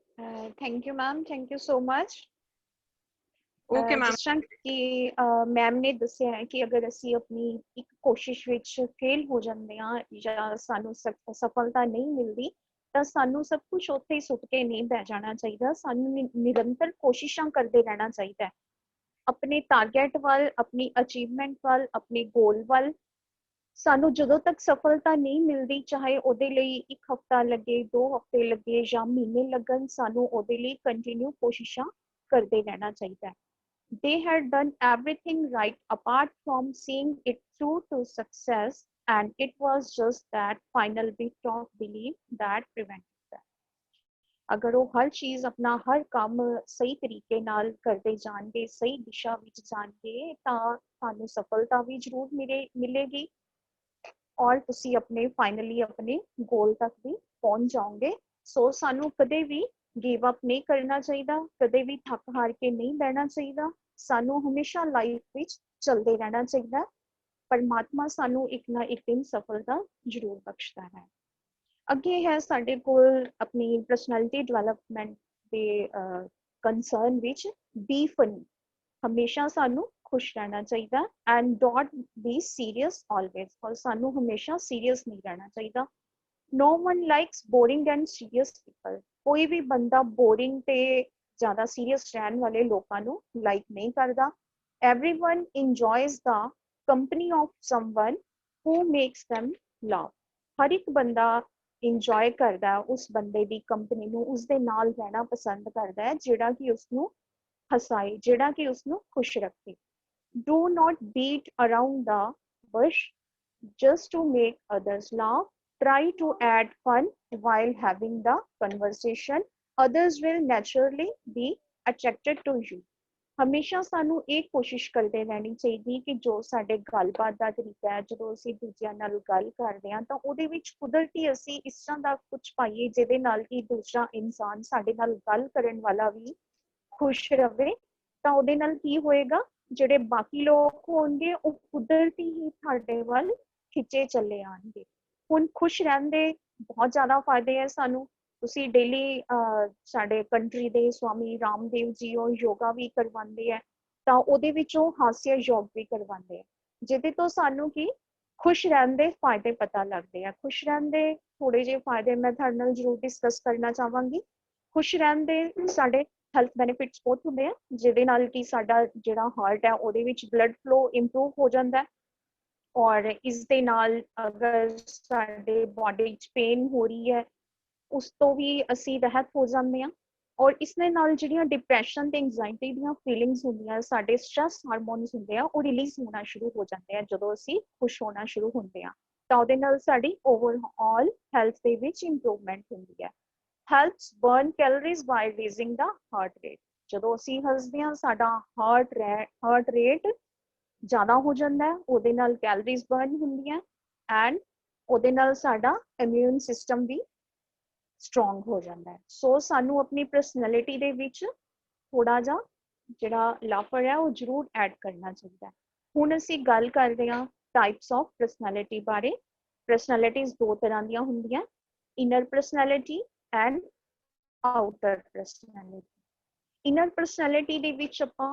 Thank you ma'am, thank you so much. Okay ma'am. ਜਿਸ ਤਰ੍ਹਾਂ ਕਿ ਮੈਮ ਨੇ ਦੱਸਿਆ ਹੈ ਕਿ ਅਗਰ ਅਸੀਂ ਆਪਣੀ ਇੱਕ ਕੋਸ਼ਿਸ਼ ਵਿੱਚ ਫੇਲ ਹੋ ਜਾਂਦੇ ਹਾਂ ਜਾਂ ਸਾਨੂੰ ਸਫਲਤਾ ਨਹੀਂ ਮਿਲਦੀ ਤਾਂ ਸਾਨੂੰ ਸਭ ਕੁਝ ਉੱਥੇ ਹੀ ਸੁੱਟ ਕੇ ਨਹੀਂ ਬਹਿ ਜਾਣਾ ਚਾਹੀਦਾ। ਸਾਨੂੰ ਨਿਰੰਤਰ ਕੋਸ਼ਿਸ਼ਾਂ ਕਰਦੇ ਰਹਿਣਾ ਚਾਹੀਦਾ ਹੈ ਆਪਣੇ ਟਾਰਗੇਟ ਵੱਲ, ਆਪਣੀ ਅਚੀਵਮੈਂਟ ਵੱਲ, ਆਪਣੇ ਗੋਲ ਵੱਲ। ਸਾਨੂੰ ਜਦੋਂ ਤੱਕ ਸਫਲਤਾ ਨਹੀਂ ਮਿਲਦੀ ਚਾਹੇ ਉਹਦੇ ਲਈ 1 ਹਫ਼ਤਾ ਲੱਗੇ, 2 ਹਫ਼ਤੇ ਲੱਗੇ ਜਾਂ ਮਹੀਨੇ ਲੱਗਣ, ਸਾਨੂੰ ਉਹਦੇ ਲਈ ਕੰਟੀਨਿਊ ਕੋਸ਼ਿਸ਼ਾਂ ਕਰਦੇ ਰਹਿਣਾ ਚਾਹੀਦਾ ਹੈ। They had done everything right apart from seeing it through to success, and it was just that final bit of belief that prevented that. ਅਗਰ ਉਹ ਹਰ ਚੀਜ਼ ਆਪਣਾ ਹਰ ਕੰਮ ਸਹੀ ਤਰੀਕੇ ਨਾਲ ਕਰਦੇ ਜਾਣਗੇ, ਸਹੀ ਦਿਸ਼ਾ ਵਿੱਚ ਜਾਣਗੇ ਤਾਂ ਤੁਹਾਨੂੰ ਸਫਲਤਾ ਵੀ ਜ਼ਰੂਰ ਮਿਲੇਗੀ ਔਰ ਤੁਸੀਂ ਆਪਣੇ ਫਾਈਨਲੀ ਆਪਣੇ ਗੋਲ ਤੱਕ ਵੀ ਪਹੁੰਚ ਜਾਓਗੇ। ਸੋ ਸਾਨੂੰ ਕਦੇ ਵੀ ਗਿਵ ਅਪ ਨਹੀਂ ਕਰਨਾ ਚਾਹੀਦਾ, ਕਦੇ ਵੀ ਥੱਕ ਹਾਰ ਕੇ ਨਹੀਂ ਬਹਿਣਾ ਚਾਹੀਦਾ। ਸਾਨੂੰ ਹਮੇਸ਼ਾ ਲਾਈਫ ਵਿੱਚ ਚੱਲਦੇ ਰਹਿਣਾ ਚਾਹੀਦਾ। ਪਰਮਾਤਮਾ ਸਾਨੂੰ ਇੱਕ ਨਾ ਇੱਕ ਦਿਨ ਸਫਲਤਾ ਜ਼ਰੂਰ ਬਖਸ਼ਦਾ ਹੈ। ਅੱਗੇ ਹੈ ਸਾਡੇ ਕੋਲ ਆਪਣੀ ਪਰਸਨੈਲਿਟੀ ਡਿਵੈਲਪਮੈਂਟ ਦੇ ਕੰਸਰਨ ਵਿੱਚ ਬੀ ਫਨੀ। ਹਮੇਸ਼ਾ ਸਾਨੂੰ ਖੁਸ਼ ਰਹਿਣਾ ਚਾਹੀਦਾ and don't be serious always. ਔਰ ਸਾਨੂੰ ਹਮੇਸ਼ਾ ਸੀਰੀਅਸ ਨਹੀਂ ਰਹਿਣਾ ਚਾਹੀਦਾ। No one likes boring and serious people. ਕੋਈ ਵੀ ਬੰਦਾ ਬੋਰਿੰਗ ਤੇ ਜ਼ਿਆਦਾ ਸੀਰੀਅਸ ਰਹਿਣ ਵਾਲੇ ਲੋਕਾਂ ਨੂੰ ਲਾਈਕ ਨਹੀਂ ਕਰਦਾ। everyone enjoys the company of someone who makes them laugh। हर एक बंदा ਇੰਜੋਏ ਕਰਦਾ ਹੈ ਉਸ ਬੰਦੇ ਦੀ ਕੰਪਨੀ ਨੂੰ, ਉਸਦੇ ਨਾਲ ਰਹਿਣਾ ਪਸੰਦ ਕਰਦਾ ਹੈ ਜਿਹੜਾ ਕਿ ਉਸਨੂੰ ਹਸਾਏ, ਜਿਹੜਾ ਕਿ ਉਸਨੂੰ ਖੁਸ਼ ਰੱਖੇ। Do not beat around the bush just to make others laugh. Try to add fun while having the conversation. Others will naturally be attracted to you. ਹਮੇਸ਼ਾ ਸਾਨੂੰ ਇਹ ਕੋਸ਼ਿਸ਼ ਕਰਦੇ ਰਹਿਣੀ ਚਾਹੀਦੀ ਕਿ ਜੋ ਸਾਡੇ ਗੱਲਬਾਤ ਦਾ ਤਰੀਕਾ ਹੈ, ਜਦੋਂ ਅਸੀਂ ਦੂਜਿਆਂ ਨਾਲ ਗੱਲ ਕਰਦੇ ਹਾਂ ਤਾਂ ਉਹਦੇ ਵਿੱਚ ਕੁਦਰਤੀ ਅਸੀਂ ਇਸ ਤਰ੍ਹਾਂ ਦਾ ਕੁਝ ਪਾਈਏ ਜਿਹਦੇ ਨਾਲ ਕਿ ਦੂਸਰਾ ਇਨਸਾਨ ਸਾਡੇ ਨਾਲ ਗੱਲ ਕਰਨ ਵਾਲਾ ਵੀ ਖੁਸ਼ ਰਵੇ। ਤਾਂ ਉਹਦੇ ਨਾਲ ਕੀ ਹੋਏਗਾ, ਜਿਹੜੇ ਬਾਕੀ ਲੋਕ ਹੋਣਗੇ ਉਹ ਕੁਦਰਤੀ ਹੀ ਤੁਹਾਡੇ ਵੱਲ ਖਿੱਚੇ ਚੱਲੇ ਆਣਗੇ। ਹੁਣ ਖੁਸ਼ ਰਹਿਣ ਦੇ ਬਹੁਤ ਜ਼ਿਆਦਾ ਫਾਇਦੇ ਹੈ ਸਾਨੂੰ। ਤੁਸੀਂ ਡੇਲੀ ਸਾਡੇ ਕੰਟਰੀ ਦੇ ਸਵਾਮੀ ਰਾਮਦੇਵ ਜੀ ਉਹ ਯੋਗਾ ਵੀ ਕਰਵਾਉਂਦੇ ਹੈ, ਤਾਂ ਉਹਦੇ ਵਿੱਚ ਉਹ ਹਾਸਿਆ ਯੋਗ ਵੀ ਕਰਵਾਉਂਦੇ ਹੈ, ਜਿਹਦੇ ਤੋਂ ਸਾਨੂੰ ਕੀ ਖੁਸ਼ ਰਹਿਣ ਦੇ ਫਾਇਦੇ ਪਤਾ ਲੱਗਦੇ ਆ। ਖੁਸ਼ ਰਹਿਣ ਦੇ ਥੋੜੇ ਜਿਹੇ ਫਾਇਦੇ ਮੈਂ ਤੁਹਾਡੇ ਨਾਲ ਜ਼ਰੂਰ ਡਿਸਕਸ ਕਰਨਾ ਚਾਹਾਂਗੀ। ਖੁਸ਼ ਰਹਿਣ ਦੇ ਸਾਡੇ ਹੈਲਥ ਬੈਨੀਫਿਟਸ ਬਹੁਤ ਹੁੰਦੇ ਆ, ਜਿਹਦੇ ਨਾਲ ਕਿ ਸਾਡਾ ਜਿਹੜਾ ਹਾਰਟ ਹੈ ਉਹਦੇ ਵਿੱਚ ਬਲੱਡ ਫਲੋ ਇੰਪਰੂਵ ਹੋ ਜਾਂਦਾ ਹੈ, ਔਰ ਇਸ ਦੇ ਨਾਲ ਅਗਰ ਸਾਡੇ ਬੋਡੀ 'ਚ ਪੇਨ ਹੋ ਰਹੀ ਹੈ ਉਸ ਤੋਂ ਵੀ ਅਸੀਂ ਰਹਿਤ ਹੋ ਜਾਂਦੇ ਹਾਂ। ਔਰ ਇਸ ਦੇ ਨਾਲ ਜਿਹੜੀਆਂ ਡਿਪਰੈਸ਼ਨ ਤੇ ਐਂਜ਼ਾਈਟੀ ਦੀਆਂ ਫੀਲਿੰਗਸ ਹੁੰਦੀਆਂ, ਸਾਡੇ ਸਟ੍ਰੈਸ ਹਾਰਮੋਨਸ ਹੁੰਦੇ ਆ, ਉਹ ਰਿਲੀਜ਼ ਹੋਣਾ ਸ਼ੁਰੂ ਹੋ ਜਾਂਦੇ ਆ ਜਦੋਂ ਅਸੀਂ ਖੁਸ਼ ਹੋਣਾ ਸ਼ੁਰੂ ਹੁੰਦੇ ਹਾਂ। ਤਾਂ ਉਹਦੇ ਨਾਲ ਸਾਡੀ ਓਵਰਆਲ ਹੈਲਥ ਦੇ ਵਿੱਚ ਇੰਪਰੂਵਮੈਂਟ ਹੁੰਦੀ ਹੈ। ਹੈਲਪਸ ਬਰਨ ਕੈਲੋਰੀਜ਼ ਬਾਈ ਰੇਜ਼ਿੰਗ ਦਾ ਹਾਰਟ ਰੇਟ। ਜਦੋਂ ਅਸੀਂ ਹੱਸਦੇ ਹਾਂ ਸਾਡਾ ਹਾਰਟ ਰੇਟ ਜ਼ਿਆਦਾ ਹੋ ਜਾਂਦਾ ਹੈ, ਉਹਦੇ ਨਾਲ ਕੈਲੋਰੀਜ਼ ਬਰਨ ਹੁੰਦੀਆਂ ਐਂਡ ਉਹਦੇ ਨਾਲ ਸਾਡਾ ਇਮਿਊਨ ਸਿਸਟਮ ਵੀ ਸਟਰੋਂਗ ਹੋ ਜਾਂਦਾ ਹੈ। ਸੋ ਸਾਨੂੰ ਆਪਣੀ ਪਰਸਨੈਲਿਟੀ ਦੇ ਵਿੱਚ ਥੋੜਾ ਜਿਹਾ ਜਿਹੜਾ ਲਾਫਰ ਹੈ ਉਹ ਜ਼ਰੂਰ ਐਡ ਕਰਨਾ ਚਾਹੀਦਾ ਹੈ। ਹੁਣ ਅਸੀਂ ਗੱਲ ਕਰਦੇ ਹਾਂ ਟਾਈਪਸ ਆਫ ਪਰਸਨੈਲਿਟੀ ਬਾਰੇ। ਪਰਸਨੈਲਿਟੀਜ਼ ਦੋ ਤਰ੍ਹਾਂ ਦੀਆਂ ਹੁੰਦੀਆਂ, inner personality and outer personality. Inner personality ਦੇ ਵਿੱਚ ਆਪਾਂ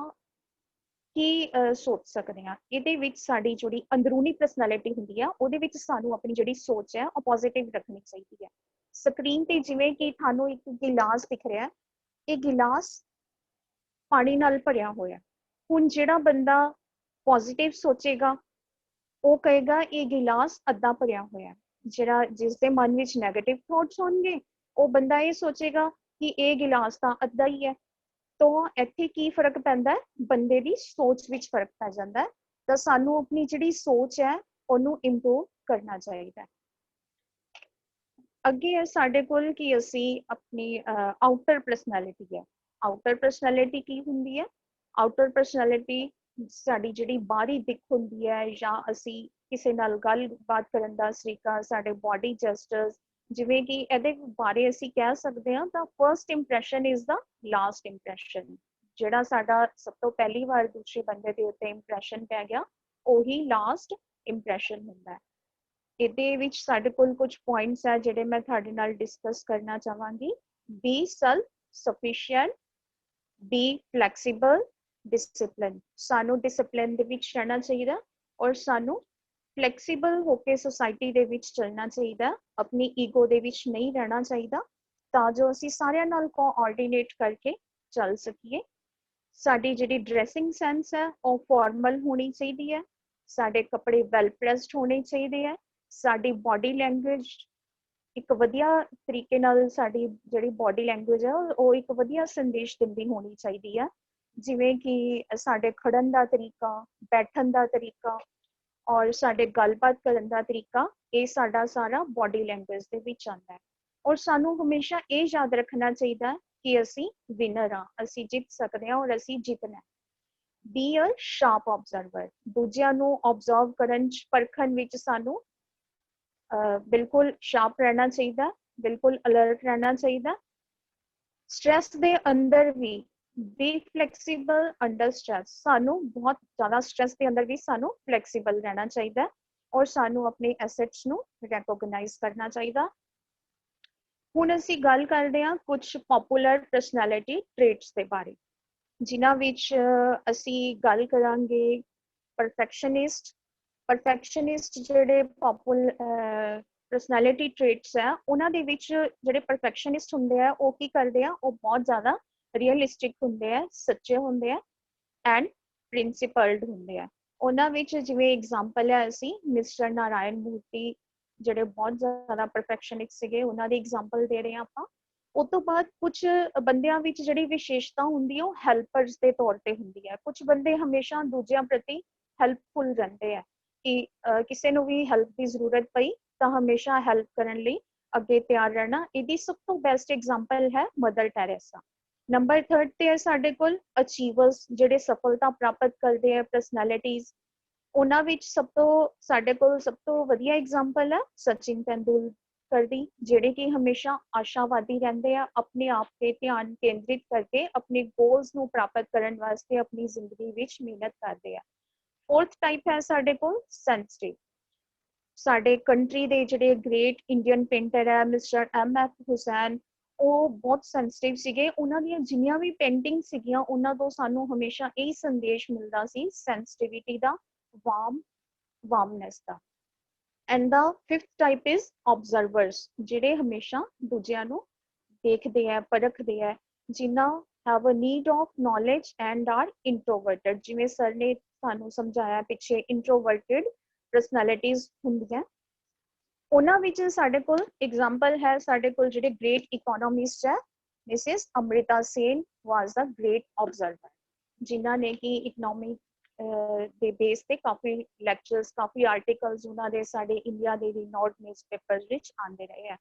ਕੀ ਸੋਚ ਸਕਦੇ ਹਾਂ, ਇਹਦੇ ਵਿੱਚ ਸਾਡੀ ਜਿਹੜੀ ਅੰਦਰੂਨੀ ਪਰਸਨੈਲਿਟੀ ਹੁੰਦੀ ਆ ਉਹਦੇ ਵਿੱਚ ਸਾਨੂੰ ਆਪਣੀ ਜਿਹੜੀ ਸੋਚ ਹੈ ਉਹ ਪੋਜ਼ਿਟਿਵ ਰੱਖਣੀ ਚਾਹੀਦੀ ਹੈ। ਸਕਰੀਨ ਤੇ ਜਿਵੇਂ ਕਿ ਤੁਹਾਨੂੰ ਇੱਕ ਗਿਲਾਸ ਦਿਖ ਰਿਹਾ, ਇਹ ਗਿਲਾਸ ਪਾਣੀ ਨਾਲ ਭਰਿਆ ਹੋਇਆ। ਹੁਣ ਜਿਹੜਾ ਬੰਦਾ ਪੋਜ਼ਿਟਿਵ ਸੋਚੇਗਾ ਉਹ ਕਹੇਗਾ ਇਹ ਗਿਲਾਸ ਅੱਧਾ ਭਰਿਆ ਹੋਇਆ। ਜਿਹੜਾ ਜਿਸ ਦੇ ਮਨ ਵਿੱਚ ਨੈਗੇਟਿਵ ਥਾਟਸ ਹੋਣਗੇ ਉਹ ਬੰਦਾ ਇਹ ਸੋਚੇਗਾ ਕਿ ਇਹ ਗਿਲਾਸ ਤਾਂ ਅੱਧਾ ਹੀ ਹੈ। ਤਾਂ ਇੱਥੇ ਕੀ ਫਰਕ ਪੈਂਦਾ ਹੈ, ਬੰਦੇ ਦੀ ਸੋਚ ਵਿੱਚ ਫਰਕ ਪੈ ਜਾਂਦਾ ਹੈ। ਤਾਂ ਸਾਨੂੰ ਆਪਣੀ ਜਿਹੜੀ ਸੋਚ ਹੈ ਉਹਨੂੰ ਇੰਪਰੂਵ ਕਰਨਾ ਚਾਹੀਦਾ ਹੈ। ਅੱਗੇ ਹੈ ਸਾਡੇ ਕੋਲ ਕਿ ਅਸੀਂ ਆਪਣੀ ਆਊਟਰ ਪਰਸਨੈਲਿਟੀ ਹੈ। ਆਊਟਰ ਪਰਸਨੈਲਿਟੀ ਕੀ ਹੁੰਦੀ ਹੈ? ਆਊਟਰ ਪਰਸਨੈਲਿਟੀ ਸਾਡੀ ਜਿਹੜੀ ਬਾਹਰੀ ਦਿੱਖ ਹੁੰਦੀ ਹੈ, ਜਾਂ ਅਸੀਂ ਕਿਸੇ ਨਾਲ ਗੱਲਬਾਤ ਕਰਨ ਦਾ ਤਰੀਕਾ, ਸਾਡੇ ਬੋਡੀ ਜੈਸਚਰਸ, ਜਿਵੇਂ ਕਿ ਇਹਦੇ ਬਾਰੇ ਅਸੀਂ ਕਹਿ ਸਕਦੇ ਹਾਂ ਤਾਂ first impression is the last impression. ਜਿਹੜਾ ਸਾਡਾ ਸਭ ਤੋਂ ਪਹਿਲੀ ਵਾਰ ਦੂਸਰੇ ਬੰਦੇ ਦੇ ਉੱਤੇ ਇੰਪ੍ਰੈਸ਼ਨ ਪੈ ਗਿਆ ਉਹੀ ਲਾਸਟ ਇੰਪ੍ਰੈਸ਼ਨ ਹੁੰਦਾ ਹੈ। ਇਹਦੇ ਵਿੱਚ ਸਾਡੇ ਕੋਲ ਕੁਝ ਪੁਆਇੰਟਸ ਹੈ ਜਿਹੜੇ ਮੈਂ ਤੁਹਾਡੇ ਨਾਲ ਡਿਸਕਸ ਕਰਨਾ ਚਾਹਾਂਗੀ। B self sufficient, B flexible, discipline. ਸਾਨੂੰ ਡਿਸਿਪਲਿਨ ਦੇ ਵਿੱਚ ਰਹਿਣਾ ਚਾਹੀਦਾ ਔਰ ਸਾਨੂੰ ਫਲੈਕਸੀਬਲ ਹੋ ਕੇ ਸੋਸਾਇਟੀ ਦੇ ਵਿੱਚ ਚੱਲਣਾ ਚਾਹੀਦਾ, ਆਪਣੀ ਈਗੋ ਦੇ ਵਿੱਚ ਨਹੀਂ ਰਹਿਣਾ ਚਾਹੀਦਾ, ਤਾਂ ਜੋ ਅਸੀਂ ਸਾਰਿਆਂ ਨਾਲ ਕੋਆਰਡੀਨੇਟ ਕਰਕੇ ਚੱਲ ਸਕੀਏ। ਸਾਡੀ ਜਿਹੜੀ ਡਰੈਸਿੰਗ ਸੈਂਸ ਹੈ ਉਹ ਫਾਰਮਲ ਹੋਣੀ ਚਾਹੀਦੀ ਹੈ, ਸਾਡੇ ਕੱਪੜੇ ਵੈਲ ਪ੍ਰੈਸਡ ਹੋਣੇ ਚਾਹੀਦੇ ਹੈ, ਸਾਡੀ ਬਾਡੀ ਲੈਂਗੁਏਜ ਇੱਕ ਵਧੀਆ ਤਰੀਕੇ ਨਾਲ, ਸਾਡੀ ਜਿਹੜੀ ਬਾਡੀ ਲੈਂਗੁਏਜ ਹੈ ਉਹ ਇੱਕ ਵਧੀਆ ਸੰਦੇਸ਼ ਦਿੰਦੀ ਹੋਣੀ ਚਾਹੀਦੀ ਹੈ। ਜਿਵੇਂ ਕਿ ਸਾਡੇ ਖੜਨ ਦਾ ਤਰੀਕਾ, ਬੈਠਣ ਦਾ ਤਰੀਕਾ ਔਰ ਸਾਡੇ ਗੱਲਬਾਤ ਕਰਨ ਦਾ ਤਰੀਕਾ, ਇਹ ਸਾਡਾ ਸਾਰਾ ਬਾਡੀ ਲੈਂਗੁਏਜ ਦੇ ਵਿੱਚ ਆਉਂਦਾ ਹੈ। ਔਰ ਸਾਨੂੰ ਹਮੇਸ਼ਾ ਇਹ ਯਾਦ ਰੱਖਣਾ ਚਾਹੀਦਾ ਕਿ ਅਸੀਂ ਵਿਨਰ ਹਾਂ, ਅਸੀਂ ਜਿੱਤ ਸਕਦੇ ਹਾਂ ਔਰ ਅਸੀਂ ਜਿੱਤਣਾ। Be a sharp observer. ਦੂਜਿਆਂ ਨੂੰ ਆਬਜ਼ਰਵ ਕਰਨ 'ਚ, ਪਰਖਣ ਵਿੱਚ ਸਾਨੂੰ ਬਿਲਕੁਲ ਸ਼ਾਰਪ ਰਹਿਣਾ ਚਾਹੀਦਾ, ਬਿਲਕੁਲ ਅਲਰਟ ਰਹਿਣਾ ਚਾਹੀਦਾ। ਸਟ੍ਰੈਸ ਦੇ ਅੰਦਰ ਵੀ ਬੀ ਫਲੈਕਸੀਬਲ ਅੰਡਰ ਸਟ੍ਰੈਸ। ਸਾਨੂੰ ਬਹੁਤ ਜ਼ਿਆਦਾ ਸਟ੍ਰੈਸ ਦੇ ਅੰਦਰ ਵੀ ਸਾਨੂੰ ਫਲੈਕਸੀਬਲ ਰਹਿਣਾ ਚਾਹੀਦਾ ਔਰ ਸਾਨੂੰ ਆਪਣੇ ਐਸੈਟਸ ਨੂੰ ਰੈਕੋਗਨਾਈਜ਼ ਕਰਨਾ ਚਾਹੀਦਾ। ਹੁਣ ਅਸੀਂ ਗੱਲ ਕਰਦੇ ਹਾਂ ਕੁਝ ਪਪੂਲਰ ਪਰਸਨੈਲਿਟੀ ਟ੍ਰੇਟਸ ਦੇ ਬਾਰੇ, ਜਿਨ੍ਹਾਂ ਵਿੱਚ ਅਸੀਂ ਗੱਲ ਕਰਾਂਗੇ ਪਰਫੈਕਸ਼ਨਿਸਟ। ਪਰਫੈਕਸ਼ਨਿਸਟ ਜਿਹੜੇ ਪਰਸਨੈਲਿਟੀ ਟ੍ਰੇਟਸ ਹੈ ਉਹਨਾਂ ਦੇ ਵਿੱਚ ਜਿਹੜੇ ਪਰਫੈਕਸ਼ਨਿਸਟ ਹੁੰਦੇ ਆ ਉਹ ਕੀ ਕਰਦੇ ਆ, ਉਹ ਬਹੁਤ ਜ਼ਿਆਦਾ ਰੀਅਲਿਸਟਿਕ ਹੁੰਦੇ ਆ, ਸੱਚੇ ਹੁੰਦੇ ਆ ਐਂਡ ਪ੍ਰਿੰਸੀਪਲਡ ਹੁੰਦੇ ਆ। ਉਹਨਾਂ ਵਿੱਚ ਜਿਵੇਂ ਐਗਜ਼ਾਮਪਲ ਹੈ ਅਸੀਂ ਮਿਸਟਰ ਨਾਰਾਇਣ ਮੂਰਤੀ ਜਿਹੜੇ ਬਹੁਤ ਜ਼ਿਆਦਾ ਪਰਫੈਕਸ਼ਨਿਸਟ ਸੀਗੇ, ਉਹਨਾਂ ਦੀ ਐਗਜ਼ਾਮਪਲ ਦੇ ਰਹੇ ਹਾਂ ਆਪਾਂ। ਉਸ ਤੋਂ ਬਾਅਦ ਕੁਝ ਬੰਦਿਆਂ ਵਿੱਚ ਜਿਹੜੀ ਵਿਸ਼ੇਸ਼ਤਾ ਹੁੰਦੀ ਹੈ ਉਹ ਹੈਲਪਰਸ ਦੇ ਤੌਰ ਤੇ ਹੁੰਦੀ ਹੈ। ਕੁਝ ਬੰਦੇ ਹਮੇਸ਼ਾ ਦੂਜਿਆਂ ਪ੍ਰਤੀ ਹੈਲਪਫੁਲ ਰਹਿੰਦੇ ਆ ਕਿ ਕਿਸੇ ਨੂੰ ਵੀ ਹੈਲਪ ਦੀ ਜ਼ਰੂਰਤ ਪਈ ਤਾਂ ਹਮੇਸ਼ਾ ਹੈਲਪ ਕਰਨ ਲਈ ਅੱਗੇ ਤਿਆਰ ਰਹਿਣਾ। ਇਹਦੀ ਸਭ ਤੋਂ ਬੈਸਟ ਐਗਜ਼ਾਮਪਲ ਹੈ ਮਦਰ ਟੈਰੇਸਾ। ਨੰਬਰ 3 ਤੇ ਹੈ ਸਾਡੇ ਕੋਲ ਅਚੀਵਰਸ, ਜਿਹੜੇ ਸਫਲਤਾ ਪ੍ਰਾਪਤ ਕਰਦੇ ਆ ਪਰਸਨੈਲਿਟੀਜ਼। ਉਹਨਾਂ ਵਿੱਚ ਸਾਡੇ ਕੋਲ ਸਭ ਤੋਂ ਵਧੀਆ ਐਗਜ਼ਾਮਪਲ ਹੈ ਸਚਿਨ ਤੇਂਦੁਲਕਰ ਦੀ, ਜਿਹੜੇ ਕਿ ਹਮੇਸ਼ਾ ਆਸ਼ਾਵਾਦੀ ਰਹਿੰਦੇ ਆ, ਆਪਣੇ ਆਪ ਤੇ ਧਿਆਨ ਕੇਂਦਰਿਤ ਕਰਕੇ ਆਪਣੇ ਗੋਲਸ ਨੂੰ ਪ੍ਰਾਪਤ ਕਰਨ ਵਾਸਤੇ ਆਪਣੀ ਜ਼ਿੰਦਗੀ ਵਿੱਚ ਮਿਹਨਤ ਕਰਦੇ ਆ। 4th ਟਾਈਪ ਹੈ ਸਾਡੇ ਕੋਲ ਸੈਂਸਿਟਿਵ। ਸਾਡੇ ਕੰਟਰੀ ਦੇ ਜਿਹੜੇ ਗ੍ਰੇਟ ਇੰਡੀਅਨ ਪੇਂਟਰ ਹੈ ਮਿਸਟਰ M.F. ਹੁਸੈਨ, ਉਹ ਬਹੁਤ ਸੈਂਸਿਟਿਵ ਸੀਗੇ। ਉਹਨਾਂ ਦੀਆਂ ਜਿੰਨੀਆਂ ਵੀ ਪੇਂਟਿੰਗ ਸੀਗੀਆਂ ਉਹਨਾਂ ਤੋਂ ਸਾਨੂੰ ਹਮੇਸ਼ਾ ਇਹ ਸੰਦੇਸ਼ ਮਿਲਦਾ ਸੀ ਸੈਂਸਿਟਿਵਿਟੀ ਦਾ, ਵਾਰਮਨੈਸ ਦਾ। And the 5th type is observers, ਜਿਹੜੇ ਹਮੇਸ਼ਾ ਦੂਜਿਆਂ ਨੂੰ ਦੇਖਦੇ ਆ, ਪਰਖਦੇ ਆ, ਜਿਨ੍ਹਾਂ have a need of knowledge and are introverted। ਜਿਵੇਂ ਸਰ ਨੇ ਸਾਨੂੰ ਸਮਝਾਇਆ ਪਿੱਛੇ introverted personalities ਹੁੰਦੀਆਂ। ਉਹਨਾਂ ਵਿੱਚ ਸਾਡੇ ਕੋਲ ਐਗਜ਼ਾਮਪਲ ਹੈ ਸਾਡੇ ਕੋਲ ਜਿਹੜੇ ਗ੍ਰੇਟ ਇਕੋਨੋਮਿਸਟ ਹੈ ਮਿਸਿਸ ਅਮ੍ਰਿਤਾ ਸੇਨ ਵਾਸ ਦਾ ਗ੍ਰੇਟ ਆਬਜ਼ਰਵਰ, ਜਿਨ੍ਹਾਂ ਨੇ ਕਿ ਇਕਨੋਮੀ ਦੇ ਬੇਸ ਤੇ ਕਾਫੀ ਲੈਕਚਰਸ, ਕਾਫੀ ਆਰਟੀਕਲਸ ਉਹਨਾਂ ਦੇ ਸਾਡੇ ਇੰਡੀਆ ਦੇ ਰਿਨੋਡ ਨਿਊਜ਼ਪੇਪਰਸ ਵਿੱਚ ਆਉਂਦੇ ਰਹੇ ਆ।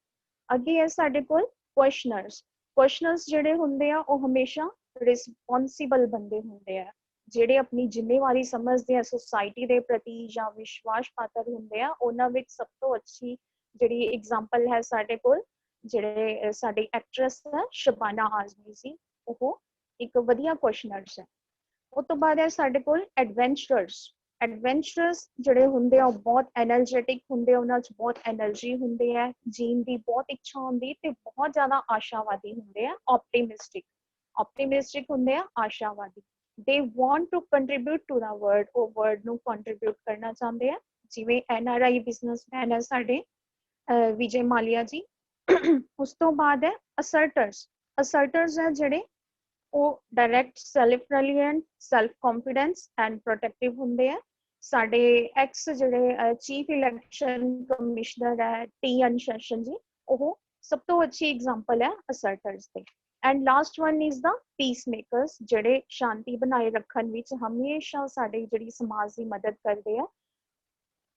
ਅੱਗੇ ਹੈ ਸਾਡੇ ਕੋਲ ਕੁਐਸਚਨਰਸ ਜਿਹੜੇ ਹੁੰਦੇ ਆ ਉਹ ਹਮੇਸ਼ਾ ਰਿਸਪੌਂਸਿਬਲ ਬੰਦੇ ਹੁੰਦੇ ਆ, ਜਿਹੜੇ ਆਪਣੀ ਜ਼ਿੰਮੇਵਾਰੀ ਸਮਝਦੇ ਆ ਸੁਸਾਇਟੀ ਦੇ ਪ੍ਰਤੀ ਜਾਂ ਵਿਸ਼ਵਾਸ ਪਾਤਰ ਹੁੰਦੇ ਆ। ਉਹਨਾਂ ਵਿੱਚ ਸਭ ਤੋਂ ਅੱਛੀ ਜਿਹੜੀ ਐਗਜ਼ਾਮਪਲ ਹੈ ਸਾਡੇ ਕੋਲ ਜਿਹੜੇ ਸਾਡੀ ਐਕਟਰੈਸ ਹੈ ਸ਼ਬਾਨਾ ਆਜ਼ਮੀ ਸੀ, ਉਹ ਇੱਕ ਵਧੀਆ ਕੁਐਸਚਨਰਸ ਹੈ। ਉਸ ਤੋਂ ਬਾਅਦ ਹੈ ਸਾਡੇ ਕੋਲ ਐਡਵੈਂਚਰਸ ਜਿਹੜੇ ਹੁੰਦੇ ਆ ਉਹ ਬਹੁਤ ਐਨਰਜੈਟਿਕ ਹੁੰਦੇ ਆ, ਉਹਨਾਂ 'ਚ ਬਹੁਤ ਐਨਰਜੀ ਹੁੰਦੀ ਹੈ, ਜੀਣ ਦੀ ਬਹੁਤ ਇੱਛਾ ਹੁੰਦੀ ਤੇ ਬਹੁਤ ਜ਼ਿਆਦਾ ਆਸ਼ਾਵਾਦੀ ਹੁੰਦੇ ਆ। ਆਪਟੀਮਿਸਟਿਕ ਹੁੰਦੇ ਆ, ਆਸ਼ਾਵਾਦੀ। they want to contribute to the world, ਉਹ ਵਰਡ ਨੂੰ ਕੰਟਰੀਬਿਊਟ ਕਰਨਾ ਚਾਹੁੰਦੇ ਆ। ਜਿਵੇਂ NRI ਬਿਜ਼ਨਸਮੈਨ ਹੈ ਸਾਡੇ ਵਿਜੇ ਮਾਲੀਆ ਜੀ। ਉਸ ਤੋਂ ਬਾਅਦ ਹੈ ਅਸਰਟਰਸ ਹੈ ਜਿਹੜੇ ਉਹ direct, self reliant, self confidence and protective ਹੁੰਦੇ ਆ। ਸਾਡੇ ਐਕਸ ਜਿਹੜੇ ਚੀਫ ਇਲੈਕਸ਼ਨ ਕਮਿਸ਼ਨਰ ਹੈ TN ਸੈਸ਼ਨ ਜੀ, ਉਹ ਸਭ ਤੋਂ ਅੱਛੀ ਐਗਜ਼ਾਮਪਲ ਹੈ ਅਸਰਟਰਸ ਦੇ। And last one is the peacemakers, ਜਿਹੜੇ ਸ਼ਾਂਤੀ ਬਣਾਏ ਰੱਖਣ ਵਿੱਚ ਹਮੇਸ਼ਾ ਸਾਡੇ ਜਿਹੜੀ ਸਮਾਜ ਦੀ ਮਦਦ ਕਰਦੇ ਆ।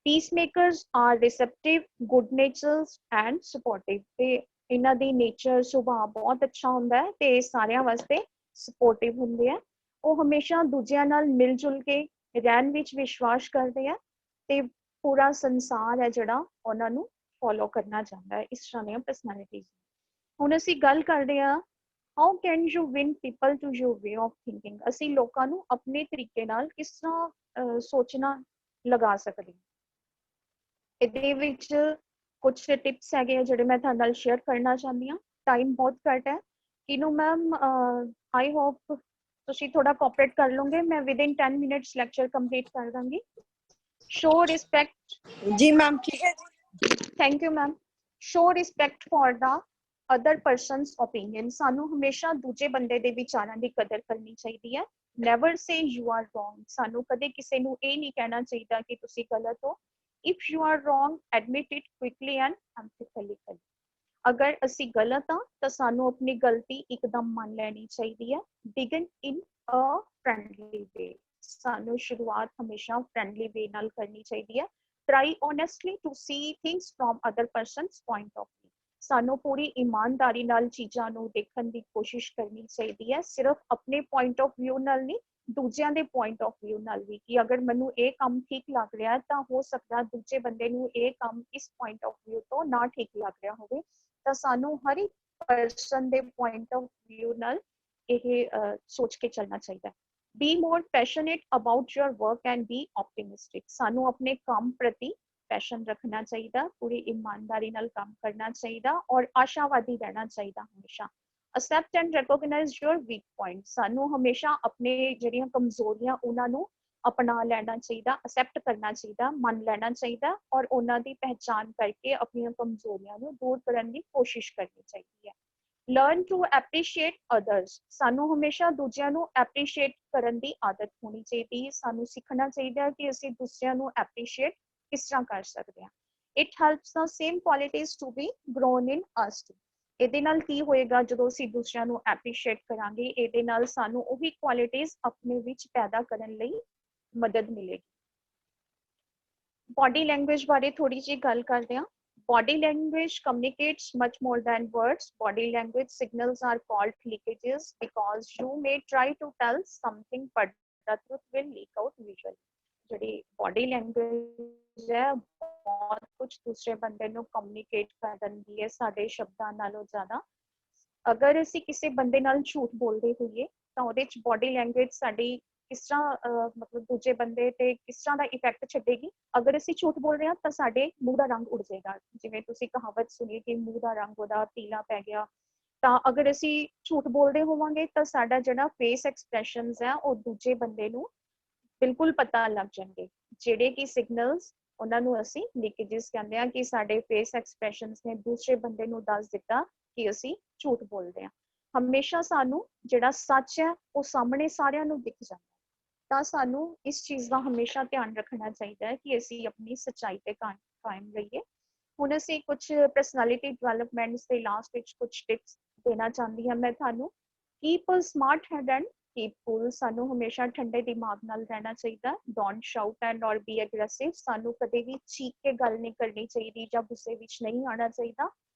Peacemakers are receptive, good natures and supportive, ਤੇ ਇਹਨਾਂ ਦੀ ਨੇਚਰ ਸੁਭਾਅ ਬਹੁਤ ਅੱਛਾ ਹੁੰਦਾ ਹੈ ਤੇ ਸਾਰਿਆਂ ਵਾਸਤੇ ਸਪੋਰਟਿਵ ਹੁੰਦੇ ਆ। ਉਹ ਹਮੇਸ਼ਾ ਦੂਜਿਆਂ ਨਾਲ ਮਿਲ ਜੁਲ ਕੇ ਰਹਿਣ ਵਿੱਚ ਵਿਸ਼ਵਾਸ ਕਰਦੇ ਆ ਤੇ ਪੂਰਾ ਸੰਸਾਰ ਹੈ ਜਿਹੜਾ ਉਹਨਾਂ ਨੂੰ ਫੋਲੋ ਕਰਨਾ ਚਾਹੁੰਦਾ ਹੈ, ਇਸ ਤਰ੍ਹਾਂ ਦੀਆਂ ਪਰਸਨੈਲਿਟੀਜ਼। ਹੁਣ ਅਸੀਂ ਗੱਲ ਕਰਦੇ ਹਾਂ how can you win people to your way of thinking। ਅਸੀਂ ਲੋਕਾਂ ਨੂੰ ਆਪਣੇ ਤਰੀਕੇ ਨਾਲ ਕਿਸ ਤਰ੍ਹਾਂ ਸੋਚਣਾ ਲਗਾ ਸਕਦੇ ਹਾਂ। ਇਹਦੇ ਵਿੱਚ ਕੁਝ ਟਿਪਸ ਹੈਗੇ ਆ ਜਿਹੜੇ ਮੈਂ ਤੁਹਾਡੇ ਨਾਲ ਸ਼ੇਅਰ ਕਰਨਾ ਚਾਹੁੰਦੀ ਹਾਂ। ਟਾਈਮ ਬਹੁਤ ਘੱਟ ਹੈ, ਇਹਨੂੰ ਮੈਮ ਆਈ ਹੋਪ ਤੁਸੀਂ ਥੋੜਾ ਕੋਆਪਰੇਟ ਕਰ ਲਓਗੇ। ਮੈਂ ਵਿਦਿਨ 10 ਮਿੰਟਸ ਲੈਕਚਰ ਕੰਪਲੀਟ ਕਰ ਦਾਂਗੀ। Show respect. ਜੀ ਮੈਮ, ਠੀਕ ਹੈ ਜੀ, thank you ma'am. Show respect for the other persons opinion. ਸਾਨੂੰ ਹਮੇਸ਼ਾ ਦੂਜੇ ਬੰਦੇ ਦੇ ਵਿਚਾਰਾਂ ਦੀ ਕਦਰ ਕਰਨੀ ਚਾਹੀਦੀ ਹੈ। Never say you are wrong. ਸਾਨੂੰ ਕਦੇ ਕਿਸੇ ਨੂੰ ਇਹ ਨਹੀਂ ਕਹਿਣਾ ਚਾਹੀਦਾ ਕਿ ਤੁਸੀਂ ਗਲਤ ਹੋ। If you are wrong, admit it quickly and emphatically. ਅਗਰ ਅਸੀਂ ਗਲਤ ਹਾਂ ਤਾਂ ਸਾਨੂੰ ਆਪਣੀ ਗਲਤੀ ਇੱਕਦਮ ਮੰਨ ਲੈਣੀ ਚਾਹੀਦੀ ਹੈ। Begin in a friendly way. ਸਾਨੂੰ ਸ਼ੁਰੂਆਤ ਹਮੇਸ਼ਾ ਫ੍ਰੈਂਡਲੀ ਵੇ ਨਾਲ ਕਰਨੀ ਚਾਹੀਦੀ ਹੈ। Try honestly to see things from other person's point of view. ਸਾਨੂੰ ਪੂਰੀ ਇਮਾਨਦਾਰੀ ਨਾਲ ਚੀਜ਼ਾਂ ਨੂੰ ਦੇਖਣ ਦੀ ਕੋਸ਼ਿਸ਼ ਕਰਨੀ ਚਾਹੀਦੀ ਹੈ, ਸਿਰਫ ਆਪਣੇ ਪੁਆਇੰਟ ਆਫ ਵਿਊ ਨਾਲ ਨਹੀਂ, ਦੂਜਿਆਂ ਦੇ ਪੁਆਇੰਟ ਆਫ ਵਿਊ ਨਾਲ ਵੀ, ਕਿ ਅਗਰ ਮੈਨੂੰ ਇਹ ਕੰਮ ਠੀਕ ਲੱਗ ਰਿਹਾ ਤਾਂ ਹੋ ਸਕਦਾ ਦੂਜੇ ਬੰਦੇ ਨੂੰ ਇਹ ਕੰਮ ਇਸ ਪੁਆਇੰਟ ਆਫ ਵਿਊ ਤੋਂ ਨਾ ਠੀਕ ਲੱਗ ਰਿਹਾ ਹੋਵੇ। ਤਾਂ ਸਾਨੂੰ ਹਰ ਇੱਕ ਪਰਸਨ ਦੇ ਪੁਆਇੰਟ ਆਫ ਵਿਊ ਨਾਲ ਇਹ ਸੋਚ ਕੇ ਚੱਲਣਾ ਚਾਹੀਦਾ ਹੈ। Be more passionate about your work and be optimistic. ਸਾਨੂੰ ਆਪਣੇ ਕੰਮ ਪ੍ਰਤੀ ਪੈਸ਼ਨ ਰੱਖਣਾ ਚਾਹੀਦਾ, ਪੂਰੀ ਇਮਾਨਦਾਰੀ ਨਾਲ ਕੰਮ ਕਰਨਾ ਚਾਹੀਦਾ ਔਰ ਆਸ਼ਾਵਾਦੀ ਰਹਿਣਾ ਚਾਹੀਦਾ ਹਮੇਸ਼ਾ। Accept and recognise your week point. ਸਾਨੂੰ ਹਮੇਸ਼ਾ ਆਪਣੇ ਜਿਹੜੀਆਂ ਕਮਜ਼ੋਰੀਆਂ ਉਹਨਾਂ ਨੂੰ ਅਪਣਾ ਲੈਣਾ ਚਾਹੀਦਾ, ਅਸੈਪਟ ਕਰਨਾ ਚਾਹੀਦਾ, ਮੰਨ ਲੈਣਾ ਚਾਹੀਦਾ ਔਰ ਉਹਨਾਂ ਦੀ ਪਹਿਚਾਣ ਕਰਕੇ ਆਪਣੀਆਂ ਕਮਜ਼ੋਰੀਆਂ ਨੂੰ ਦੂਰ ਕਰਨ ਦੀ ਕੋਸ਼ਿਸ਼ ਕਰਨੀ ਚਾਹੀਦੀ ਹੈ। ਲਰਨ ਟੂ ਐਪਰੀਸ਼ੀਏਟ ਅਦਰਸ, ਸਾਨੂੰ ਹਮੇਸ਼ਾ ਦੂਜਿਆਂ ਨੂੰ ਐਪਰੀਸ਼ੀਏਟ ਕਰਨ ਦੀ ਆਦਤ ਹੋਣੀ ਚਾਹੀਦੀ, ਸਾਨੂੰ ਸਿੱਖਣਾ ਚਾਹੀਦਾ ਕਿ ਅਸੀਂ ਦੂਸਰਿਆਂ ਨੂੰ ਐਪਰੀਸ਼ੀਏਟ ਕਿਸ ਤਰ੍ਹਾਂ ਕਰ ਸਕਦੇ ਹਾਂ। It helps the same qualities to be grown in us too। ਇਹਦੇ ਨਾਲ ਕੀ ਹੋਏਗਾ, ਜਦੋਂ ਅਸੀਂ ਦੂਸਰਿਆਂ ਨੂੰ ਐਪਰੀਸ਼ੀਏਟ ਕਰਾਂਗੇ, ਇਹਦੇ ਨਾਲ ਸਾਨੂੰ ਉਹੀ ਕੁਆਲਿਟੀਜ਼ ਆਪਣੇ ਵਿੱਚ ਪੈਦਾ ਕਰਨ ਲਈ ਮਦਦ ਮਿਲੇਗੀ। ਬੋਡੀ ਲੈਂਗੁਏਜ ਬਾਰੇ ਥੋੜੀ ਜਿਹੀ ਗੱਲ ਕਰਦੇ ਹਾਂ। Body language communicates much more than words. Body language signals are called leakages because you may try to tell something, but the truth will leak out visually। ਜਿਹੜੀ body language ਹੈ ਬਹੁਤ ਕੁਝ ਦੂਸਰੇ ਬੰਦੇ ਨੂੰ communicate ਕਰ ਦਿੰਦੀ ਹੈ ਸਾਡੇ ਸ਼ਬਦਾਂ ਨਾਲੋਂ ਜ਼ਿਆਦਾ। ਅਗਰ ਅਸੀਂ ਕਿਸੇ ਬੰਦੇ ਨਾਲ ਝੂਠ ਬੋਲਦੇ ਹੋਈਏ ਤਾਂ ਉਹਦੇ ਚ body language ਸਾਡੀ ਕਿਸ ਤਰ੍ਹਾਂ ਮਤਲਬ ਦੂਜੇ ਬੰਦੇ ਤੇ ਕਿਸ ਤਰ੍ਹਾਂ ਦਾ ਇਫੈਕਟ ਛੱਡੇਗੀ। ਅਗਰ ਅਸੀਂ ਝੂਠ ਬੋਲ ਰਹੇ ਹਾਂ ਤਾਂ ਸਾਡੇ ਮੂੰਹ ਦਾ ਰੰਗ ਉੜ ਜਾਏਗਾ, ਜਿਵੇਂ ਤੁਸੀਂ ਕਹਾਵਤ ਸੁਣੀ ਕਿ ਮੂੰਹ ਦਾ ਰੰਗ ਉਹਦਾ ਪੀਲਾ ਪੈ ਗਿਆ। ਤਾਂ ਅਗਰ ਅਸੀਂ ਝੂਠ ਬੋਲਦੇ ਹੋਵਾਂਗੇ ਤਾਂ ਸਾਡਾ ਜਿਹੜਾ ਫੇਸ ਐਕਸਪ੍ਰੈਸ਼ਨਸ ਹੈ ਉਹ ਦੂਜੇ ਬੰਦੇ ਨੂੰ ਬਿਲਕੁਲ ਪਤਾ ਲੱਗ ਜਾਣਗੇ, ਜਿਹੜੇ ਕਿ ਸਿਗਨਲਸ ਉਹਨਾਂ ਨੂੰ ਅਸੀਂ ਲੀਕੇजेस ਕਹਿੰਦੇ ਆ ਕਿ ਸਾਡੇ ਫੇਸ ਐਕਸਪ੍ਰੈਸ਼ਨਸ ਨੇ ਦੂਸਰੇ ਬੰਦੇ ਨੂੰ ਦੱਸ ਦਿੱਤਾ ਕਿ ਅਸੀਂ ਝੂਠ ਬੋਲਦੇ ਹਾਂ। ਹਮੇਸ਼ਾ ਸਾਨੂੰ ਜਿਹੜਾ ਸੱਚ ਹੈ ਉਹ ਸਾਹਮਣੇ ਸਾਰਿਆਂ ਨੂੰ ਦਿਖ ਜਾਂਦਾ, ਤਾਂ ਸਾਨੂੰ ਇਸ ਚੀਜ਼ ਦਾ ਹਮੇਸ਼ਾ ਧਿਆਨ ਰੱਖਣਾ ਚਾਹੀਦਾ ਹੈ ਕਿ ਅਸੀਂ ਆਪਣੀ ਸੱਚਾਈ ਤੇ ਕਾਇਮ ਰਹੀਏ। ਹੁਣ ਅਸੀਂ ਕੁਝ ਪਰਸਨੈਲਿਟੀ ਡਿਵੈਲਪਮੈਂਟਸ ਦੇ ਲਾਸਟ ਵਿੱਚ ਕੁਝ ਟਿਪਸ ਦੇਣਾ ਚਾਹੁੰਦੀ ਹਾਂ ਮੈਂ ਤੁਹਾਨੂੰ। Keep a smart head and keep cool, ਸਾਨੂੰ ਹਮੇਸ਼ਾ ਠੰਡੇ ਦਿਮਾਗ ਨਾਲ ਰਹਿਣਾ ਚਾਹੀਦਾ। Don't shout and or be aggressive, ਸਾਨੂੰ ਕਦੇ ਵੀ ਚੀਕ ਕੇ ਗੱਲ ਨਹੀਂ ਕਰਨੀ ਚਾਹੀਦੀ ਜਾਂ ਗੁੱਸੇ ਵਿੱਚ ਨਹੀਂ ਆਉਣਾ ਚਾਹੀਦਾ।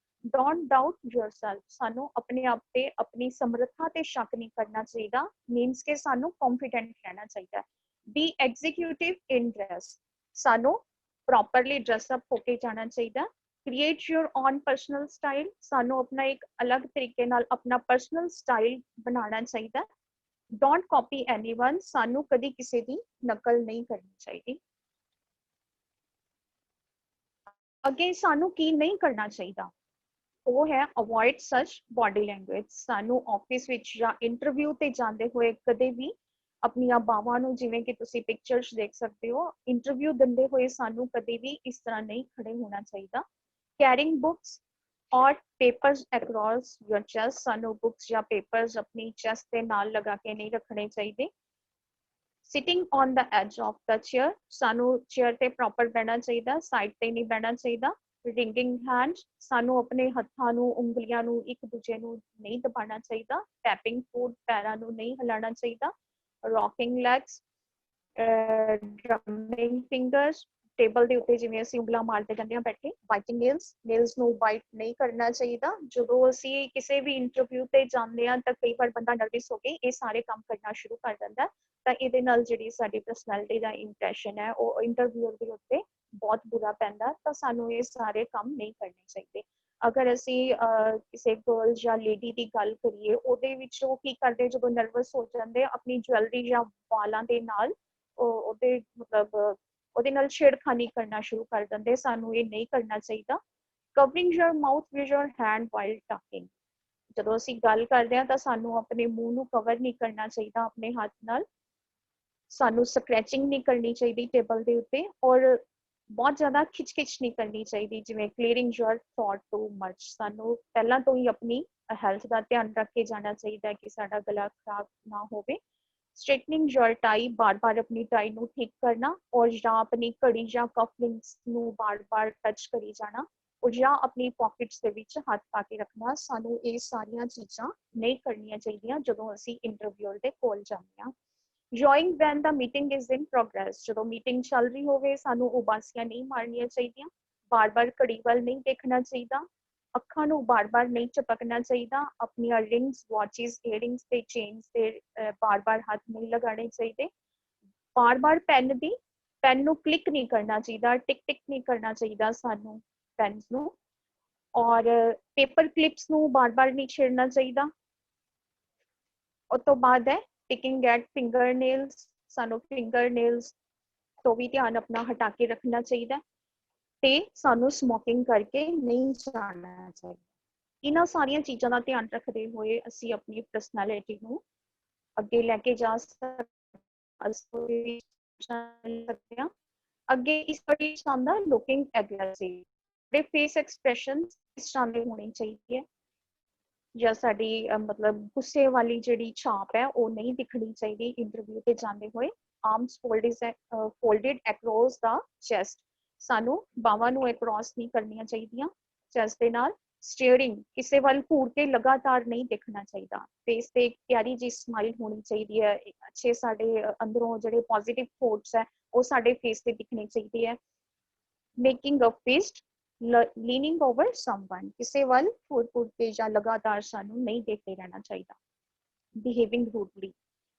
ਡੋਂਟ ਡਾਊਟ yourself, ਸਾਨੂੰ ਆਪਣੇ ਆਪ ਤੇ ਆਪਣੀ ਸਮਰੱਥਾ ਤੇ ਸ਼ੱਕ ਨਹੀਂ ਕਰਨਾ ਚਾਹੀਦਾ, ਮੀਨਸ ਕਿ ਸਾਨੂੰ ਕੌਨਫੀਡੈਂਟ ਰਹਿਣਾ ਚਾਹੀਦਾ। ਬੀ ਐਗਜ਼ੀਕਿਊਟਿਵ ਇਨ ਡਰੈਸ, ਸਾਨੂੰ ਪ੍ਰੋਪਰਲੀ ਡਰੈਸ ਅਪ ਹੋ ਕੇ ਜਾਣਾ ਚਾਹੀਦਾ। Create your own personal style, ਸਾਨੂੰ ਆਪਣਾ ਇੱਕ ਅਲੱਗ ਤਰੀਕੇ ਨਾਲ ਆਪਣਾ ਪਰਸਨਲ ਸਟਾਈਲ ਬਣਾਉਣਾ ਚਾਹੀਦਾ। ਡੋਂਟ ਕਾਪੀ ਐਨੀਵਨ, ਸਾਨੂੰ ਕਦੀ ਕਿਸੇ ਦੀ ਨਕਲ ਨਹੀਂ ਕਰਨੀ ਚਾਹੀਦੀ। ਅੱਗੇ ਸਾਨੂੰ ਕੀ ਨਹੀਂ ਕਰਨਾ ਚਾਹੀਦਾ, ਉਹ ਹੈ ਅਵੋਇਡ ਸੱਚ ਬੋਡੀ ਲੈਂਗੁਏਜ। ਸਾਨੂੰ ਆਫਿਸ ਵਿੱਚ ਜਾਂ ਇੰਟਰਵਿਊ ਤੇ ਜਾਂਦੇ ਹੋਏ ਕਦੇ ਵੀ ਆਪਣੀਆਂ ਬਾਹਾਂ ਨੂੰ, ਜਿਵੇਂ ਕਿ ਤੁਸੀਂ ਪਿਕਚਰਸ ਦੇਖ ਸਕਦੇ ਹੋ, ਇੰਟਰਵਿਊ ਦਿੰਦੇ ਹੋਏ ਸਾਨੂੰ ਕਦੇ ਵੀ ਇਸ ਤਰ੍ਹਾਂ ਨਹੀਂ ਖੜੇ ਹੋਣਾ ਚਾਹੀਦਾ। ਕੈਰਿੰਗ ਬੁੱਕਸ ਔਰ ਪੇਪਰਸ ਅਕ੍ਰੋਸ ਯੋਰ ਚੈਸਟ, ਸਾਨੂੰ ਬੁੱਕਸ ਜਾਂ ਪੇਪਰਸ ਆਪਣੀ ਚੈਸਟ ਦੇ ਨਾਲ ਲਗਾ ਕੇ ਨਹੀਂ ਰੱਖਣੇ ਚਾਹੀਦੇ। Sitting on the as of the chair, ਸਾਨੂੰ ਚੇਅਰ ਤੇ ਪ੍ਰੋਪਰ ਬਹਿਣਾ ਚਾਹੀਦਾ, ਸਾਈਡ ਤੇ ਨਹੀਂ ਬਹਿਣਾ ਚਾਹੀਦਾ। ਰਿੰਗਿੰਗ ਹੈਂਡ, ਸਾਨੂੰ ਆਪਣੇ ਹੱਥਾਂ ਨੂੰ, ਉਂਗਲੀਆਂ ਨੂੰ ਇੱਕ ਦੂਜੇ ਨੂੰ ਨਹੀਂ ਦਬਾਉਣਾ ਚਾਹੀਦਾ। ਟੈਪਿੰਗ ਫੁੱਟ, ਪੈਰਾਂ ਨੂੰ ਨਹੀਂ ਹਿਲਾਉਣਾ ਚਾਹੀਦਾ। ਰੌਕਿੰਗ ਲੈਗਸ, ਡਰਮਿੰਗ ਫਿੰਗਰਸ, ਟੇਬਲ ਦੇ ਉੱਤੇ ਜਿਵੇਂ ਅਸੀਂ ਉਂਗਲਾਂ ਮਾਰਦੇ ਜਾਂਦੇ ਹਾਂ ਬੈਠੇ। ਬਾਈਟਿੰਗ ਨੇਲਸ, ਨੇਲਸ ਨੂੰ ਬਾਈਟ ਨਹੀਂ ਕਰਨਾ ਚਾਹੀਦਾ। ਜਦੋਂ ਅਸੀਂ ਕਿਸੇ ਵੀ ਇੰਟਰਵਿਊ ਤੇ ਜਾਂਦੇ ਹਾਂ ਤਾਂ ਕਈ ਵਾਰ ਬੰਦਾ ਨਰਵਸ ਹੋ ਕੇ ਇਹ ਸਾਰੇ ਕੰਮ ਕਰਨਾ ਸ਼ੁਰੂ ਕਰ ਦਿੰਦਾ, ਤਾਂ ਇਹਦੇ ਨਾਲ ਜਿਹੜੀ ਸਾਡੀ ਪਰਸਨੈਲਿਟੀ ਦਾ ਇੰਪ੍ਰੈਸ਼ਨ ਹੈ ਉਹ ਇੰਟਰਵਿਊਅਰ ਦੇ ਉੱਤੇ ਬਹੁਤ ਬੁਰਾ ਪੈਂਦਾ, ਤਾਂ ਸਾਨੂੰ ਇਹ ਸਾਰੇ ਕੰਮ ਨਹੀਂ ਕਰਨੇ ਚਾਹੀਦੇ। ਅਗਰ ਅਸੀਂ ਕਿਸੇ ਗਰਲ ਜਾਂ ਲੇਡੀ ਦੀ ਗੱਲ ਕਰੀਏ, ਉਹਦੇ ਵਿੱਚ ਉਹ ਕੀ ਕਰਦੇ, ਜਦੋਂ ਨਰਵਸ ਹੋ ਜਾਂਦੇ ਆਪਣੀ ਜਵੈਲਰੀ ਜਾਂ ਵਾਲਾਂ ਦੇ ਨਾਲ ਉਹਦੇ ਮਤਲਬ ਉਹਦੇ ਨਾਲ ਛੇੜਖਾਨੀ ਕਰਨਾ ਸ਼ੁਰੂ ਕਰ ਦਿੰਦੇ, ਸਾਨੂੰ ਇਹ ਨਹੀਂ ਕਰਨਾ ਚਾਹੀਦਾ। Covering your mouth with your hand while talking, ਜਦੋਂ ਅਸੀਂ ਗੱਲ ਕਰਦੇ ਹਾਂ ਤਾਂ ਸਾਨੂੰ ਆਪਣੇ ਮੂੰਹ ਨੂੰ ਕਵਰ ਨਹੀਂ ਕਰਨਾ ਚਾਹੀਦਾ ਆਪਣੇ ਹੱਥ ਨਾਲ। ਸਾਨੂੰ ਸਕ੍ਰੈਚਿੰਗ ਨਹੀਂ ਕਰਨੀ ਚਾਹੀਦੀ ਟੇਬਲ ਦੇ ਉੱਤੇ, ਔਰ ਬਹੁਤ ਜ਼ਿਆਦਾ ਖਿੱਚ ਨਹੀਂ ਕਰਨੀ ਚਾਹੀਦੀ, ਜਿਵੇਂ ਕਲੀਅਰਿੰਗ ਯੋਰ ਥਾਟ ਟੂ ਮਚ, ਸਾਨੂੰ ਪਹਿਲਾਂ ਤੋਂ ਹੀ ਆਪਣੀ ਹੈਲਥ ਦਾ ਧਿਆਨ ਰੱਖ ਕੇ ਜਾਣਾ ਚਾਹੀਦਾ ਕਿ ਸਾਡਾ ਗਲਾ ਖਰਾਬ ਨਾ ਹੋਵੇ। ਸਟ੍ਰੇਟਨਿੰਗ ਯੋਰ ਟਾਈ, ਬਾਰ-ਬਾਰ ਆਪਣੀ ਟਾਈ ਨੂੰ ਠੀਕ ਕਰਨਾ, ਔਰ ਜਾਂ ਆਪਣੀ ਘੜੀ ਜਾਂ ਕਫਲਿੰਗਸ ਨੂੰ ਬਾਰ-ਬਾਰ ਟੱਚ ਕਰੀ ਜਾਣਾ, ਔਰ ਜਾਂ ਆਪਣੀ ਪਾਕਟਸ ਦੇ ਵਿੱਚ ਹੱਥ ਪਾ ਕੇ ਰੱਖਣਾ। ਸਾਨੂੰ ਇਹ ਸਾਰੀਆਂ ਚੀਜ਼ਾਂ ਨਹੀਂ ਕਰਨੀਆਂ ਚਾਹੀਦੀਆਂ ਜਦੋਂ ਅਸੀਂ ਇੰਟਰਵਿਊਅਰ ਦੇ ਕੋਲ ਜਾਂਦੇ ਹਾਂ। Join when the meeting is in progress, ਜਦੋਂ ਮੀਟਿੰਗ ਚੱਲ ਰਹੀ ਹੋਵੇ ਸਾਨੂੰ ਉਬਾਸੀਆਂ ਨਹੀਂ ਮਾਰਨੀਆਂ ਚਾਹੀਦੀਆਂ। ਬਾਰ-ਬਾਰ ਘੜੀ ਵੱਲ ਨਹੀਂ ਦੇਖਣਾ ਚਾਹੀਦਾ। ਅੱਖਾਂ ਨੂੰ ਬਾਰ-ਬਾਰ ਨਹੀਂ ਝਪਕਣਾ ਚਾਹੀਦਾ। ਆਪਣੀਆਂ ਰਿੰਗਸ, ਵਾਚਿਸ, ਈਅਰਿੰਗਸ ਤੇ ਚੇਨਸ ਤੇ ਬਾਰ-ਬਾਰ ਹੱਥ ਨਹੀਂ ਲਗਾਉਣੇ ਚਾਹੀਦੇ। ਬਾਰ-ਬਾਰ ਪੈਨ ਨੂੰ ਕਲਿੱਕ ਨਹੀਂ ਕਰਨਾ ਚਾਹੀਦਾ, ਟਿਕ ਨਹੀਂ ਕਰਨਾ ਚਾਹੀਦਾ ਸਾਨੂੰ ਪੈਨਸ ਨੂੰ। ਔਰ ਪੇਪਰ ਕਲਿਪਸ ਨੂੰ ਬਾਰ-ਬਾਰ ਨਹੀਂ ਛੇੜਨਾ ਚਾਹੀਦਾ। ਉਸ ਤੋਂ ਬਾਅਦ ਹੈ picking at fingernails, ਸਾਨੂੰ fingernails ਤੋਂ ਵੀ ਧਿਆਨ ਆਪਣਾ ਹਟਾ ਕੇ ਰੱਖਣਾ ਚਾਹੀਦਾ, ਤੇ ਸਾਨੂੰ ਸਮੋਕਿੰਗ ਕਰਕੇ ਨਹੀਂ ਜਾਣਾ ਚਾਹੀਦਾ। ਇਹਨਾਂ ਸਾਰੀਆਂ ਚੀਜ਼ਾਂ ਦਾ ਧਿਆਨ ਰੱਖਦੇ ਹੋਏ ਅਸੀਂ ਆਪਣੀ ਪਰਸਨੈਲਿਟੀ ਨੂੰ ਅੱਗੇ ਲੈ ਕੇ ਜਾ ਸਕਦੇ ਹਾਂ। ਅੱਗੇ ਇਸ ਵਿੱਚ ਆਉਂਦਾ ਲੁਕਿੰਗ ਐਗਰੈਸਿਵ, ਦੇ ਫੇਸ ਐਕਸਪ੍ਰੈਸ਼ਨ ਇਸ ਤਰ੍ਹਾਂ ਦੇ ਹੋਣੇ ਚਾਹੀਦੇ ਹੈ। ਜਾਂ ਸਾਡੀ ਮਤਲਬ ਗੁੱਸੇ ਵਾਲੀ ਜਿਹੜੀ ਛਾਪ ਹੈ ਉਹ ਨਹੀਂ ਦਿਖਣੀ ਚਾਹੀਦੀ ਇੰਟਰਵਿਊ ਤੇ ਜਾਂਦੇ ਹੋਏ। ਆਰਮਸ ਫੋਲਡਡ ਅਕ੍ਰੋਸ ਦਾ ਚੈਸਟ, ਸਾਨੂੰ ਬਾਹਾਂ ਨੂੰ ਅਕ੍ਰੋਸ ਨਹੀਂ ਕਰਨੀਆਂ ਚਾਹੀਦੀਆਂ ਚੈਸਟ ਦੇ ਨਾਲ। ਸਟੀਅਰਿੰਗ, ਕਿਸੇ ਵੱਲ ਘੂਰ ਕੇ ਲਗਾਤਾਰ ਨਹੀਂ ਦੇਖਣਾ ਚਾਹੀਦਾ। ਫੇਸ ਤੇ ਇੱਕ ਪਿਆਰੀ ਜਿਹੀ ਸਮਾਈਲ ਹੋਣੀ ਚਾਹੀਦੀ ਹੈ। ਅੱਛੇ ਸਾਡੇ ਅੰਦਰੋਂ ਜਿਹੜੇ ਪੋਜ਼ਿਟਿਵ ਥੋਟਸ ਹੈ ਉਹ ਸਾਡੇ ਫੇਸ ਤੇ ਦਿਖਣੇ ਚਾਹੀਦੇ ਹੈ। Making a fist, leaning over someone, ਕਿਸੇ ਵੱਲ ਘੂਰ ਕੇ ਜਾਂ ਲਗਾਤਾਰ ਸਾਨੂੰ ਨਹੀਂ ਦੇਖਦੇ ਰਹਿਣਾ ਚਾਹੀਦਾ। ਬਿਹੇਵਿੰਗ ਰੂਡਲੀ,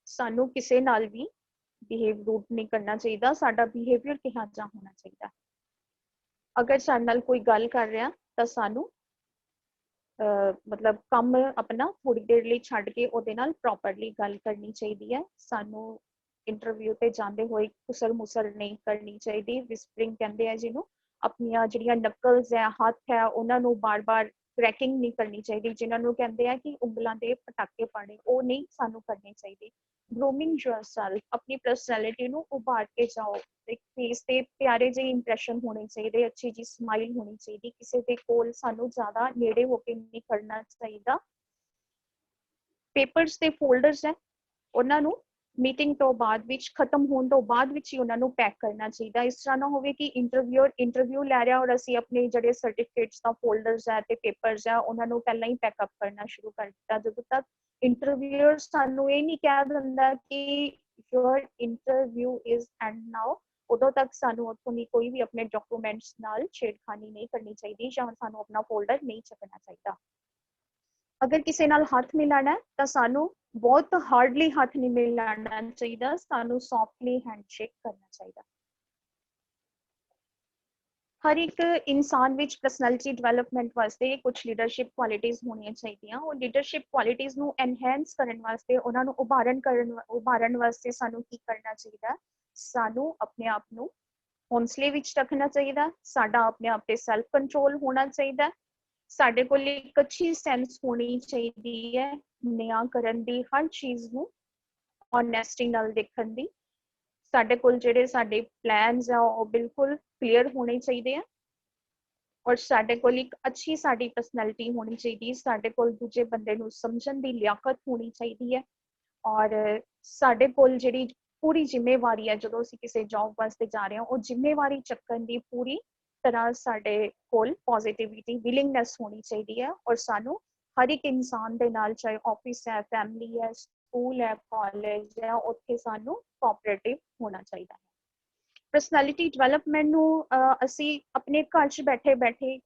ਸਾਨੂੰ ਕਿਸੇ ਨਾਲ ਵੀ ਬਿਹੇਵ ਰੂਡ ਨਹੀਂ ਕਰਨਾ ਚਾਹੀਦਾ, ਸਾਡਾ ਬਿਹੇਵੀਅਰ ਕਿਹਾ ਜਾ ਹੋਣਾ ਚਾਹੀਦਾ। ਅਗਰ ਸਾਡੇ ਨਾਲ ਕੋਈ ਗੱਲ ਕਰ ਰਿਹਾ ਤਾਂ ਸਾਨੂੰ ਮਤਲਬ ਕੰਮ ਆਪਣਾ ਥੋੜੀ ਦੇਰ ਲਈ ਛੱਡ ਕੇ ਉਹਦੇ ਨਾਲ ਪ੍ਰੋਪਰਲੀ ਗੱਲ ਕਰਨੀ ਚਾਹੀਦੀ ਹੈ। ਸਾਨੂੰ ਇੰਟਰਵਿਊ ਤੇ ਜਾਂਦੇ ਹੋਏ ਕੁਸਰ ਮੁਸਰ ਨਹੀਂ ਕਰਨੀ ਚਾਹੀਦੀ। ਵਿਸਪਰਿੰਗ ਕਹਿੰਦੇ ਆ ਜਿਹਨੂੰ, ਆਪਣੀਆਂ ਜਿਹੜੀਆਂ ਨਕਲਸ ਹੈ, ਹੱਥ ਹੈ, ਉਹਨਾਂ ਨੂੰ ਬਾਰ-ਬਾਰ ਕਰੈਕਿੰਗ ਨਹੀਂ ਕਰਨੀ ਚਾਹੀਦੀ, ਜਿਨ੍ਹਾਂ ਨੂੰ ਕਹਿੰਦੇ ਆ ਕਿ ਉਂਗਲਾਂ ਦੇ ਪਟਾਕੇ ਪਾਣੇ, ਉਹ ਨਹੀਂ ਸਾਨੂੰ ਕਰਨੀ ਚਾਹੀਦੀ। ਗਰੂਮਿੰਗ ਯੋਰਸੈਲਫ, ਆਪਣੀ ਪਰਸਨੈਲਿਟੀ ਨੂੰ ਉਭਾਰ ਕੇ ਜਾਓ। ਇੱਕ ਫੇਸ ਤੇ ਪਿਆਰੇ ਜਿਹੇ ਇੰਪ੍ਰੈਸ਼ਨ ਹੋਣੇ ਚਾਹੀਦੇ, ਅੱਛੀ ਜੀ ਸਮਾਈਲ ਹੋਣੀ ਚਾਹੀਦੀ, ਕਿਸੇ ਦੇ ਕੋਲ ਸਾਨੂੰ ਜ਼ਿਆਦਾ ਨੇੜੇ ਹੋ ਕੇ ਨਹੀਂ ਖੜਨਾ ਚਾਹੀਦਾ। ਪੇਪਰਸ ਤੇ ਫੋਲਡਰਸ ਹੈ ਉਹਨਾਂ ਨੂੰ ਮੀਟਿੰਗ ਤੋਂ ਬਾਅਦ ਵਿੱਚ, ਖਤਮ ਹੋਣ ਤੋਂ ਬਾਅਦ ਵਿੱਚ ਹੀ ਉਹਨਾਂ ਨੂੰ ਪੈਕ ਕਰਨਾ ਚਾਹੀਦਾ। ਇਸ ਤਰ੍ਹਾਂ ਨਾ ਹੋਵੇ ਕਿ ਇੰਟਰਵਿਊ ਲੈ ਰਿਹਾ ਔਰ ਅਸੀਂ ਆਪਣੇ ਜਿਹੜੇ ਸਰਟੀਫਿਕੇਟਸ ਦਾ ਫੋਲਡਰਸ ਹੈ ਤੇ ਪੇਪਰਸ ਹੈ ਉਹਨਾਂ ਨੂੰ ਪਹਿਲਾਂ ਹੀ ਪੈਕਅਪ ਕਰਨਾ ਸ਼ੁਰੂ ਕਰ ਦਿੱਤਾ। ਜਦੋਂ ਤੱਕ ਇੰਟਰਵਿਊਅਰ ਸਾਨੂੰ ਇਹ ਨਹੀਂ ਕਹਿ ਦਿੰਦਾ ਕਿ your interview is and now, ਉਦੋਂ ਤੱਕ ਸਾਨੂੰ ਉੱਥੋਂ ਦੀ ਕੋਈ ਵੀ ਆਪਣੇ ਡਾਕੂਮੈਂਟਸ ਨਾਲ ਛੇੜਖਾਨੀ ਨਹੀਂ ਕਰਨੀ ਚਾਹੀਦੀ ਜਾਂ ਸਾਨੂੰ ਆਪਣਾ ਫੋਲਡਰ ਨਹੀਂ ਚੱਕਣਾ ਚਾਹੀਦਾ। ਅਗਰ ਕਿਸੇ ਨਾਲ ਹੱਥ ਮਿਲਾਣਾ ਤਾਂ ਸਾਨੂੰ ਬਹੁਤ ਹਾਰਡਲੀ ਹੱਥ ਨਹੀਂ ਮਿਲਾਣਾ ਚਾਹੀਦਾ, ਸਾਨੂੰ ਸੌਫਟਲੀ ਹੈਂਡਸ਼ੇਕ ਕਰਨਾ ਚਾਹੀਦਾ। ਹਰ ਇੱਕ ਇਨਸਾਨ ਵਿੱਚ ਪਰਸਨੈਲਿਟੀ ਡਿਵੈਲਪਮੈਂਟ ਵਾਸਤੇ ਕੁਝ ਲੀਡਰਸ਼ਿਪ ਕੁਆਲਿਟੀਜ਼ ਹੋਣੀਆਂ ਚਾਹੀਦੀਆਂ। ਉਹ ਲੀਡਰਸ਼ਿਪ ਕੁਆਲਿਟੀਜ਼ ਨੂੰ ਐਨਹੈਂਸ ਕਰਨ ਵਾਸਤੇ, ਉਹਨਾਂ ਨੂੰ ਉਭਾਰਨ ਵਾਸਤੇ ਸਾਨੂੰ ਕੀ ਕਰਨਾ ਚਾਹੀਦਾ? ਸਾਨੂੰ ਆਪਣੇ ਆਪ ਨੂੰ ਹੌਂਸਲੇ ਵਿੱਚ ਰੱਖਣਾ ਚਾਹੀਦਾ, ਸਾਡਾ ਆਪਣੇ ਆਪ ਤੇ ਸੈਲਫ ਕੰਟਰੋਲ ਹੋਣਾ ਚਾਹੀਦਾ, ਸਾਡੇ ਕੋਲ ਇੱਕ ਅੱਛੀ ਸੈਂਸ ਹੋਣੀ ਚਾਹੀਦੀ ਹੈ ਨਿਆਂ ਕਰਨ ਦੀ, ਹਰ ਚੀਜ਼ ਨੂੰ ਓਨੈਸਟੀ ਨਾਲ ਦੇਖਣ ਦੀ। ਸਾਡੇ ਕੋਲ ਜਿਹੜੇ ਸਾਡੇ ਪਲਾਨਸ ਆ ਉਹ ਬਿਲਕੁਲ ਕਲੀਅਰ ਹੋਣੇ ਚਾਹੀਦੇ ਆ ਔਰ ਸਾਡੇ ਕੋਲ ਇੱਕ ਅੱਛੀ ਸਾਡੀ ਪਰਸਨੈਲਿਟੀ ਹੋਣੀ ਚਾਹੀਦੀ। ਸਾਡੇ ਕੋਲ ਦੂਜੇ ਬੰਦੇ ਨੂੰ ਸਮਝਣ ਦੀ ਲਿਆਕਤ ਹੋਣੀ ਚਾਹੀਦੀ ਹੈ ਔਰ ਸਾਡੇ ਕੋਲ ਜਿਹੜੀ ਪੂਰੀ ਜ਼ਿੰਮੇਵਾਰੀ ਹੈ, ਜਦੋਂ ਅਸੀਂ ਕਿਸੇ ਜੌਬ ਵਾਸਤੇ ਜਾ ਰਹੇ ਹਾਂ, ਉਹ ਜ਼ਿੰਮੇਵਾਰੀ ਚੱਕਣ ਦੀ ਪੂਰੀ ਤਰ੍ਹਾਂ ਸਾਡੇ ਕੋਲ ਪੋਜ਼ਿਟਿਵਿਟੀ, ਵਿਲਿੰਗਨੈਸ ਹੋਣੀ ਚਾਹੀਦੀ ਹੈ ਔਰ ਸਾਨੂੰ ਹਰ ਇੱਕ ਇਨਸਾਨ ਦੇ ਨਾਲ, ਚਾਹੇ ਆਫਿਸ ਹੈ, ਫੈਮਿਲੀ ਹੈ, ਸਕੂਲ ਹੈ, ਕਾਲਜ ਹੈ, ਉੱਥੇ ਸਾਨੂੰ ਕੋਆਪਰੇਟਿਵ ਹੋਣਾ ਚਾਹੀਦਾ ਹੈ। ਪਰਸਨੈਲਿਟੀ ਡਿਵੈਲਪਮੈਂਟ ਨੂੰ ਅਸੀਂ ਆਪਣੇ ਘਰ 'ਚ ਬੈਠੇ ਬੈਠੇ,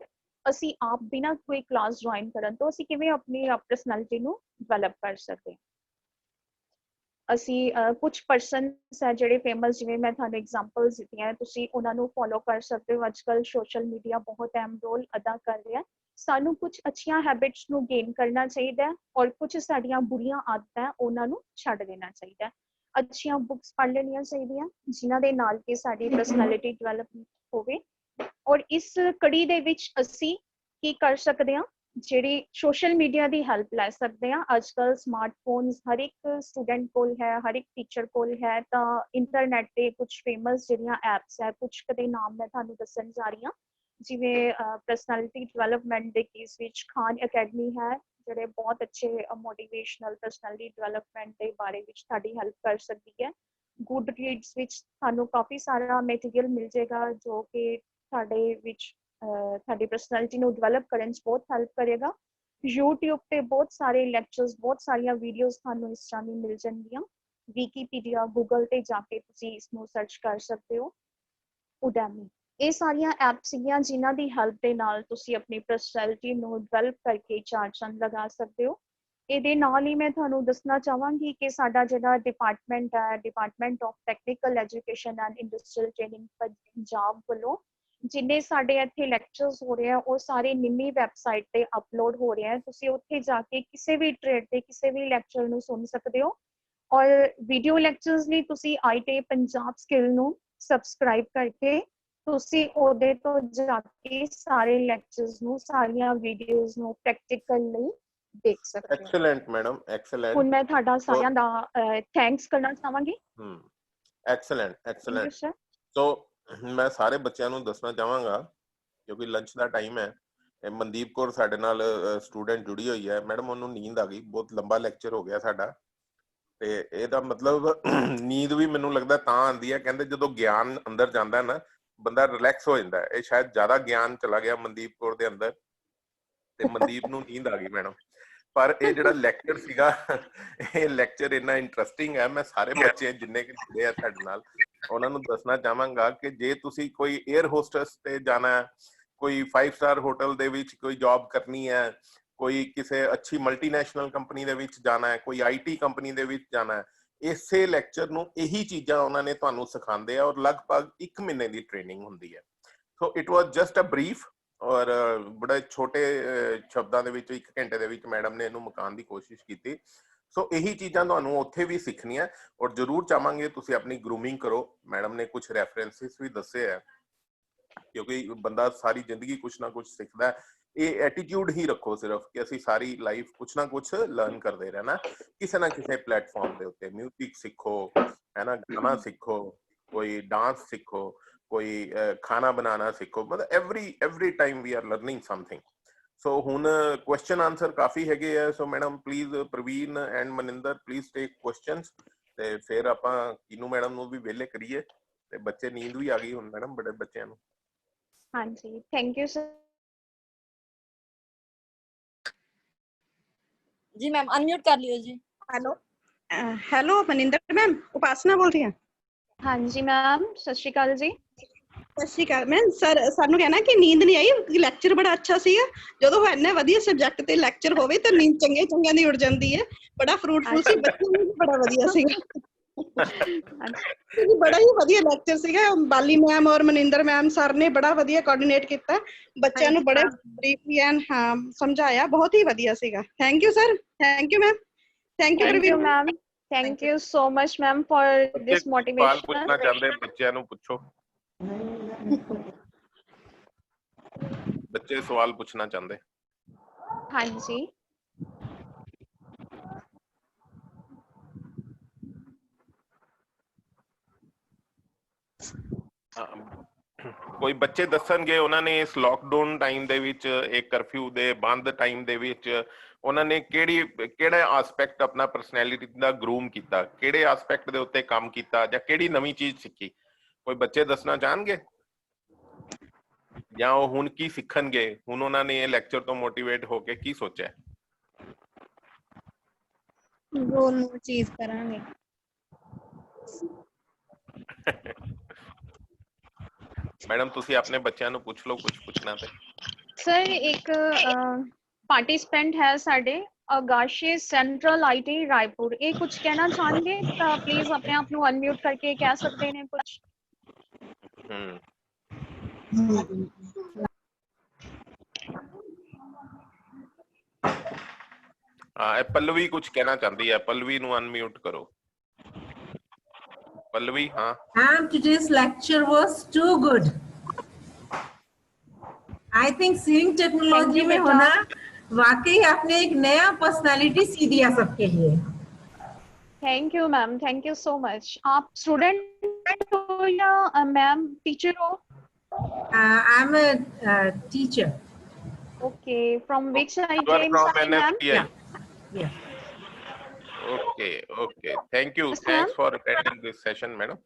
ਅਸੀਂ ਆਪ ਬਿਨਾਂ ਕੋਈ ਕਲਾਸ ਜੁਆਇਨ ਕਰਨ ਤੋਂ ਅਸੀਂ ਕਿਵੇਂ ਆਪਣੀ ਪਰਸਨੈਲਿਟੀ ਨੂੰ ਡਿਵੈਲਪ ਕਰ ਸਕਦੇ ਹਾਂ? ਅਸੀਂ ਕੁਝ ਪਰਸਨਸ ਹੈ ਜਿਹੜੇ ਫੇਮਸ, ਜਿਵੇਂ ਮੈਂ ਤੁਹਾਨੂੰ ਐਗਜ਼ਾਮਪਲਸ ਦਿੱਤੀਆਂ, ਤੁਸੀਂ ਉਹਨਾਂ ਨੂੰ ਫੋਲੋ ਕਰ ਸਕਦੇ ਹੋ। ਅੱਜ ਕੱਲ੍ਹ ਸੋਸ਼ਲ ਮੀਡੀਆ ਬਹੁਤ ਅਹਿਮ ਰੋਲ ਅਦਾ ਕਰ ਰਿਹਾ। ਸਾਨੂੰ ਕੁਝ ਅੱਛੀਆਂ ਹੈਬਿਟਸ ਨੂੰ ਗੇਨ ਕਰਨਾ ਚਾਹੀਦਾ ਔਰ ਕੁਝ ਸਾਡੀਆਂ ਬੁਰੀਆਂ ਆਦਤਾਂ ਉਹਨਾਂ ਨੂੰ ਛੱਡ ਦੇਣਾ ਚਾਹੀਦਾ। ਅੱਛੀਆਂ ਬੁੱਕਸ ਪੜ੍ਹ ਲੈਣੀਆਂ ਚਾਹੀਦੀਆਂ ਜਿਨ੍ਹਾਂ ਦੇ ਨਾਲ ਕਿ ਸਾਡੀ ਪਰਸਨੈਲਿਟੀ ਡਿਵੈਲਪ ਹੋਵੇ। ਔਰ ਇਸ ਕੜੀ ਦੇ ਵਿੱਚ ਅਸੀਂ ਕੀ ਕਰ ਸਕਦੇ ਹਾਂ? ਜਿਹੜੀ ਸੋਸ਼ਲ ਮੀਡੀਆ ਦੀ ਹੈਲਪ ਲੈ ਸਕਦੇ ਹਾਂ। ਅੱਜ ਕੱਲ੍ਹ ਸਮਾਰਟਫੋਨਸ ਹਰ ਇੱਕ ਸਟੂਡੈਂਟ ਕੋਲ ਹੈ, ਹਰ ਇੱਕ ਟੀਚਰ ਕੋਲ ਹੈ। ਤਾਂ ਇੰਟਰਨੈਟ ਤੇ ਕੁਝ ਫੇਮਸ ਜਿਹੜੀਆਂ ਐਪਸ ਹੈ, ਕੁਝ ਕਦੇ ਨਾਮ ਮੈਂ ਤੁਹਾਨੂੰ ਦੱਸਣ ਜਾ ਰਹੀ ਹਾਂ, ਜਿਵੇਂ ਪਰਸਨੈਲਿਟੀ ਡਿਵੈਲਪਮੈਂਟ ਦੇ ਕੇਸ ਵਿੱਚ ਖਾਨ ਅਕੈਡਮੀ ਹੈ, ਜਿਹੜੇ ਬਹੁਤ ਅੱਛੇ ਮੋਟੀਵੇਸ਼ਨਲ ਪਰਸਨੈਲਿਟੀ ਡਿਵੈਲਪਮੈਂਟ ਦੇ ਬਾਰੇ ਵਿੱਚ ਤੁਹਾਡੀ ਹੈਲਪ ਕਰ ਸਕਦੀ ਹੈ। ਗੁੱਡ ਰੀਡਸ ਵਿੱਚ ਤੁਹਾਨੂੰ ਕਾਫੀ ਸਾਰਾ ਮਟੀਰੀਅਲ ਮਿਲ ਜਾਏਗਾ ਜੋ ਕਿ ਤੁਹਾਡੇ ਵਿੱਚ ਤੁਹਾਡੀ ਪਰਸਨੈਲਿਟੀ ਨੂੰ ਡਿਵੈਲਪ ਕਰਨ 'ਚ ਬਹੁਤ ਹੈਲਪ ਕਰੇਗਾ। YouTube ਤੇ ਬਹੁਤ ਸਾਰੇ ਲੈਕਚਰਸ, ਬਹੁਤ ਸਾਰੀਆਂ ਵੀਡੀਓਜ਼ ਤੁਹਾਨੂੰ ਇਸ ਤਰ੍ਹਾਂ ਦੀ ਮਿਲ ਜਾਣਗੀਆਂ। ਵਿਕੀਪੀਡੀਆ, ਗੂਗਲ ਤੇ ਜਾ ਕੇ ਤੁਸੀਂ ਇਸ ਨੂੰ ਸਰਚ ਕਰ ਸਕਦੇ ਹੋ। ਉਡੈਮੀ, ਇਹ ਸਾਰੀਆਂ ਐਪਸ ਸੀਗੀਆਂ ਜਿਨ੍ਹਾਂ ਦੀ ਹੈਲਪ ਦੇ ਨਾਲ ਤੁਸੀਂ ਆਪਣੀ ਪਰਸਨੈਲਿਟੀ ਨੂੰ ਡਿਵੈਲਪ ਕਰਕੇ ਚਾਰ ਚੰਦ ਲਗਾ ਸਕਦੇ ਹੋ। ਇਹਦੇ ਨਾਲ ਹੀ ਮੈਂ ਤੁਹਾਨੂੰ ਦੱਸਣਾ ਚਾਹਾਂਗੀ ਕਿ ਸਾਡਾ ਜਿਹੜਾ ਡਿਪਾਰਟਮੈਂਟ ਹੈ, department of technical education and industrial training Punjab ਵੱਲੋਂ ਜਿੰਨੇ ਸਾਡੇ ਇੱਥੇ ਲੈਕਚਰਸ ਹੋ ਰਹੇ ਆ ਉਹ ਸਾਰੇ ਨਿੰਮੀ ਵੈਬਸਾਈਟ ਤੇ ਅਪਲੋਡ ਹੋ ਰਹੇ ਆ। ਤੁਸੀਂ ਉੱਥੇ ਜਾ ਕੇ ਕਿਸੇ ਵੀ ਟ੍ਰੇਡ ਤੇ ਕਿਸੇ ਵੀ ਲੈਕਚਰ ਨੂੰ ਸੁਣ ਸਕਦੇ ਹੋ। ਔਰ ਵੀਡੀਓ ਲੈਕਚਰਸ ਲਈ ਤੁਸੀਂ ਆਈਟੇ ਪੰਜਾਬ ਸਕਿੱਲ ਨੂੰ ਸਬਸਕ੍ਰਾਈਬ ਕਰਕੇ ਤੁਸੀਂ ਉਹਦੇ ਤੋਂ ਜਾ ਕੇ ਸਾਰੇ ਲੈਕਚਰਸ ਨੂੰ, ਸਾਰੀਆਂ ਵੀਡੀਓਜ਼ ਨੂੰ ਪ੍ਰੈਕਟੀਕਲ ਲਈ ਦੇਖ ਸਕਦੇ ਹੋ। Excellent madam, excellent. ਹੁਣ ਮੈਂ ਤੁਹਾਡਾ ਸਾਰਿਆਂ ਦਾ ਥੈਂਕਸ ਕਰਨਾ ਚਾਹਾਂਗੀ। ਐਕਸਲੈਂਟ। ਸੋ ਮੈਂ ਸਾਰੇ ਬੱਚਿਆਂ ਨੂੰ ਦੱਸਣਾ ਚਾਹਾਂਗਾ, ਕਿਉਂਕਿ ਲੰਚ ਦਾ ਟਾਈਮ ਹੈ, ਮਨਦੀਪ ਕੌਰ ਸਾਡੇ ਨਾਲ ਸਟੂਡੈਂਟ ਜੁੜੀ ਹੋਈ ਹੈ ਮੈਡਮ, ਉਹਨੂੰ ਨੀਂਦ ਆ ਗਈ, ਬਹੁਤ ਲੰਬਾ ਲੈਕਚਰ ਹੋ ਗਿਆ ਸਾਡਾ। ਤੇ ਇਹਦਾ ਮਤਲਬ ਨੀਂਦ ਵੀ ਮੈਨੂੰ ਲੱਗਦਾ ਤਾਂ ਆਉਂਦੀ ਹੈ, ਕਹਿੰਦੇ ਜਦੋਂ ਗਿਆਨ ਅੰਦਰ ਜਾਂਦਾ ਨਾ ਬੰਦਾ ਰਿਲੈਕਸ ਹੋ ਜਾਂਦਾ। ਇਹ ਸ਼ਾਇਦ ਜ਼ਿਆਦਾ ਗਿਆਨ ਚਲਾ ਗਿਆ ਮਨਦੀਪ ਕੌਰ ਦੇ ਅੰਦਰ ਤੇ ਮਨਦੀਪ ਨੂੰ ਨੀਂਦ ਆ ਗਈ ਮੈਡਮ। ਪਰ ਇਹ ਜਿਹੜਾ ਲੈਕਚਰ ਸੀਗਾ, ਇਹ ਲੈਕਚਰ ਇੰਨਾ ਇੰਟਰਸਟਿੰਗ ਹੈ। ਮੈਂ ਸਾਰੇ ਬੱਚੇ ਜਿੰਨੇ ਕਿ ਜੁੜੇ ਆ ਸਾਡੇ ਨਾਲ ਉਹਨਾਂ ਨੂੰ ਦੱਸਣਾ ਚਾਹਾਂਗਾ ਕਿ ਜੇ ਤੁਸੀਂ ਕੋਈ 에ਅਰ ਹੋਸਟਸ ਤੇ ਜਾਣਾ ਹੈ, ਕੋਈ 5 ਸਟਾਰ ਹੋਟਲ ਦੇ ਵਿੱਚ ਕੋਈ ਜੌਬ ਕਰਨੀ ਹੈ, ਕੋਈ ਕਿਸੇ ਅੱਛੀ ਮਲਟੀਨੈਸ਼ਨਲ ਕੰਪਨੀ ਦੇ ਵਿੱਚ ਜਾਣਾ ਹੈ, ਕੋਈ IT ਕੰਪਨੀ ਦੇ ਵਿੱਚ ਜਾਣਾ ਹੈ, ਇਸੇ ਲੈਕਚਰ ਨੂੰ ਇਹੀ ਚੀਜ਼ਾਂ ਉਹਨਾਂ ਨੇ ਤੁਹਾਨੂੰ ਸਿਖਾਉਂਦੇ ਆ ਔਰ ਲਗਭਗ 1 ਮਹੀਨੇ ਦੀ ਟ੍ਰੇਨਿੰਗ ਹੁੰਦੀ ਹੈ। So it was just a brief ਔਰ ਬੜੇ ਛੋਟੇ ਸ਼ਬਦਾਂ ਦੇ ਵਿੱਚ 1 ਘੰਟੇ ਦੇ ਵਿੱਚ ਮੈਡਮ ਨੇ ਇਹਨੂੰ ਮੁਕਾਉਣ ਦੀ ਕੋਸ਼ਿਸ਼ ਕੀਤੀ। ਸੋ ਇਹੀ ਚੀਜ਼ਾਂ ਤੁਹਾਨੂੰ ਉੱਥੇ ਵੀ ਸਿੱਖਣੀਆਂ ਔਰ ਜ਼ਰੂਰ ਚਾਹਾਂਗੇ ਤੁਸੀਂ ਆਪਣੀ ਗਰੂਮਿੰਗ ਕਰੋ। ਮੈਡਮ ਨੇ ਕੁਝ ਰੈਫਰੈਂਸਿਸ ਵੀ ਦੱਸੇ ਹੈ, ਕਿਉਂਕਿ ਬੰਦਾ ਸਾਰੀ ਜ਼ਿੰਦਗੀ ਕੁਛ ਨਾ ਕੁਛ ਸਿੱਖਦਾ ਹੈ। ਇਹ ਐਟੀਟਿਊਡ ਹੀ ਰੱਖੋ ਸਿਰਫ ਕਿ ਅਸੀਂ ਸਾਰੀ ਲਾਈਫ ਕੁਛ ਨਾ ਕੁਛ ਲਰਨ ਕਰਦੇ ਰਹਿਣਾ, ਕਿਸੇ ਨਾ ਕਿਸੇ ਪਲੇਟਫਾਰਮ ਦੇ ਉੱਤੇ। ਮਿਊਜ਼ਿਕ ਸਿੱਖੋ, ਹੈ ਨਾ, ਗਾਣਾ ਸਿੱਖੋ, ਕੋਈ ਡਾਂਸ ਸਿੱਖੋ, ਕੋਈ ਖਾਣਾ ਬਣਾਉਣਾ ਸਿੱਖੋ, ਮਤਲਬ every time we are learning something. So ਹੁਣ ਕੁਐਸਚਨ ਆਨਸਰ ਕਾਫੀ ਹੈਗੇ ਆ। So madam please, Praveen and Maninder please take questions ਤੇ ਫਿਰ ਆਪਾਂ ਕਿਨੂੰ ਮੈਡਮ ਨੂੰ ਵੀ ਵਿਹਲੇ ਕਰੀਏ। ਤੇ ਬੱਚੇ ਨੀਂਦ ਵੀ ਆ ਗਈ ਹੁਣ ਮੈਡਮ ਬੜੇ ਬੱਚਿਆਂ ਨੂੰ। ਹਾਂਜੀ, ਥੈਂਕ ਯੂ ਸਰ। जी मैम अनम्यूट कर लियो जी। Hello hello Maninder ma'am, Upasana बोल रही हैं। ਹਾਂਜੀ ਮੈਮ, ਸਤਿ ਸ਼੍ਰੀ ਅਕਾਲ ਜੀ। ਸਤਿ ਸ਼੍ਰੀ ਅਕਾਲ ਮੈਮ। ਸਰ ਸਾਨੂੰ ਕਹਿਣਾ ਕਿ ਨੀਂਦ ਨਹੀਂ ਆਈ, ਲੈਕਚਰ ਬੜਾ ਅੱਛਾ ਸੀਗਾ। ਜਦੋਂ ਇੰਨੇ ਵਧੀਆ ਸਬਜੈਕਟ ਤੇ ਲੈਕਚਰ ਹੋਵੇ ਤਾਂ ਨੀਂਦ ਚੰਗੀਆਂ ਦੀ ਉੜ ਜਾਂਦੀ ਹੈ। ਬੜਾ ਫਰੂਟਫੁਲ ਸੀ, ਬੱਚਿਆਂ ਨੂੰ ਵੀ ਬੜਾ ਵਧੀਆ ਸੀਗਾ। ਬੜਾ ਹੀ ਵਧੀਆ ਲੈਕਚਰ ਸੀਗਾ। ਬਾਲੀ ਮੈਮ ਔਰ ਮਨਿੰਦਰ ਮੈਮ ਸਰ ਨੇ ਬੜਾ ਵਧੀਆ ਕੋਆਰਡੀਨੇਟ ਕੀਤਾ, ਬੱਚਿਆਂ ਨੂੰ ਬੜੇ ਬਰੀਫਲੀ ਐਂਡ ਸਮਝਾਇਆ, ਬਹੁਤ ਹੀ ਵਧੀਆ ਸੀਗਾ। Thank you sir, thank you ma'am, thank you Parveen ma'am. Thank you so much ma'am for this ਸਵਾਲ ਮੋਟੀਵੇਸ਼ਨ। ਪੁੱਛਣਾ ਚਾਹੁੰਦੇ ਬੱਚਿਆਂ ਨੂੰ ਪੁੱਛੋ, ਬੱਚੇ ਸਵਾਲ ਪੁੱਛਣਾ ਚਾਹੁੰਦੇ। ਹਾਂਜੀ ਕੋਈ ਬੱਚੇ ਦੱਸਣਗੇ ਉਹਨਾਂ ਨੇ ਇਸ ਲੋਕਡਾਊਨ ਟਾਈਮ ਦੇ ਵਿੱਚ, ਇੱਕ ਕਰਫਿਊ ਦੇ ਬੰਦ ਟਾਈਮ ਦੇ ਵਿੱਚ ਉਹਨਾਂ ਨੇ ਕਿਹੜਾ ਐਸਪੈਕਟ ਆਪਣਾ ਪਰਸਨੈਲਿਟੀ ਦਾ ਗਰੂਮ ਕੀਤਾ, ਕਿਹੜੇ ਐਸਪੈਕਟ ਦੇ ਉੱਤੇ ਕੰਮ ਕੀਤਾ ਜਾਂ ਕਿਹੜੀ ਨਵੀਂ ਚੀਜ਼ ਸਿੱਖੀ। ਕੋਈ ਬੱਚੇ ਦੱਸਣਾ ਚਾਹਣਗੇ ਜਾਂ ਉਹ ਹੁਣ ਕੀ ਸਿੱਖਣਗੇ, ਹੁਣ ਉਹਨਾਂ ਨੇ ਇਹ ਲੈਕਚਰ ਤੋਂ ਮੋਟੀਵੇਟ ਹੋ ਕੇ ਕੀ ਸੋਚਿਆ। ਜੋ ਨੂੰ ਚੀਜ਼ ਕਰਾਂਗੇ। ਮੈਡਮ ਤੁਸੀਂ ਆਪਣੇ ਬੱਚਿਆਂ ਨੂੰ ਪੁੱਛ ਲਓ ਕੁਝ ਪੁੱਛਣਾ ਤੇ। ਸਰ ਇੱਕ ਪਾਰਟਿਸਪੈਂਟ ਹੈ ਸਾਡੇ ਅਗਾਸ਼ੀ ਸੈਂਟਰਲ IT ਰਾਏਪੁਰ, ਇਹ ਕੁਝ ਕਹਿਣਾ ਚਾਹਣਗੇ ਤਾਂ ਪਲੀਜ਼ ਆਪਣੇ ਆਪ ਨੂੰ ਅਨਮਿਊਟ ਕਰਕੇ ਕਹਿ ਸਕਦੇ ਨੇ ਕੁਝ। ਹਾਂ, ਇਹ ਪੱਲਵੀ ਕੁਝ ਕਹਿਣਾ ਚਾਹੁੰਦੀ ਹੈ, ਪੱਲਵੀ ਨੂੰ ਅਨਮਿਊਟ ਕਰੋ। ਪੱਲਵੀ, ਹਾਂ। And today's lecture was too good. I think seeing technology में होना वाकई आपने एक नया पर्सनालिटी सी दिया सबके लिए। Thank you ma'am, thank you so much. आप स्टूडेंट हो या मैम टीचर हो? I'm a teacher. Okay, from which You are IIT from ma'am? NFTI. Yeah. Okay. Thank you. Yes, Thanks ma'am. for attending this session, madam.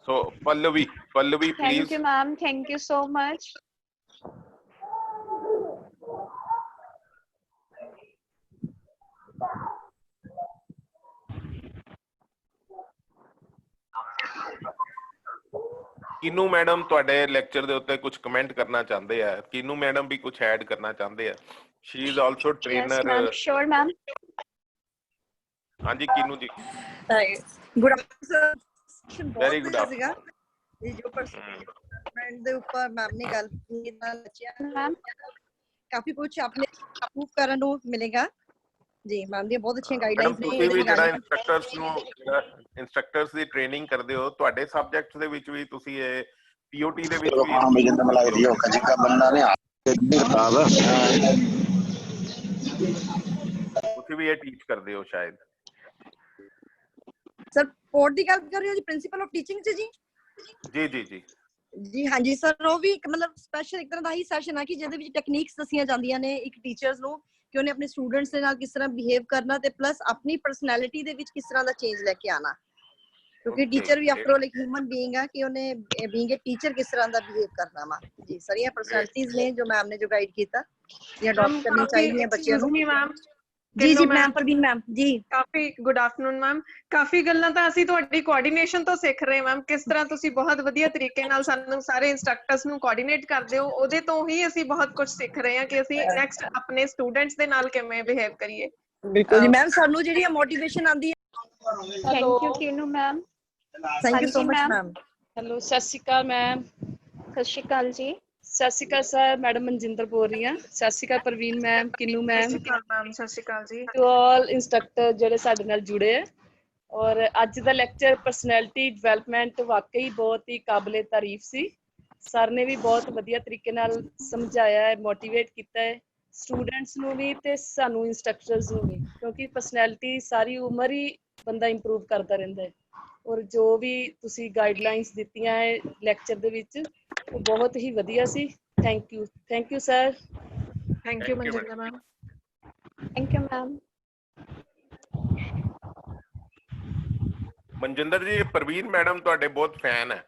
So Pallavi, please. Thank you, ma'am. Thank you so much. ਕਿਨੂੰ madam ਤੁਹਾਡੇ lecture ਦੇ ਉੱਤੇ ਕੁਝ comment ਕਰਨਾ ਚਾਹੁੰਦੇ ਆ? ਕਿਨੂੰ madam ਵੀ ਕੁਝ ਐਡ ਕਰਨਾ ਚਾਹੁੰਦੇ ਆ? She is also trainer. Yes, ma'am. Sure, ma'am. ਹਾਂਜੀ ਕਿਨੂੰ ਜੀ। Good afternoon. Very ਬਹੁਤ good ਵਧੀਆ ਸੀਗਾ ਇਹ ਜੋ ਪਰਸਨੈਲਿਟੀ ਦੇ ਉੱਪਰ ਮੈਮ ਨੇ ਗੱਲ ਕੀਤੀ ਨਾਲ ਬੱਚਿਆਂ ਨੂੰ ਕਾਫੀ ਕੁਝ ਆਪਣੇ ਪ੍ਰੂਫ ਕਰਨ ਨੂੰ ਮਿਲੇਗਾ ਜੀ। ਮੈਮ ਦੀ ਬਹੁਤ ਅੱਛੀਆਂ ਗਾਈਡਲਾਈਨਸ ਨੇ। ਤੁਸੀਂ ਵੀ ਜਿਹੜਾ ਇੰਸਟ੍ਰਕਟਰਸ ਦੀ ਟ੍ਰੇਨਿੰਗ ਕਰਦੇ ਹੋ, ਤੁਹਾਡੇ ਸਬਜੈਕਟਸ ਦੇ ਵਿੱਚ ਵੀ ਤੁਸੀਂ ਇਹ POT ਦੇ ਵਿੱਚ ਵੀ ਤੁਸੀਂ ਵੀ ਇਹ ਟੀਚ ਕਰਦੇ ਹੋ ਸ਼ਾਇਦ। ਸਰ ਪੋਰਟ ਦੀ ਗੱਲ ਕਰ ਰਹੇ ਹੋ ਜੀ, ਪ੍ਰਿੰਸੀਪਲ ਆਫ ਟੀਚਿੰਗ ਚ ਜੀ। ਜੀ। ਜੀ ਹਾਂਜੀ ਸਰ, ਉਹ ਵੀ ਇੱਕ ਮਤਲਬ ਸਪੈਸ਼ਲ ਇੱਕ ਤਰ੍ਹਾਂ ਦਾ ਹੀ ਸੈਸ਼ਨ ਆ ਕਿ ਜਿਹਦੇ ਵਿੱਚ ਟੈਕਨੀਕਸ ਦੱਸੀਆਂ ਜਾਂਦੀਆਂ ਨੇ ਇੱਕ ਟੀਚਰਸ ਨੂੰ ਕਿ ਉਹਨੇ ਆਪਣੇ ਸਟੂਡੈਂਟਸ ਦੇ ਨਾਲ ਕਿਸ ਤਰ੍ਹਾਂ ਬਿਹੇਵ ਕਰਨਾ ਤੇ ਪਲੱਸ ਆਪਣੀ ਪਰਸਨੈਲਿਟੀ ਦੇ ਵਿੱਚ ਕਿਸ ਤਰ੍ਹਾਂ ਦਾ ਚੇਂਜ ਲੈ ਕੇ ਆਣਾ, ਕਿਉਂਕਿ ਟੀਚਰ ਵੀ ਆਫਟਰ ਆਲ ਇੱਕ ਹਿਊਮਨ ਬੀਇੰਗ ਆ ਕਿ ਉਹਨੇ ਬੀਇੰਗ ਅ ਟੀਚਰ ਕਿਸ ਤਰ੍ਹਾਂ ਦਾ ਬਿਹੇਵ ਕਰਨਾ ਵਾ। ਜੀ ਸਾਰੀਆਂ ਪਰਸਨੈਲਿਟੀਜ਼ ਨੇ ਜੋ ਮੈਮ ਨੇ ਜੋ ਗਾਈਡ ਕੀਤਾ ਇਹ ਅਡਾਪਟ ਕਰਨੀ ਚਾਹੀਦੀਆਂ ਬੱਚਿਆਂ ਨੂੰ। ਜੀ ਜੀ ਮੈਮ, ਪ੍ਰਵੀਨ ਮੈਮ ਜੀ। ਕਾਫੀ ਗੁੱਡ ਆਫਟਰਨੂਨ ਮੈਮ। ਕਾਫੀ ਗੱਲਾਂ ਤਾਂ ਅਸੀਂ ਤੁਹਾਡੀ ਕੋਆਰਡੀਨੇਸ਼ਨ ਤੋਂ ਸਿੱਖ ਰਹੇ ਮੈਮ, ਕਿਸ ਤਰ੍ਹਾਂ ਤੁਸੀਂ ਬਹੁਤ ਵਧੀਆ ਤਰੀਕੇ ਨਾਲ ਸਾਨੂੰ ਸਾਰੇ ਇੰਸਟ੍ਰਕਟਰਸ ਨੂੰ ਕੋਆਰਡੀਨੇਟ ਕਰਦੇ ਹੋ, ਉਹਦੇ ਤੋਂ ਹੀ ਅਸੀਂ ਬਹੁਤ ਕੁਝ ਸਿੱਖ ਰਹੇ ਹਾਂ ਕਿ ਅਸੀਂ ਨੈਕਸਟ ਆਪਣੇ ਸਟੂਡੈਂਟਸ ਦੇ ਨਾਲ ਕਿਵੇਂ ਬਿਹੇਵ ਕਰੀਏ। ਬਿਲਕੁਲ ਜੀ ਮੈਮ, ਸਾਨੂੰ ਜਿਹੜੀ ਮੋਟੀਵੇਸ਼ਨ ਆਉਂਦੀ ਹੈ। Thank you Kinu ma'am. Thank you so much ma'am. Hello, ਸਤਿ ਸ਼੍ਰੀ ਅਕਾਲ ਮੈਮ। ਸਤਿ ਸ਼੍ਰੀ ਅਕਾਲ ਜੀ। ਸਤਿ ਸ਼੍ਰੀ ਅਕਾਲ ਸਰ, ਮੈਡਮ ਮਨਜਿੰਦਰ ਬੋਲ ਰਹੀ ਹਾਂ। ਸਤਿ ਸ਼੍ਰੀ ਅਕਾਲ ਪ੍ਰਵੀਨ ਮੈਮ, ਕਿਨੂ ਮੈਮ, ਸਤਿ ਸ਼੍ਰੀ ਅਕਾਲ ਜੀ। ਟੂ ਆਲ ਇੰਸਟ੍ਰਕਟਰ ਜਿਹੜੇ ਸਾਡੇ ਨਾਲ ਜੁੜੇ ਹੈ। ਔਰ ਅੱਜ ਦਾ ਲੈਕਚਰ ਪਰਸਨੈਲਿਟੀ ਡਿਵੈਲਪਮੈਂਟ ਵਾਕਈ ਬਹੁਤ ਹੀ ਕਾਬਲੇ ਤਾਰੀਫ ਸੀ। ਸਰ ਨੇ ਵੀ ਬਹੁਤ ਵਧੀਆ ਤਰੀਕੇ ਨਾਲ ਸਮਝਾਇਆ ਹੈ, ਮੋਟੀਵੇਟ ਕੀਤਾ ਹੈ ਸਟੂਡੈਂਟਸ ਨੂੰ ਵੀ ਤੇ ਸਾਨੂੰ ਇੰਸਟ੍ਰਕਟਰਸ ਨੂੰ ਵੀ, ਕਿਉਂਕਿ ਪਰਸਨੈਲਿਟੀ ਸਾਰੀ ਉਮਰ ਹੀ ਬੰਦਾ ਇੰਪਰੂਵ ਕਰਦਾ ਰਹਿੰਦਾ ਹੈ। ਔਰ ਜੋ ਵੀ ਤੁਸੀਂ ਗਾਈਡਲਾਈਨਸ ਦਿੱਤੀਆਂ ਹੈ ਲੈਕਚਰ ਦੇ ਵਿੱਚ ਉਹ ਬਹੁਤ ਹੀ ਵਧੀਆ ਸੀ। Thank you sir. Thank you Manjinder ma'am. Thank you ma'am. Manjinder ji, Praveen madam ਤੁਹਾਡੇ ਬਹੁਤ ਫੈਨ ਹੈ।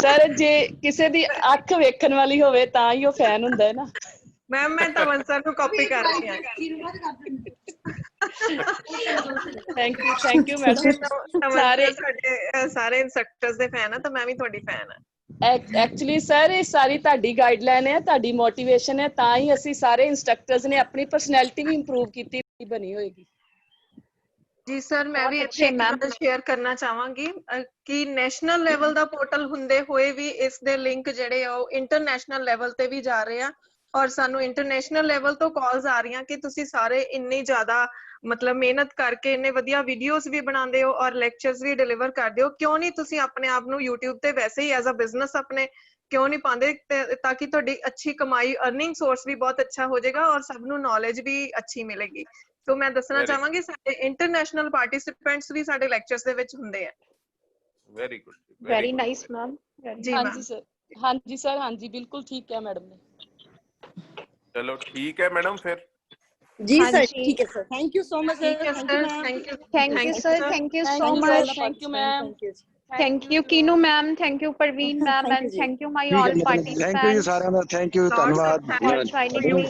ਸਰ ਜੇ ਕਿਸੇ ਦੀ ਅੱਖ ਵੇਖਣ ਵਾਲੀ ਹੋਵੇ ਤਾਂ ਹੀ ਉਹ ਫੈਨ ਹੁੰਦਾ ਹੈ ਨਾ। ਮੈਮ ਮੈਂ ਧਵਨ ਸਰ ਨੂੰ ਕਾਪੀ ਕਰ ਰਹੀ ਹਾਂ। Thank you madam. ਸਾਰੇ ਇੰਸਟ੍ਰਕਟਰਸ ਦੇ ਫੈਨ ਆ ਤਾਂ ਮੈਂ ਵੀ ਤੁਹਾਡੀ ਫੈਨ ਆ। ਐਕਚੁਅਲੀ ਸਰ ਇਹ ਸਾਰੀ ਤੁਹਾਡੀ ਗਾਈਡਲਾਈਨ ਹੈ, ਤੁਹਾਡੀ ਮੋਟੀਵੇਸ਼ਨ ਹੈ, ਤਾਂ ਹੀ ਅਸੀਂ ਸਾਰੇ ਇੰਸਟ੍ਰਕਟਰਸ ਨੇ ਆਪਣੀ ਪਰਸਨੈਲਿਟੀ ਵੀ ਇੰਪਰੂਵ ਕੀਤੀ ਬਣੀ ਹੋਏਗੀ। ਜੀ ਸਰ, ਮੈਂ ਵੀ ਇੱਥੇ ਇੱਕ ਗੱਲ ਸ਼ੇਅਰ ਕਰਨਾ ਚਾਹਾਂਗੀ ਕਿ ਨੈਸ਼ਨਲ ਲੈਵਲ ਦਾ ਪੋਰਟਲ ਹੁੰਦੇ ਹੋਏ ਵੀ ਇਸ ਦੇ ਲਿੰਕ ਜਿਹੜੇ ਆ ਉਹ ਇੰਟਰਨੈਸ਼ਨਲ ਲੈਵਲ ਤੇ ਵੀ ਜਾ ਰਹੇ ਆ ਔਰ ਸਾਨੂੰ ਇੰਟਰਨੈਸ਼ਨਲ ਲੈਵਲ ਤੋਂ ਕਾਲਸ ਆ ਰਹੀਆਂ ਕਿ ਤੁਸੀਂ ਸਾਰੇ ਇੰਨੀ ਜ਼ਿਆਦਾ ਮਤਲਬ ਮਿਹਨਤ ਕਰਕੇ ਇੰਨੇ ਵਧੀਆ ਵੀਡੀਓਜ਼ ਵੀ ਬਣਾਉਂਦੇ ਹੋ ਔਰ ਲੈਕਚਰਸ ਵੀ ਡਿਲੀਵਰ ਕਰਦੇ ਹੋ, ਕਿਉਂ ਨਹੀਂ ਤੁਸੀਂ ਆਪਣੇ ਆਪ ਨੂੰ YouTube ਤੇ ਵੈਸੇ ਹੀ ਐਜ਼ ਅ ਬਿਜ਼ਨਸ ਆਪਣੇ ਕਿਉਂ ਨਹੀਂ ਪਾਉਂਦੇ, ਤਾਂ ਕਿ ਤੁਹਾਡੀ ਅੱਛੀ ਕਮਾਈ ਅਰਨਿੰਗ ਸੋਰਸ ਵੀ ਬਹੁਤ ਅੱਛਾ ਹੋ ਜਾਏਗਾ ਔਰ ਸਭ ਨੂੰ ਨੌਲੇਜ ਵੀ ਅੱਛੀ ਮਿਲੇਗੀ। ਸੋ ਮੈਂ ਦੱਸਣਾ ਚਾਹਾਂਗੀ ਸਾਡੇ ਇੰਟਰਨੈਸ਼ਨਲ ਪਾਰਟਿਸਿਪੈਂਟਸ ਵੀ ਸਾਡੇ ਲੈਕਚਰਸ ਦੇ ਵਿੱਚ ਹੁੰਦੇ ਆ। Very good, very nice ma'am. ਹਾਂਜੀ ਸਰ, ਹਾਂਜੀ ਬਿਲਕੁਲ ਠੀਕ ਹੈ ਮੈਡਮ ਨੇ। ਚਲੋ ਠੀਕ ਹੈ ਮੈਡਮ ਫਿਰ। ਜੀ ਸਰ, ਠੀਕ ਹੈ sir. Thank you so much sir. Thank you sir. Thank you so much. Thank you ma'am. Thank you Kinu ma'am, thank you Parveen ma'am, and thank you my all participants thank you ਜੀ ਸਾਰਿਆਂ ਦਾ, thank you, ਧੰਨਵਾਦ। for joining me.